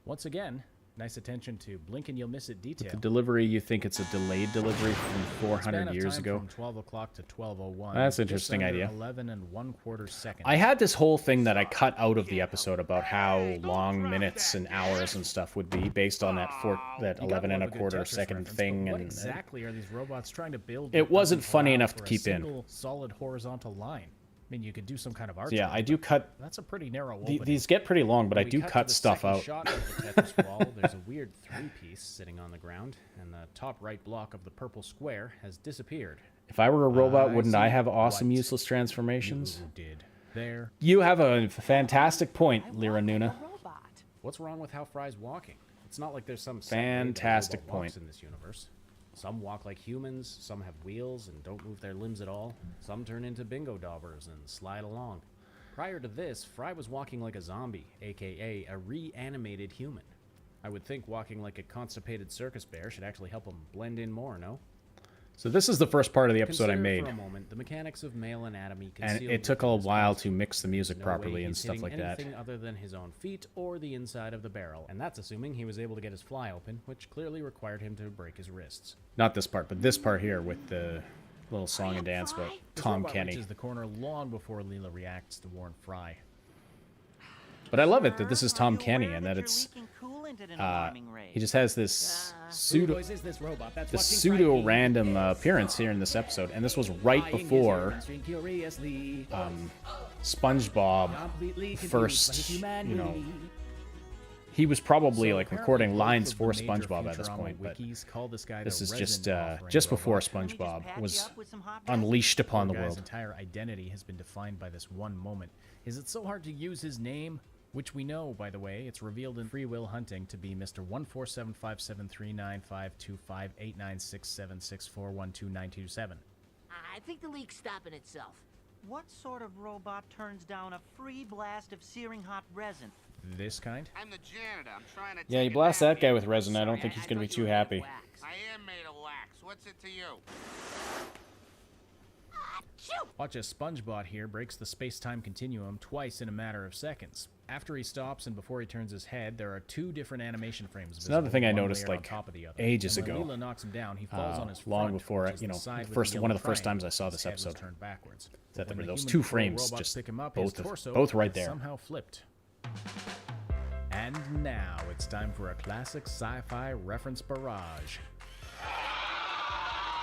Speaker 2: Once again, nice attention to blink and you'll miss it detail.
Speaker 1: The delivery, you think it's a delayed delivery from 400 years ago?
Speaker 2: From 12 o'clock to 12:01.
Speaker 1: That's an interesting idea.
Speaker 2: 11 1/4 seconds.
Speaker 1: I had this whole thing that I cut out of the episode about how long minutes and hours and stuff would be based on that 11 1/4 second thing.
Speaker 2: What
Speaker 1: And
Speaker 2: exactly are these robots trying to build?
Speaker 1: It wasn't funny
Speaker 2: allow
Speaker 1: enough
Speaker 2: for
Speaker 1: to
Speaker 2: a
Speaker 1: keep in.
Speaker 2: single solid horizontal line. I mean, you could do some kind of art.
Speaker 1: yeah, I do cut.
Speaker 2: That's a pretty narrow opening.
Speaker 1: These get pretty long, but I
Speaker 2: When we
Speaker 1: do
Speaker 2: cut to
Speaker 1: cut
Speaker 2: the
Speaker 1: stuff
Speaker 2: second
Speaker 1: out.
Speaker 2: Shot of the Tetris wall, there's a weird 3-piece sitting on the ground, and the top right block of the purple square has disappeared.
Speaker 1: If I were a robot,
Speaker 2: I
Speaker 1: wouldn't I
Speaker 2: see
Speaker 1: have awesome
Speaker 2: what
Speaker 1: useless transformations?
Speaker 2: You did there.
Speaker 1: You have a fantastic point, Lyra Nuna.
Speaker 2: What's wrong with how Fry's walking? It's not like there's some
Speaker 1: Fantastic
Speaker 2: set way that a robot walks
Speaker 1: point.
Speaker 2: in this universe. Some walk like humans, some have wheels and don't move their limbs at all. Some turn into bingo daubers and slide along. Prior to this, Fry was walking like a zombie, aka a reanimated human. I would think walking like a constipated circus bear should actually help him blend in more, no?
Speaker 1: So this is the first part of the episode I
Speaker 2: Consider
Speaker 1: made.
Speaker 2: for a moment the mechanics of male anatomy
Speaker 1: And
Speaker 2: concealed
Speaker 1: it took a
Speaker 2: within this
Speaker 1: while
Speaker 2: console.
Speaker 1: to mix the music
Speaker 2: No way
Speaker 1: properly and
Speaker 2: he's
Speaker 1: stuff
Speaker 2: hitting
Speaker 1: like that.
Speaker 2: anything other than his own feet or the inside of the barrel, and that's assuming he was able to get his fly open, which clearly required him to break his wrists.
Speaker 1: Not this part, but this part here with the little song and dance about Tom
Speaker 2: Robot
Speaker 1: Kenny.
Speaker 2: reaches the corner long before Leela reacts to warn Fry.
Speaker 1: But I love it that this is Tom Kenny and that it's he just has this pseudo random appearance here in this episode, and this was right before SpongeBob first, you know, he was probably like recording lines for SpongeBob at this point, but this is just before SpongeBob was unleashed upon the
Speaker 2: Guy's
Speaker 1: world.
Speaker 2: entire identity has been defined by this one moment. Is it so hard to use his name? Which we know, by the way, it's revealed in Free Will Hunting to be Mr. 147573952589676412927.
Speaker 3: I think the leak's stopping itself.
Speaker 4: What sort of robot turns down a free blast of searing hot resin?
Speaker 2: This kind?
Speaker 5: I'm the janitor. I'm trying to
Speaker 1: Yeah, you
Speaker 5: take a
Speaker 1: blast
Speaker 5: nap
Speaker 1: that guy
Speaker 5: here.
Speaker 1: with resin. I don't think he's going to be too happy.
Speaker 5: I am made of wax. What's it to you?
Speaker 2: Watch as SpongeBob here breaks the space-time continuum twice in a matter of seconds. After he stops and before he turns his head, there are 2 different animation frames.
Speaker 1: It's another thing I
Speaker 2: one
Speaker 1: noticed
Speaker 2: layered on
Speaker 1: like
Speaker 2: top of the other.
Speaker 1: ages
Speaker 2: And when
Speaker 1: ago.
Speaker 2: Leela knocks him down, he falls on his
Speaker 1: Long
Speaker 2: front,
Speaker 1: before,
Speaker 2: which is
Speaker 1: you
Speaker 2: the
Speaker 1: know,
Speaker 2: side with
Speaker 1: first
Speaker 2: the
Speaker 1: one of
Speaker 2: yellow
Speaker 1: the first
Speaker 2: triangle.
Speaker 1: times I saw this
Speaker 2: His head was
Speaker 1: episode.
Speaker 2: turned backwards.
Speaker 1: That
Speaker 2: When
Speaker 1: there
Speaker 2: the
Speaker 1: were those
Speaker 2: human
Speaker 1: 2
Speaker 2: control
Speaker 1: frames,
Speaker 2: robots
Speaker 1: just
Speaker 2: pick him up, his torso
Speaker 1: both right
Speaker 2: is
Speaker 1: there.
Speaker 2: somehow flipped. And now it's time for a classic sci-fi reference barrage.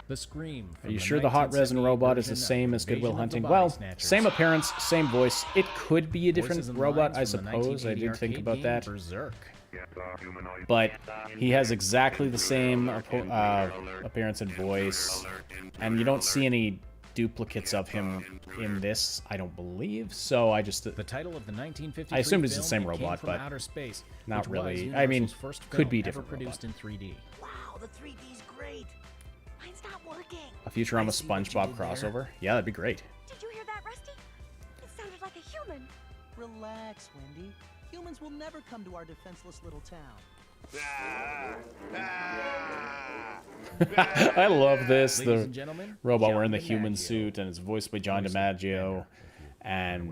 Speaker 2: The Scream.
Speaker 1: Are you sure the hot resin robot is the same as Good Will Hunting? Well, same appearance, same voice. It could be a different robot, I suppose. I did think about that.
Speaker 2: Berserk.
Speaker 1: But he has exactly the same appearance and voice. And you don't see any duplicates of him in this, I don't believe. So I just...
Speaker 2: The title of the 1953
Speaker 1: I assumed it's the
Speaker 2: film
Speaker 1: same
Speaker 2: that came
Speaker 1: robot,
Speaker 2: from
Speaker 1: but
Speaker 2: outer space,
Speaker 1: not
Speaker 2: which was
Speaker 1: really. I mean,
Speaker 2: Universal's first
Speaker 1: could
Speaker 2: film
Speaker 1: be
Speaker 2: ever
Speaker 1: different
Speaker 2: produced
Speaker 1: robot.
Speaker 2: in 3D.
Speaker 3: Wow, the 3D's great.
Speaker 6: Mine's not working.
Speaker 1: A Futurama SpongeBob crossover? Yeah, that'd be great.
Speaker 10: Did you hear that, Rusty? It sounded like a human.
Speaker 4: relax, Wendy. Humans will never come to our defenseless little town.
Speaker 1: I love this.
Speaker 2: Ladies and gentlemen,
Speaker 1: Robot
Speaker 2: John
Speaker 1: wearing the human
Speaker 2: DiMaggio.
Speaker 1: suit, and it's voiced by John DiMaggio. And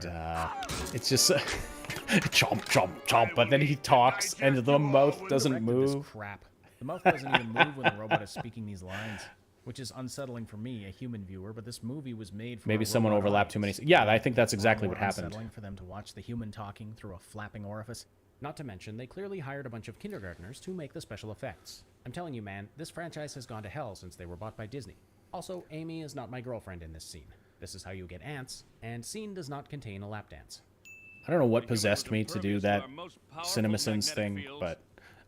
Speaker 1: it's just chomp, chomp, chomp. But then he talks, and the mouth doesn't
Speaker 2: Directed this
Speaker 1: move.
Speaker 2: crap. The mouth doesn't even move when the robot is speaking these lines, which is unsettling for me, a human viewer. But this movie was made for
Speaker 1: Maybe
Speaker 2: a
Speaker 1: someone
Speaker 2: robot
Speaker 1: overlapped too many.
Speaker 2: audience.
Speaker 1: Yeah, I think that's
Speaker 2: Far
Speaker 1: exactly
Speaker 2: more
Speaker 1: what happened.
Speaker 2: unsettling for them to watch the human talking through a flapping orifice. Not to mention, they clearly hired a bunch of kindergartners to make the special effects. I'm telling you, man, this franchise has gone to hell since they were bought by Disney. Also, Amy is not my girlfriend in this scene. This is how you get ants, and scene does not contain a lap dance.
Speaker 1: I don't know what possessed me to do that CinemaSins thing, but...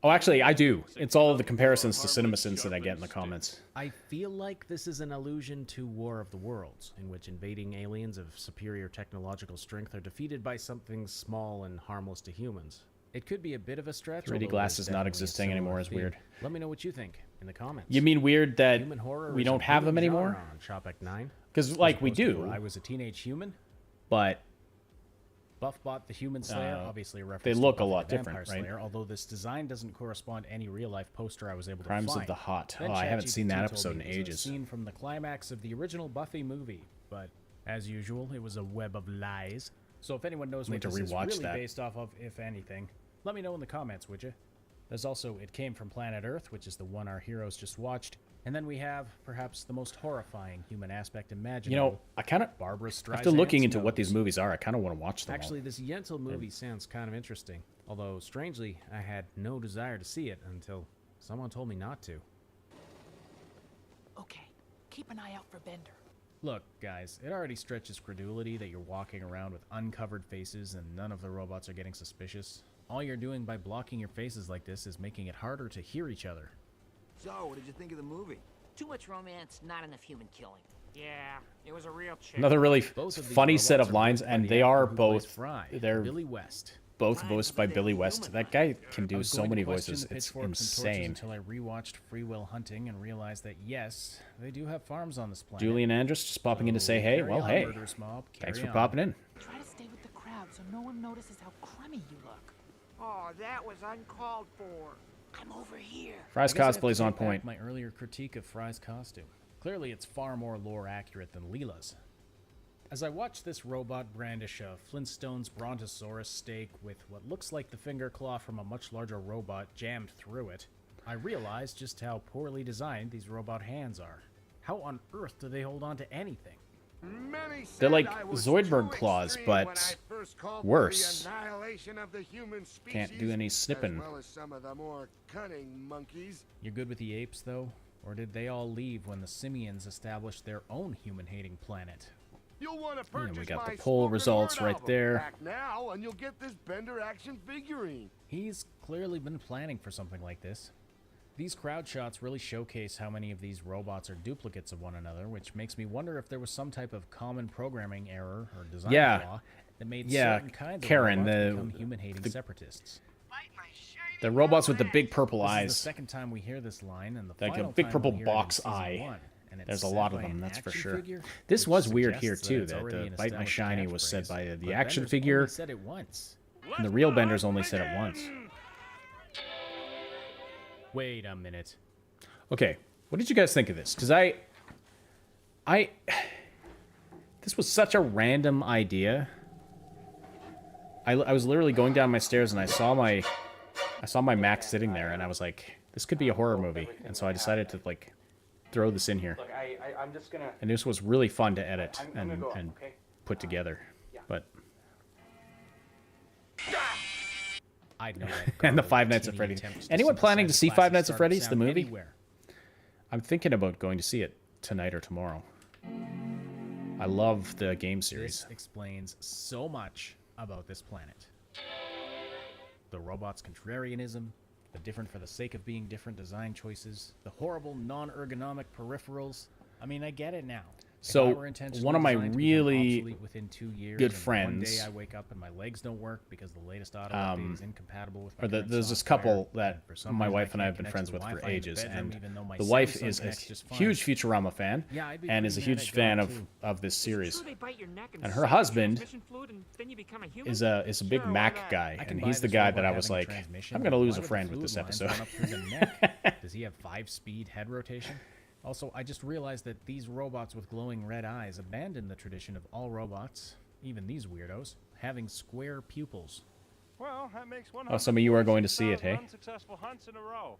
Speaker 1: Oh, actually, I do. It's all the comparisons to CinemaSins that I get in the comments.
Speaker 2: I feel like this is an allusion to War of the Worlds, in which invading aliens of superior technological strength are defeated by something small and harmless to humans. It could be a bit of a stretch.
Speaker 1: 3D glasses not existing anymore is weird.
Speaker 2: Let me know what you think in the comments.
Speaker 1: You mean weird that
Speaker 2: Human horror
Speaker 1: we
Speaker 2: is
Speaker 1: don't
Speaker 2: a
Speaker 1: have them
Speaker 2: booming
Speaker 1: anymore?
Speaker 2: genre on Shop at 9.
Speaker 1: Because, like, we do.
Speaker 2: I was a teenage human.
Speaker 1: But
Speaker 2: Buffbot the Human Slayer, obviously a reference
Speaker 1: they
Speaker 2: to
Speaker 1: look a
Speaker 2: Buffy
Speaker 1: lot
Speaker 2: the
Speaker 1: different,
Speaker 2: Vampire
Speaker 1: right?
Speaker 2: Slayer, although this design doesn't correspond to any real-life poster I was able to
Speaker 1: Crimes
Speaker 2: find.
Speaker 1: of the Hot.
Speaker 2: Then
Speaker 1: Oh, I haven't
Speaker 2: ChatGPT
Speaker 1: seen that
Speaker 2: told
Speaker 1: episode
Speaker 2: me
Speaker 1: in
Speaker 2: it was a
Speaker 1: ages.
Speaker 2: scene from the climax of the original Buffy movie, but as usual, it was a web of lies. So if anyone knows what
Speaker 1: Need to
Speaker 2: this is
Speaker 1: rewatch
Speaker 2: really
Speaker 1: that.
Speaker 2: based off of, if anything, let me know in the comments, would you? There's also It Came from Planet Earth, which is the one our heroes just watched. And then we have, perhaps, the most horrifying human aspect imaginable.
Speaker 1: You know, I kind of...
Speaker 2: Barbara Streisand's
Speaker 1: After looking into what
Speaker 2: nose.
Speaker 1: these movies are, I kind of want to watch them
Speaker 2: Actually, this Yentl movie sounds kind of interesting. Although, strangely, I had no desire to see it until someone told me not to.
Speaker 6: Okay, keep an eye out for Bender.
Speaker 2: Look, guys, it already stretches credulity that you're walking around with uncovered faces and none of the robots are getting suspicious. All you're doing by blocking your faces like this is making it harder to hear each other.
Speaker 9: So, what did you think of the movie?
Speaker 3: Too much romance, not enough human killing.
Speaker 4: Yeah, it was a real chick.
Speaker 1: Another really
Speaker 2: Both of these
Speaker 1: funny set
Speaker 2: robots
Speaker 1: of
Speaker 2: are
Speaker 1: lines,
Speaker 2: voiced by
Speaker 1: and
Speaker 2: the
Speaker 1: they
Speaker 2: actor
Speaker 1: are
Speaker 2: who plays
Speaker 1: both...
Speaker 2: Fry,
Speaker 1: They're
Speaker 2: Billy West.
Speaker 1: both voiced by Billy West. That guy can
Speaker 2: I
Speaker 1: do
Speaker 2: was
Speaker 1: so
Speaker 2: going to
Speaker 1: many
Speaker 2: question
Speaker 1: voices.
Speaker 2: the
Speaker 1: It's
Speaker 2: pitchforks and torches
Speaker 1: insane.
Speaker 2: until I rewatched Free Will Hunting and realized that yes, they do have farms on this planet.
Speaker 1: Julian Andrews just popping in to say, hey,
Speaker 2: Carry
Speaker 1: well,
Speaker 2: on,
Speaker 1: hey.
Speaker 2: murderous mob,
Speaker 1: Thanks
Speaker 2: carry
Speaker 1: for
Speaker 2: on.
Speaker 1: popping in.
Speaker 6: Try to stay with the crowd so no one notices how crummy you look.
Speaker 4: Oh, that was uncalled for.
Speaker 3: I'm over here.
Speaker 1: Fry's
Speaker 2: I guess I have to
Speaker 1: cosplay's
Speaker 2: take
Speaker 1: on
Speaker 2: back
Speaker 1: point.
Speaker 2: My earlier critique of Fry's costume. Clearly, it's far more lore accurate than Leela's. As I watch this robot brandish a Flintstone's Brontosaurus steak with what looks like the finger claw from a much larger robot jammed through it, I realize just how poorly designed these robot hands are. How on earth do they hold on to anything?
Speaker 5: Many
Speaker 1: They're
Speaker 5: said
Speaker 1: like
Speaker 5: I was
Speaker 1: Zoidberg
Speaker 5: too
Speaker 1: claws,
Speaker 5: extreme
Speaker 1: but
Speaker 5: when I first called for
Speaker 1: worse.
Speaker 5: the annihilation of the human species,
Speaker 1: Can't do any snipping.
Speaker 5: as well as some of the more cunning monkeys.
Speaker 2: You're good with the apes, though? Or did they all leave when the simians established their own human-hating planet?
Speaker 5: You'll want to
Speaker 1: And
Speaker 5: purchase
Speaker 1: we got
Speaker 5: my
Speaker 1: the poll
Speaker 5: spoken
Speaker 1: results
Speaker 5: word
Speaker 1: right
Speaker 5: album.
Speaker 1: there.
Speaker 5: Act now, and you'll get this Bender action figurine.
Speaker 2: He's clearly been planning for something like this. These crowd shots really showcase how many of these robots are duplicates of one another, which makes me wonder if there was some type of common programming error or design flaw that made certain kinds
Speaker 1: Karen,
Speaker 2: of robots
Speaker 1: the-
Speaker 2: become human-hating separatists.
Speaker 1: The robots with the big purple
Speaker 2: This is the
Speaker 1: eyes.
Speaker 2: second time we hear this line, and the
Speaker 1: Like a
Speaker 2: final
Speaker 1: big
Speaker 2: time
Speaker 1: purple
Speaker 2: we'll hear it in
Speaker 1: box
Speaker 2: season
Speaker 1: eye.
Speaker 2: 1, and it's
Speaker 1: There's a
Speaker 2: said
Speaker 1: lot of
Speaker 2: by
Speaker 1: them,
Speaker 2: an
Speaker 1: that's for
Speaker 2: action
Speaker 1: sure.
Speaker 2: figure,
Speaker 1: This
Speaker 2: which
Speaker 1: was weird
Speaker 2: suggests
Speaker 1: here,
Speaker 2: that
Speaker 1: too,
Speaker 2: it's
Speaker 1: that
Speaker 2: already
Speaker 1: the
Speaker 2: an
Speaker 1: Bite My
Speaker 2: established
Speaker 1: Shiny was said
Speaker 2: catchphrase.
Speaker 1: by the
Speaker 2: But
Speaker 1: action
Speaker 2: Bender's
Speaker 1: figure,
Speaker 2: only said it once.
Speaker 1: and the real Benders only said it once.
Speaker 2: Wait a minute.
Speaker 1: Okay, what did you guys think of this? Because this was such a random idea. I was literally going down my stairs and I saw my Mac sitting there, and I was like, this could be a horror movie, and so I decided to like throw this in here.
Speaker 10: Look, I'm just gonna.
Speaker 1: And this was really fun to edit
Speaker 10: I'm gonna
Speaker 1: and
Speaker 10: go up,
Speaker 1: and
Speaker 10: okay?
Speaker 1: put together. But
Speaker 2: I'd know
Speaker 1: and the Five Nights at Freddy's. Anyone planning to see Five Nights at Freddy's the movie? I'm thinking about going to see it tonight or tomorrow. I love the game series.
Speaker 2: This explains so much about this planet. The robot's contrarianism, the different for the sake of being different design choices, the horrible non-ergonomic peripherals. I mean, I get it now.
Speaker 1: So one of my really
Speaker 2: within 2 years,
Speaker 1: good
Speaker 2: and
Speaker 1: friends,
Speaker 2: one day I wake up and my legs don't work because the latest auto update is incompatible with my current
Speaker 1: there's this
Speaker 2: software,
Speaker 1: couple that
Speaker 2: and for some
Speaker 1: my
Speaker 2: reason
Speaker 1: wife and I
Speaker 2: can't
Speaker 1: have been
Speaker 2: connect
Speaker 1: friends
Speaker 2: to
Speaker 1: with for
Speaker 2: Wi-Fi in the
Speaker 1: ages,
Speaker 2: bedroom,
Speaker 1: and
Speaker 2: even though my
Speaker 1: the wife
Speaker 2: Samsung
Speaker 1: is a
Speaker 2: connects just fine.
Speaker 1: huge Futurama fan,
Speaker 2: Yeah, I'd be
Speaker 1: and is a
Speaker 2: pretty mad
Speaker 1: huge
Speaker 2: at
Speaker 1: fan
Speaker 2: God,
Speaker 1: of
Speaker 2: too.
Speaker 1: of this series.
Speaker 3: So they bite your neck
Speaker 1: And
Speaker 3: suck
Speaker 1: her
Speaker 3: out your
Speaker 1: husband
Speaker 3: transmission fluid and then you become a human?
Speaker 1: is a big
Speaker 5: Sure, why
Speaker 1: Mac
Speaker 5: not?
Speaker 1: guy,
Speaker 2: I can
Speaker 1: and
Speaker 2: buy
Speaker 1: he's the
Speaker 2: this
Speaker 1: guy
Speaker 2: robot
Speaker 1: that I was
Speaker 2: having a
Speaker 1: like,
Speaker 2: transmission,
Speaker 1: I'm gonna
Speaker 2: but
Speaker 1: lose
Speaker 2: why
Speaker 1: a
Speaker 2: would the
Speaker 1: friend with
Speaker 2: fluid
Speaker 1: this
Speaker 2: lines
Speaker 1: episode.
Speaker 2: run up through the neck? Does he have 5-speed head rotation? Also, I just realized that these robots with glowing red eyes abandoned the tradition of all robots, even these weirdos, having square pupils.
Speaker 10: Well, that makes one.
Speaker 1: Oh, some of you are going to see it, hey?
Speaker 10: Unsuccessful hunts in a row.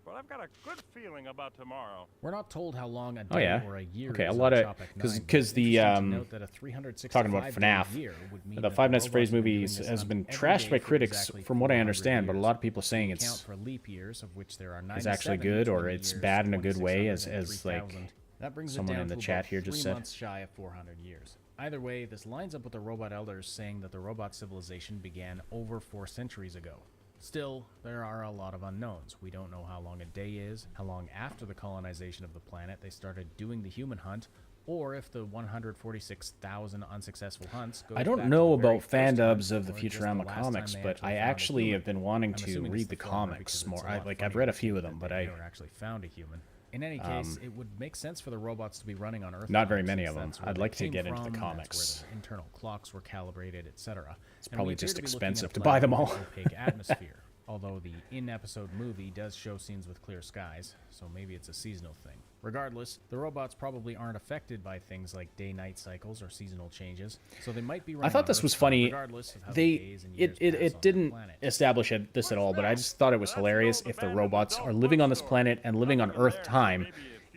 Speaker 10: But I've got a good feeling about tomorrow.
Speaker 2: We're not told how long a day
Speaker 1: Oh yeah.
Speaker 2: or a year
Speaker 1: Okay, a
Speaker 2: is
Speaker 1: lot
Speaker 2: on
Speaker 1: of
Speaker 2: Tropic 9,
Speaker 1: because
Speaker 2: but
Speaker 1: the
Speaker 2: interesting to note that a 365
Speaker 1: talking about
Speaker 2: day
Speaker 1: FNAF,
Speaker 2: year would mean
Speaker 1: the
Speaker 2: that
Speaker 1: Five Nights at
Speaker 2: robots
Speaker 1: Freddy's
Speaker 2: would be
Speaker 1: movie
Speaker 2: doing this
Speaker 1: has
Speaker 2: hunt
Speaker 1: been
Speaker 2: every
Speaker 1: trashed
Speaker 2: day
Speaker 1: by
Speaker 2: for
Speaker 1: critics,
Speaker 2: exactly
Speaker 1: from what I
Speaker 2: 400
Speaker 1: understand, but a
Speaker 2: years.
Speaker 1: lot of people are saying
Speaker 2: If you count
Speaker 1: it's
Speaker 2: for leap years, of which there are
Speaker 1: actually
Speaker 2: 97
Speaker 1: good, or
Speaker 2: between
Speaker 1: it's
Speaker 2: years
Speaker 1: bad in a good way,
Speaker 2: 2600 and
Speaker 1: as like
Speaker 2: 3000. That brings it
Speaker 1: someone
Speaker 2: down
Speaker 1: in the
Speaker 2: to
Speaker 1: chat
Speaker 2: about
Speaker 1: here just
Speaker 2: 3
Speaker 1: said.
Speaker 2: months shy of 400 years. Either way, this lines up with the robot elders saying that the robot civilization began over 4 centuries ago. Still, there are a lot of unknowns. We don't know how long a day is, how long after the colonization of the planet they started doing the human hunt, or if the 146,000 unsuccessful hunts goes
Speaker 1: I don't
Speaker 2: back
Speaker 1: know
Speaker 2: to the very
Speaker 1: about
Speaker 2: first
Speaker 1: fan
Speaker 2: hunt,
Speaker 1: dubs of the
Speaker 2: or just
Speaker 1: Futurama
Speaker 2: last time
Speaker 1: comics,
Speaker 2: they
Speaker 1: but I
Speaker 2: found a
Speaker 1: actually
Speaker 2: human.
Speaker 1: have been wanting
Speaker 2: I'm
Speaker 1: to
Speaker 2: assuming
Speaker 1: read
Speaker 2: it's
Speaker 1: the
Speaker 2: former
Speaker 1: comics
Speaker 2: because
Speaker 1: more.
Speaker 2: it's a lot
Speaker 1: I've
Speaker 2: funnier
Speaker 1: read a
Speaker 2: to
Speaker 1: few
Speaker 2: think
Speaker 1: of them,
Speaker 2: that
Speaker 1: but
Speaker 2: they
Speaker 1: I
Speaker 2: never actually found a human. In any case, it would make sense for the robots to be running on Earth.
Speaker 1: Not very
Speaker 2: now,
Speaker 1: many
Speaker 2: since
Speaker 1: of them.
Speaker 2: that's where
Speaker 1: I'd
Speaker 2: they
Speaker 1: like to
Speaker 2: came
Speaker 1: get into the
Speaker 2: from,
Speaker 1: comics.
Speaker 2: That's where the internal clocks were calibrated, etc.
Speaker 1: It's probably just expensive to
Speaker 2: to
Speaker 1: buy them all.
Speaker 2: Opaque atmosphere. Although the in-episode movie does show scenes with clear skies, so maybe it's a seasonal thing. Regardless, the robots probably aren't affected by things like day-night cycles or seasonal changes, so they might be running
Speaker 1: I thought
Speaker 2: on
Speaker 1: this
Speaker 2: Earth
Speaker 1: was
Speaker 2: time,
Speaker 1: funny.
Speaker 2: regardless of how the days and years pass on
Speaker 1: It
Speaker 2: their
Speaker 1: didn't
Speaker 2: planet.
Speaker 1: establish this at all, but I just thought it was hilarious if the robots are living on this planet and living on Earth time,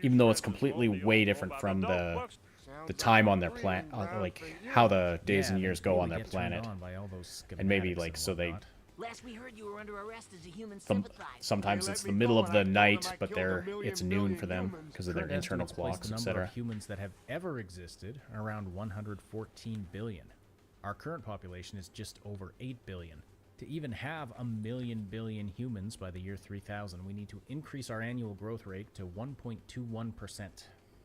Speaker 1: even though it's completely way different from the time on their planet, like how the days and
Speaker 2: Yeah,
Speaker 1: years
Speaker 2: they
Speaker 1: go
Speaker 2: really
Speaker 1: on their
Speaker 2: get turned
Speaker 1: planet.
Speaker 2: on by all those
Speaker 1: And maybe
Speaker 2: schematics
Speaker 1: like
Speaker 2: and
Speaker 1: so they
Speaker 2: whatnot.
Speaker 3: Last we heard, you were under arrest as a human
Speaker 1: some,
Speaker 3: sympathizer.
Speaker 1: sometimes
Speaker 5: They
Speaker 1: it's
Speaker 5: let
Speaker 1: the
Speaker 5: me
Speaker 1: middle
Speaker 5: go
Speaker 1: of
Speaker 5: and
Speaker 1: the
Speaker 5: I told
Speaker 1: night,
Speaker 5: them I
Speaker 1: but
Speaker 5: killed
Speaker 1: it's
Speaker 5: 1
Speaker 1: noon
Speaker 5: million
Speaker 1: for them
Speaker 5: humans.
Speaker 1: because of their
Speaker 2: Current
Speaker 1: internal
Speaker 2: estimates place
Speaker 1: clocks,
Speaker 2: the number
Speaker 1: etc.
Speaker 2: of humans that have ever existed around 114 billion. Our current population is just over 8 billion. To even have a million billion humans by the year 3000, we need to increase our annual growth rate to 1.21%.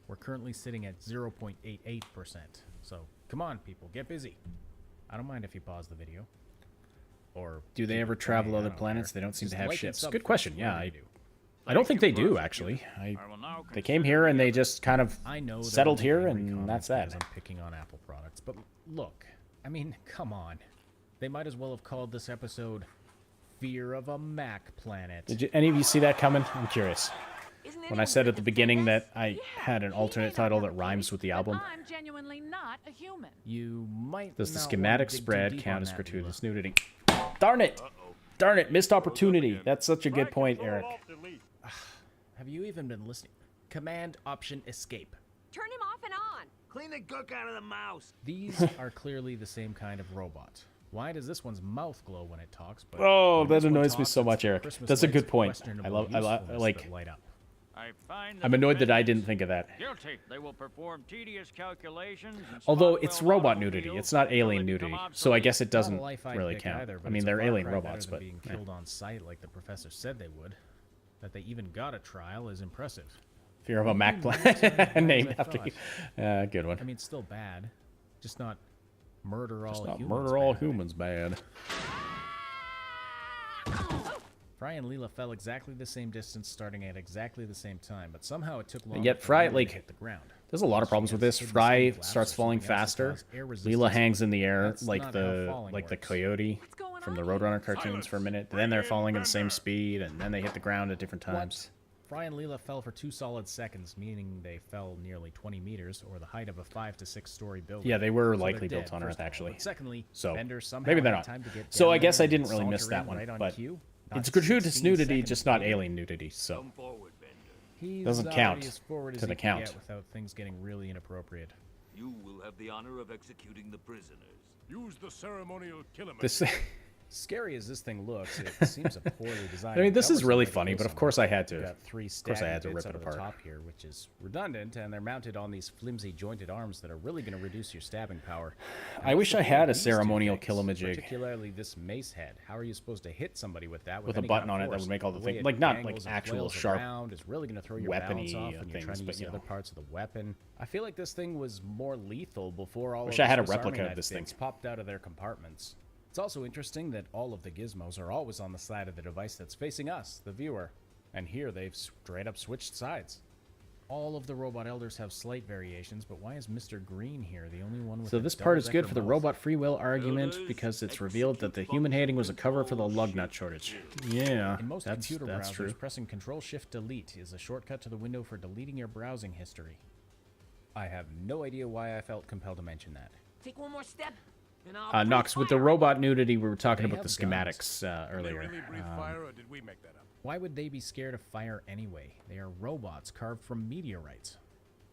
Speaker 2: We're currently sitting at 0.88%. So, come on, people, get busy. I don't mind if you pause the video. Or
Speaker 1: Do they
Speaker 2: keep
Speaker 1: ever
Speaker 2: it
Speaker 1: travel
Speaker 2: playing, I
Speaker 1: other
Speaker 2: don't
Speaker 1: planets?
Speaker 2: care.
Speaker 1: They don't seem
Speaker 2: Just
Speaker 1: to have
Speaker 2: like and
Speaker 1: ships.
Speaker 2: sub
Speaker 1: Good
Speaker 2: first,
Speaker 1: question.
Speaker 2: whatever
Speaker 1: Yeah,
Speaker 2: you do.
Speaker 1: I don't think they do actually. They came here and they just kind of
Speaker 2: I know
Speaker 1: settled
Speaker 2: there are
Speaker 1: here,
Speaker 2: angry
Speaker 1: and
Speaker 2: comments
Speaker 1: that's
Speaker 2: because
Speaker 1: that.
Speaker 2: I'm picking on Apple products, but look, I mean, come on. They might as well have called this episode "Fear of a Mac Planet."
Speaker 1: Did any of you see that coming? I'm curious.
Speaker 3: Isn't
Speaker 1: When I
Speaker 3: anyone
Speaker 1: said
Speaker 3: gonna
Speaker 1: at the beginning
Speaker 3: defend
Speaker 1: that
Speaker 3: us?
Speaker 1: I had an alternate title that rhymes with the album,
Speaker 6: I'm genuinely not a human.
Speaker 2: You might.
Speaker 1: does the
Speaker 2: not
Speaker 1: schematic
Speaker 2: wanna dig too
Speaker 1: spread
Speaker 2: deep
Speaker 1: count
Speaker 2: on
Speaker 1: as
Speaker 2: that,
Speaker 1: gratuitous
Speaker 2: Mila.
Speaker 1: nudity? Darn it! Darn it! Missed opportunity. That's such a good point, Eric.
Speaker 2: Have you even been listening? Command Option Escape.
Speaker 11: Turn him off and on.
Speaker 7: Clean the gook out of the mouse.
Speaker 2: These are clearly the same kind of robot. Why does this one's mouth glow when it talks? But
Speaker 1: Oh,
Speaker 2: when
Speaker 1: that
Speaker 2: this one
Speaker 1: annoys me
Speaker 2: talks,
Speaker 1: so
Speaker 2: it's
Speaker 1: much,
Speaker 2: the
Speaker 1: Eric.
Speaker 2: Christmas
Speaker 1: That's a
Speaker 2: lights
Speaker 1: good
Speaker 2: of
Speaker 1: point.
Speaker 2: questionable
Speaker 1: I love
Speaker 2: usefulness
Speaker 1: like.
Speaker 2: that light up.
Speaker 1: I'm annoyed that I didn't think of that.
Speaker 10: Guilty. They will perform tedious calculations. and
Speaker 1: Although
Speaker 10: spot
Speaker 1: it's
Speaker 10: well
Speaker 1: robot
Speaker 10: automobiles
Speaker 1: nudity, it's not
Speaker 10: until
Speaker 1: alien
Speaker 10: they become
Speaker 1: nudity, so I guess it
Speaker 2: Not a
Speaker 1: doesn't
Speaker 2: life I'd
Speaker 1: really
Speaker 2: pick
Speaker 1: count.
Speaker 2: either, but
Speaker 1: I mean,
Speaker 2: it's a
Speaker 1: they're
Speaker 2: far
Speaker 1: alien
Speaker 2: cry better
Speaker 1: robots,
Speaker 2: than
Speaker 1: but
Speaker 2: being
Speaker 1: yeah.
Speaker 2: killed on site like the professor said they would. That they even got a trial is impressive.
Speaker 1: Fear of a Mac
Speaker 2: Maybe
Speaker 1: planet
Speaker 2: not as bad as
Speaker 1: named
Speaker 2: I
Speaker 1: after you.
Speaker 2: thought.
Speaker 1: Good one.
Speaker 2: I mean, still bad, just not murder all
Speaker 1: Just not
Speaker 2: humans.
Speaker 1: murder all
Speaker 2: bad.
Speaker 1: humans bad.
Speaker 2: Fry and Leela fell exactly the same distance, starting at exactly the same time, but somehow it took longer.
Speaker 1: And yet
Speaker 2: for
Speaker 1: Fry,
Speaker 2: Leela
Speaker 1: like,
Speaker 2: to hit the ground.
Speaker 1: There's a lot of problems with this. Fry starts falling faster. Leela hangs in the air
Speaker 2: That's
Speaker 1: like
Speaker 2: not how
Speaker 1: the
Speaker 2: falling works.
Speaker 1: coyote from the Roadrunner cartoons for a minute. Then they're falling at the same speed, and then they hit the ground at different times.
Speaker 2: Fry and Leela fell for 2 solid seconds, meaning they fell nearly 20 meters, or the height of a 5 to 6 story building.
Speaker 1: Yeah, they were
Speaker 2: So
Speaker 1: likely
Speaker 2: they're
Speaker 1: built
Speaker 2: dead,
Speaker 1: on
Speaker 2: first
Speaker 1: Earth,
Speaker 2: of all.
Speaker 1: actually.
Speaker 2: But secondly,
Speaker 1: So
Speaker 2: Bender somehow
Speaker 1: maybe they're
Speaker 2: had
Speaker 1: not.
Speaker 2: time to get
Speaker 1: So
Speaker 2: down
Speaker 1: I guess
Speaker 2: there
Speaker 1: I didn't
Speaker 2: and
Speaker 1: really miss
Speaker 2: saunter
Speaker 1: that
Speaker 2: in
Speaker 1: one,
Speaker 2: right on
Speaker 1: but
Speaker 2: cue.
Speaker 1: it's
Speaker 2: Not
Speaker 1: gratuitous
Speaker 2: 16
Speaker 1: nudity,
Speaker 2: seconds
Speaker 1: just not
Speaker 2: later.
Speaker 1: alien nudity. So
Speaker 7: Come forward, Bender.
Speaker 2: He's
Speaker 1: doesn't
Speaker 2: already
Speaker 1: count
Speaker 2: as forward as
Speaker 1: to
Speaker 2: he
Speaker 1: the
Speaker 2: can
Speaker 1: count.
Speaker 2: get without things getting really inappropriate.
Speaker 7: You will have the honor of executing the prisoners.
Speaker 10: Use the ceremonial killer
Speaker 1: this
Speaker 2: Scary as this thing looks, it seems a poorly designed.
Speaker 1: I mean, this is really funny, but of course I had to.
Speaker 2: Got three
Speaker 1: of course I had to rip it
Speaker 2: the
Speaker 1: apart.
Speaker 2: top here, which is redundant, and they're mounted on these flimsy jointed arms that are really going to reduce your stabbing power. And
Speaker 1: I wish I had a
Speaker 2: these
Speaker 1: ceremonial
Speaker 2: two things,
Speaker 1: killamajig.
Speaker 2: particularly this mace head. How are you supposed to hit somebody with that?
Speaker 1: With a
Speaker 2: any
Speaker 1: button
Speaker 2: kind
Speaker 1: on
Speaker 2: of
Speaker 1: it that
Speaker 2: force?
Speaker 1: would make all the
Speaker 2: way
Speaker 1: things,
Speaker 2: it
Speaker 1: like not like
Speaker 2: dangles and
Speaker 1: actual
Speaker 2: flails
Speaker 1: sharp
Speaker 2: around is really going to throw your
Speaker 1: weapony
Speaker 2: balance off when you're
Speaker 1: things,
Speaker 2: trying to
Speaker 1: but
Speaker 2: use the
Speaker 1: you
Speaker 2: other
Speaker 1: know.
Speaker 2: parts of the weapon. I feel like this thing was more lethal before all
Speaker 1: Wish
Speaker 2: of
Speaker 1: I had a
Speaker 2: the Swiss
Speaker 1: replica
Speaker 2: Army
Speaker 1: of
Speaker 2: knife
Speaker 1: this thing.
Speaker 2: sticks popped out of their compartments. It's also interesting that all of the gizmos are always on the side of the device that's facing us, the viewer. And here they've straight up switched sides. All of the robot elders have slight variations, but why is Mr. Green here the only one with
Speaker 1: So
Speaker 2: a
Speaker 1: this part is good
Speaker 2: double-decker
Speaker 1: for the
Speaker 2: mouth?
Speaker 1: robot free will argument because it's revealed that the human hating was a cover for the lug nut shortage. Yeah,
Speaker 2: In most
Speaker 1: that's
Speaker 2: computer browsers,
Speaker 1: true.
Speaker 2: pressing Control-Shift-Delete is a shortcut to the window for deleting your browsing history. I have no idea why I felt compelled to mention that.
Speaker 3: Take one more step, and I'll
Speaker 1: Nox, with the robot nudity, we were talking
Speaker 2: They
Speaker 1: about the
Speaker 2: have guns.
Speaker 1: schematics earlier.
Speaker 10: Did they really breathe fire, or did we make that up?
Speaker 2: Why would they be scared of fire anyway? They are robots carved from meteorites.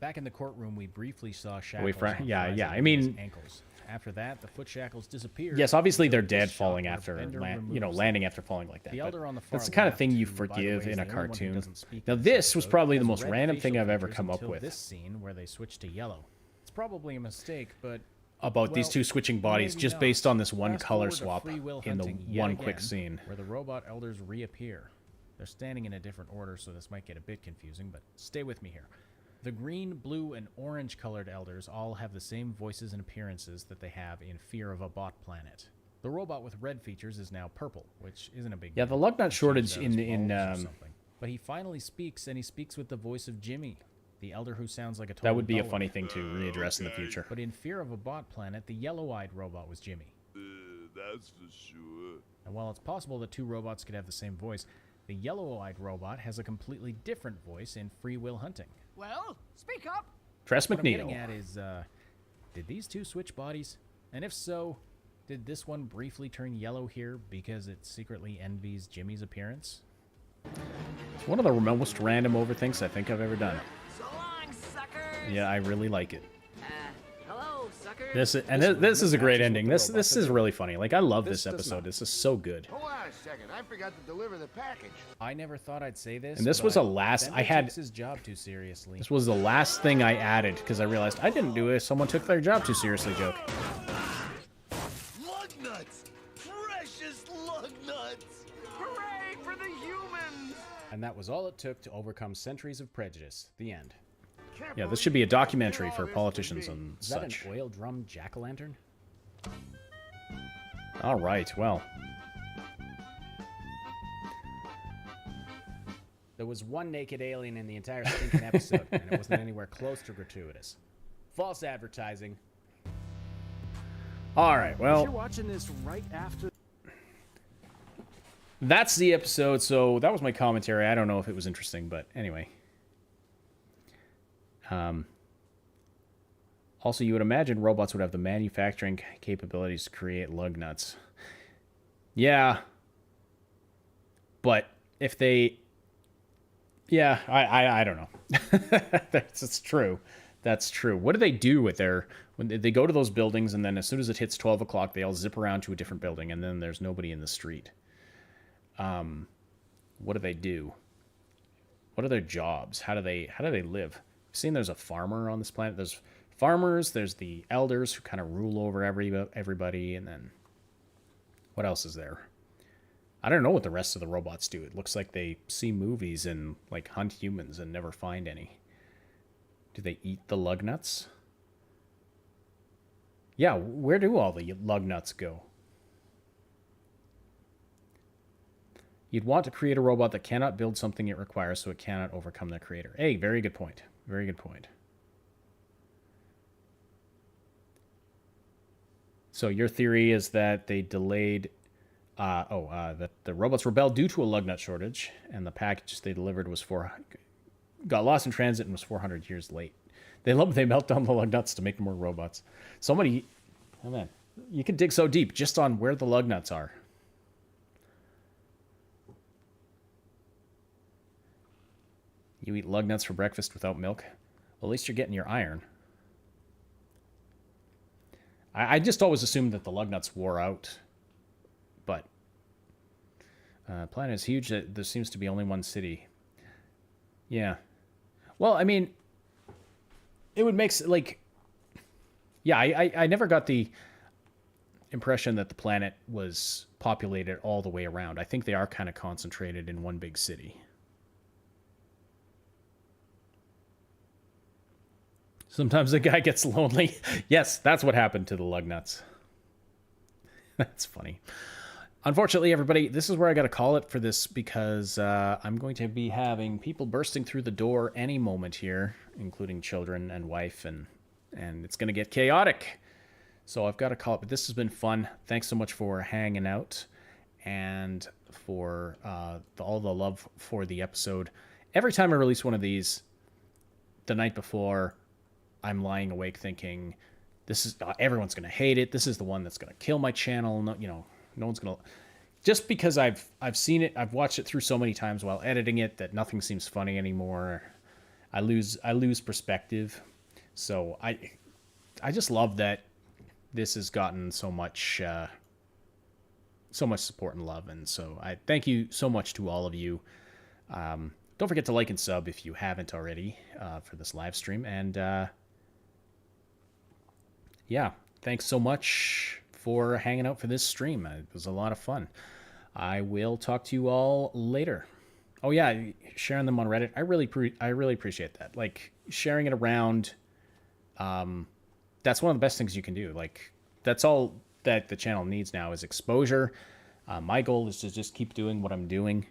Speaker 2: Back in the courtroom, we briefly saw shackles.
Speaker 1: Yeah, I mean,
Speaker 2: ankles. After that, the foot shackles disappeared.
Speaker 1: yes, obviously they're
Speaker 2: until
Speaker 1: dead
Speaker 2: this
Speaker 1: falling
Speaker 2: shot where
Speaker 1: after,
Speaker 2: Bender
Speaker 1: landing
Speaker 2: removes
Speaker 1: after falling like that.
Speaker 2: The
Speaker 1: but
Speaker 2: elder on the far
Speaker 1: that's the kind of thing you
Speaker 2: left, who, by the
Speaker 1: forgive
Speaker 2: way, is
Speaker 1: in a
Speaker 2: the only one who
Speaker 1: cartoon.
Speaker 2: doesn't speak
Speaker 1: Now
Speaker 2: in
Speaker 1: this was
Speaker 2: episode,
Speaker 1: probably the
Speaker 2: has
Speaker 1: most
Speaker 2: red
Speaker 1: random thing
Speaker 2: facial
Speaker 1: I've ever
Speaker 2: features
Speaker 1: come up
Speaker 2: until
Speaker 1: with
Speaker 2: this scene where they switch to yellow. It's probably a mistake, but
Speaker 1: about these
Speaker 2: well,
Speaker 1: two switching bodies
Speaker 2: maybe
Speaker 1: just
Speaker 2: not.
Speaker 1: based on this one
Speaker 2: Fast
Speaker 1: color
Speaker 2: forward to
Speaker 1: swap
Speaker 2: free will
Speaker 1: in the
Speaker 2: hunting yet
Speaker 1: one quick
Speaker 2: again,
Speaker 1: scene.
Speaker 2: where the robot elders reappear. They're standing in a different order, so this might get a bit confusing, but stay with me here. The green, blue, and orange-colored elders all have the same voices and appearances that they have in Fear of a Bot Planet. The robot with red features is now purple, which isn't a big
Speaker 1: Yeah,
Speaker 2: deal.
Speaker 1: the lug nut
Speaker 2: He
Speaker 1: shortage
Speaker 2: changed out his
Speaker 1: in
Speaker 2: bulbs or something. But he finally speaks, and he speaks with the voice of Jimmy, the elder who sounds like a total
Speaker 1: that would be a
Speaker 2: boa.
Speaker 1: funny thing to readdress in the future.
Speaker 2: But in Fear of a Bot Planet, the yellow-eyed robot was Jimmy.
Speaker 5: That's for sure.
Speaker 2: And while it's possible that two robots could have the same voice, the yellow-eyed robot has a completely different voice in Free Will Hunting.
Speaker 11: Well, speak up.
Speaker 1: Tress
Speaker 2: What I'm getting
Speaker 1: McNeil.
Speaker 2: at is, did these two switch bodies? And if so, did this one briefly turn yellow here because it secretly envies Jimmy's appearance?
Speaker 1: It's one of the most random overthinks I think I've ever done.
Speaker 3: So long, suckers.
Speaker 1: Yeah, I really like it.
Speaker 3: Hello, suckers.
Speaker 1: This is a great ending. This is really funny. Like I love this
Speaker 2: does
Speaker 1: episode.
Speaker 2: not.
Speaker 1: This is so good.
Speaker 5: Hold on a second. I forgot to deliver the package.
Speaker 2: I never thought I'd say this.
Speaker 1: And this was
Speaker 2: but
Speaker 1: a last-
Speaker 2: Bender
Speaker 1: I had-
Speaker 2: takes his job too seriously.
Speaker 1: This was the last thing I added because I realized I didn't do it. Someone took their job too seriously. Joke.
Speaker 5: Lug nuts! Precious lug nuts!
Speaker 11: Hooray for the humans!
Speaker 2: And that was all it took to overcome centuries of prejudice. The end.
Speaker 1: Yeah, this should be a documentary for politicians and
Speaker 2: Is that
Speaker 1: such.
Speaker 2: an oil drum jack-o'-lantern?
Speaker 1: All right. Well,
Speaker 2: There was one naked alien in the entire stinking episode, and it wasn't anywhere close to gratuitous. False advertising.
Speaker 1: all right. Well,
Speaker 8: You're watching this right after.
Speaker 1: that's the episode. So that was my commentary. I don't know if it was interesting, but anyway. Also, you would imagine robots would have the manufacturing capabilities to create lug nuts. Yeah. But if they... Yeah, I don't know. It's true. That's true. What do they do with their... When they go to those buildings, and then as soon as it hits 12 o'clock, they all zip around to a different building, and then there's nobody in the street. What do they do? What are their jobs? How do they live? You've seen there's a farmer on this planet. There's farmers, there's the elders who kind of rule over everybody, and then what else is there? I don't know what the rest of the robots do. It looks like they see movies and like hunt humans and never find any. Do they eat the lug nuts? Yeah, where do all the lug nuts go? You'd want to create a robot that cannot build something it requires, so it cannot overcome their creator. Hey, very good point. Very good point. So your theory is that they delayed... that the robots rebelled due to a lug nut shortage, and the package they delivered was got lost in transit and was 400 years late. They melt down the lug nuts to make more robots. Oh man, you can dig so deep just on where the lug nuts are. You eat lug nuts for breakfast without milk? Well, at least you're getting your iron. I just always assumed that the lug nuts wore out, but Planet is huge. There seems to be only one city. Yeah. Well, I mean, it would make like, yeah. I never got the impression that the planet was populated all the way around. I think they are kind of concentrated in one big city. Sometimes the guy gets lonely. Yes, that's what happened to the Lugnuts. That's funny. Unfortunately, everybody, this is where I got to call it for this because I'm going to be having people bursting through the door any moment here, including children and wife, and it's going to get chaotic. So I've got to call it, but this has been fun. Thanks so much for hanging out and for all the love for the episode. Every time I release one of these, the night before, I'm lying awake thinking, this is everyone's going to hate it. This is the one that's going to kill my channel. No, no one's going to... Just because I've seen it, I've watched it through so many times while editing it that nothing seems funny anymore. I lose perspective. So I just love that this has gotten so much support and love, and so I thank you so much to all of you. Don't forget to like and sub if you haven't already for this live stream, and yeah, thanks so much for hanging out for this stream. It was a lot of fun. I will talk to you all later. Oh yeah, sharing them on Reddit. I really appreciate that. Like sharing it around. That's one of the best things you can do. Like, that's all that the channel needs now is exposure. My goal is to just keep doing what I'm doing,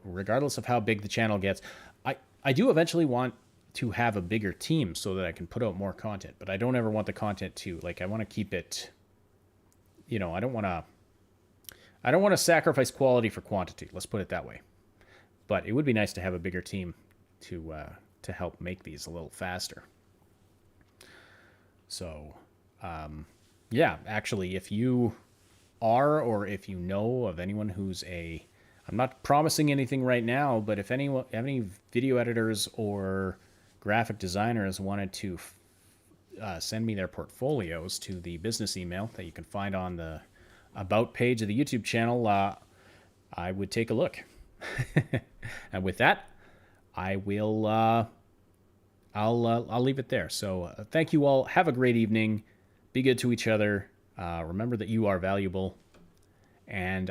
Speaker 1: regardless of how big the channel gets. I do eventually want to have a bigger team so that I can put out more content, but I don't ever want the content to, like, I want to keep it, I don't want to sacrifice quality for quantity. Let's put it that way. But it would be nice to have a bigger team to help make these a little faster. So, yeah, actually, if you are, or if you know of anyone who's I'm not promising anything right now, but if any video editors or graphic designers wanted to send me their portfolios to the business email that you can find on the About page of the YouTube channel, I would take a look. And with that, I will... I'll leave it there. So thank you all. Have a great evening. Be good to each other. Remember that you are valuable. And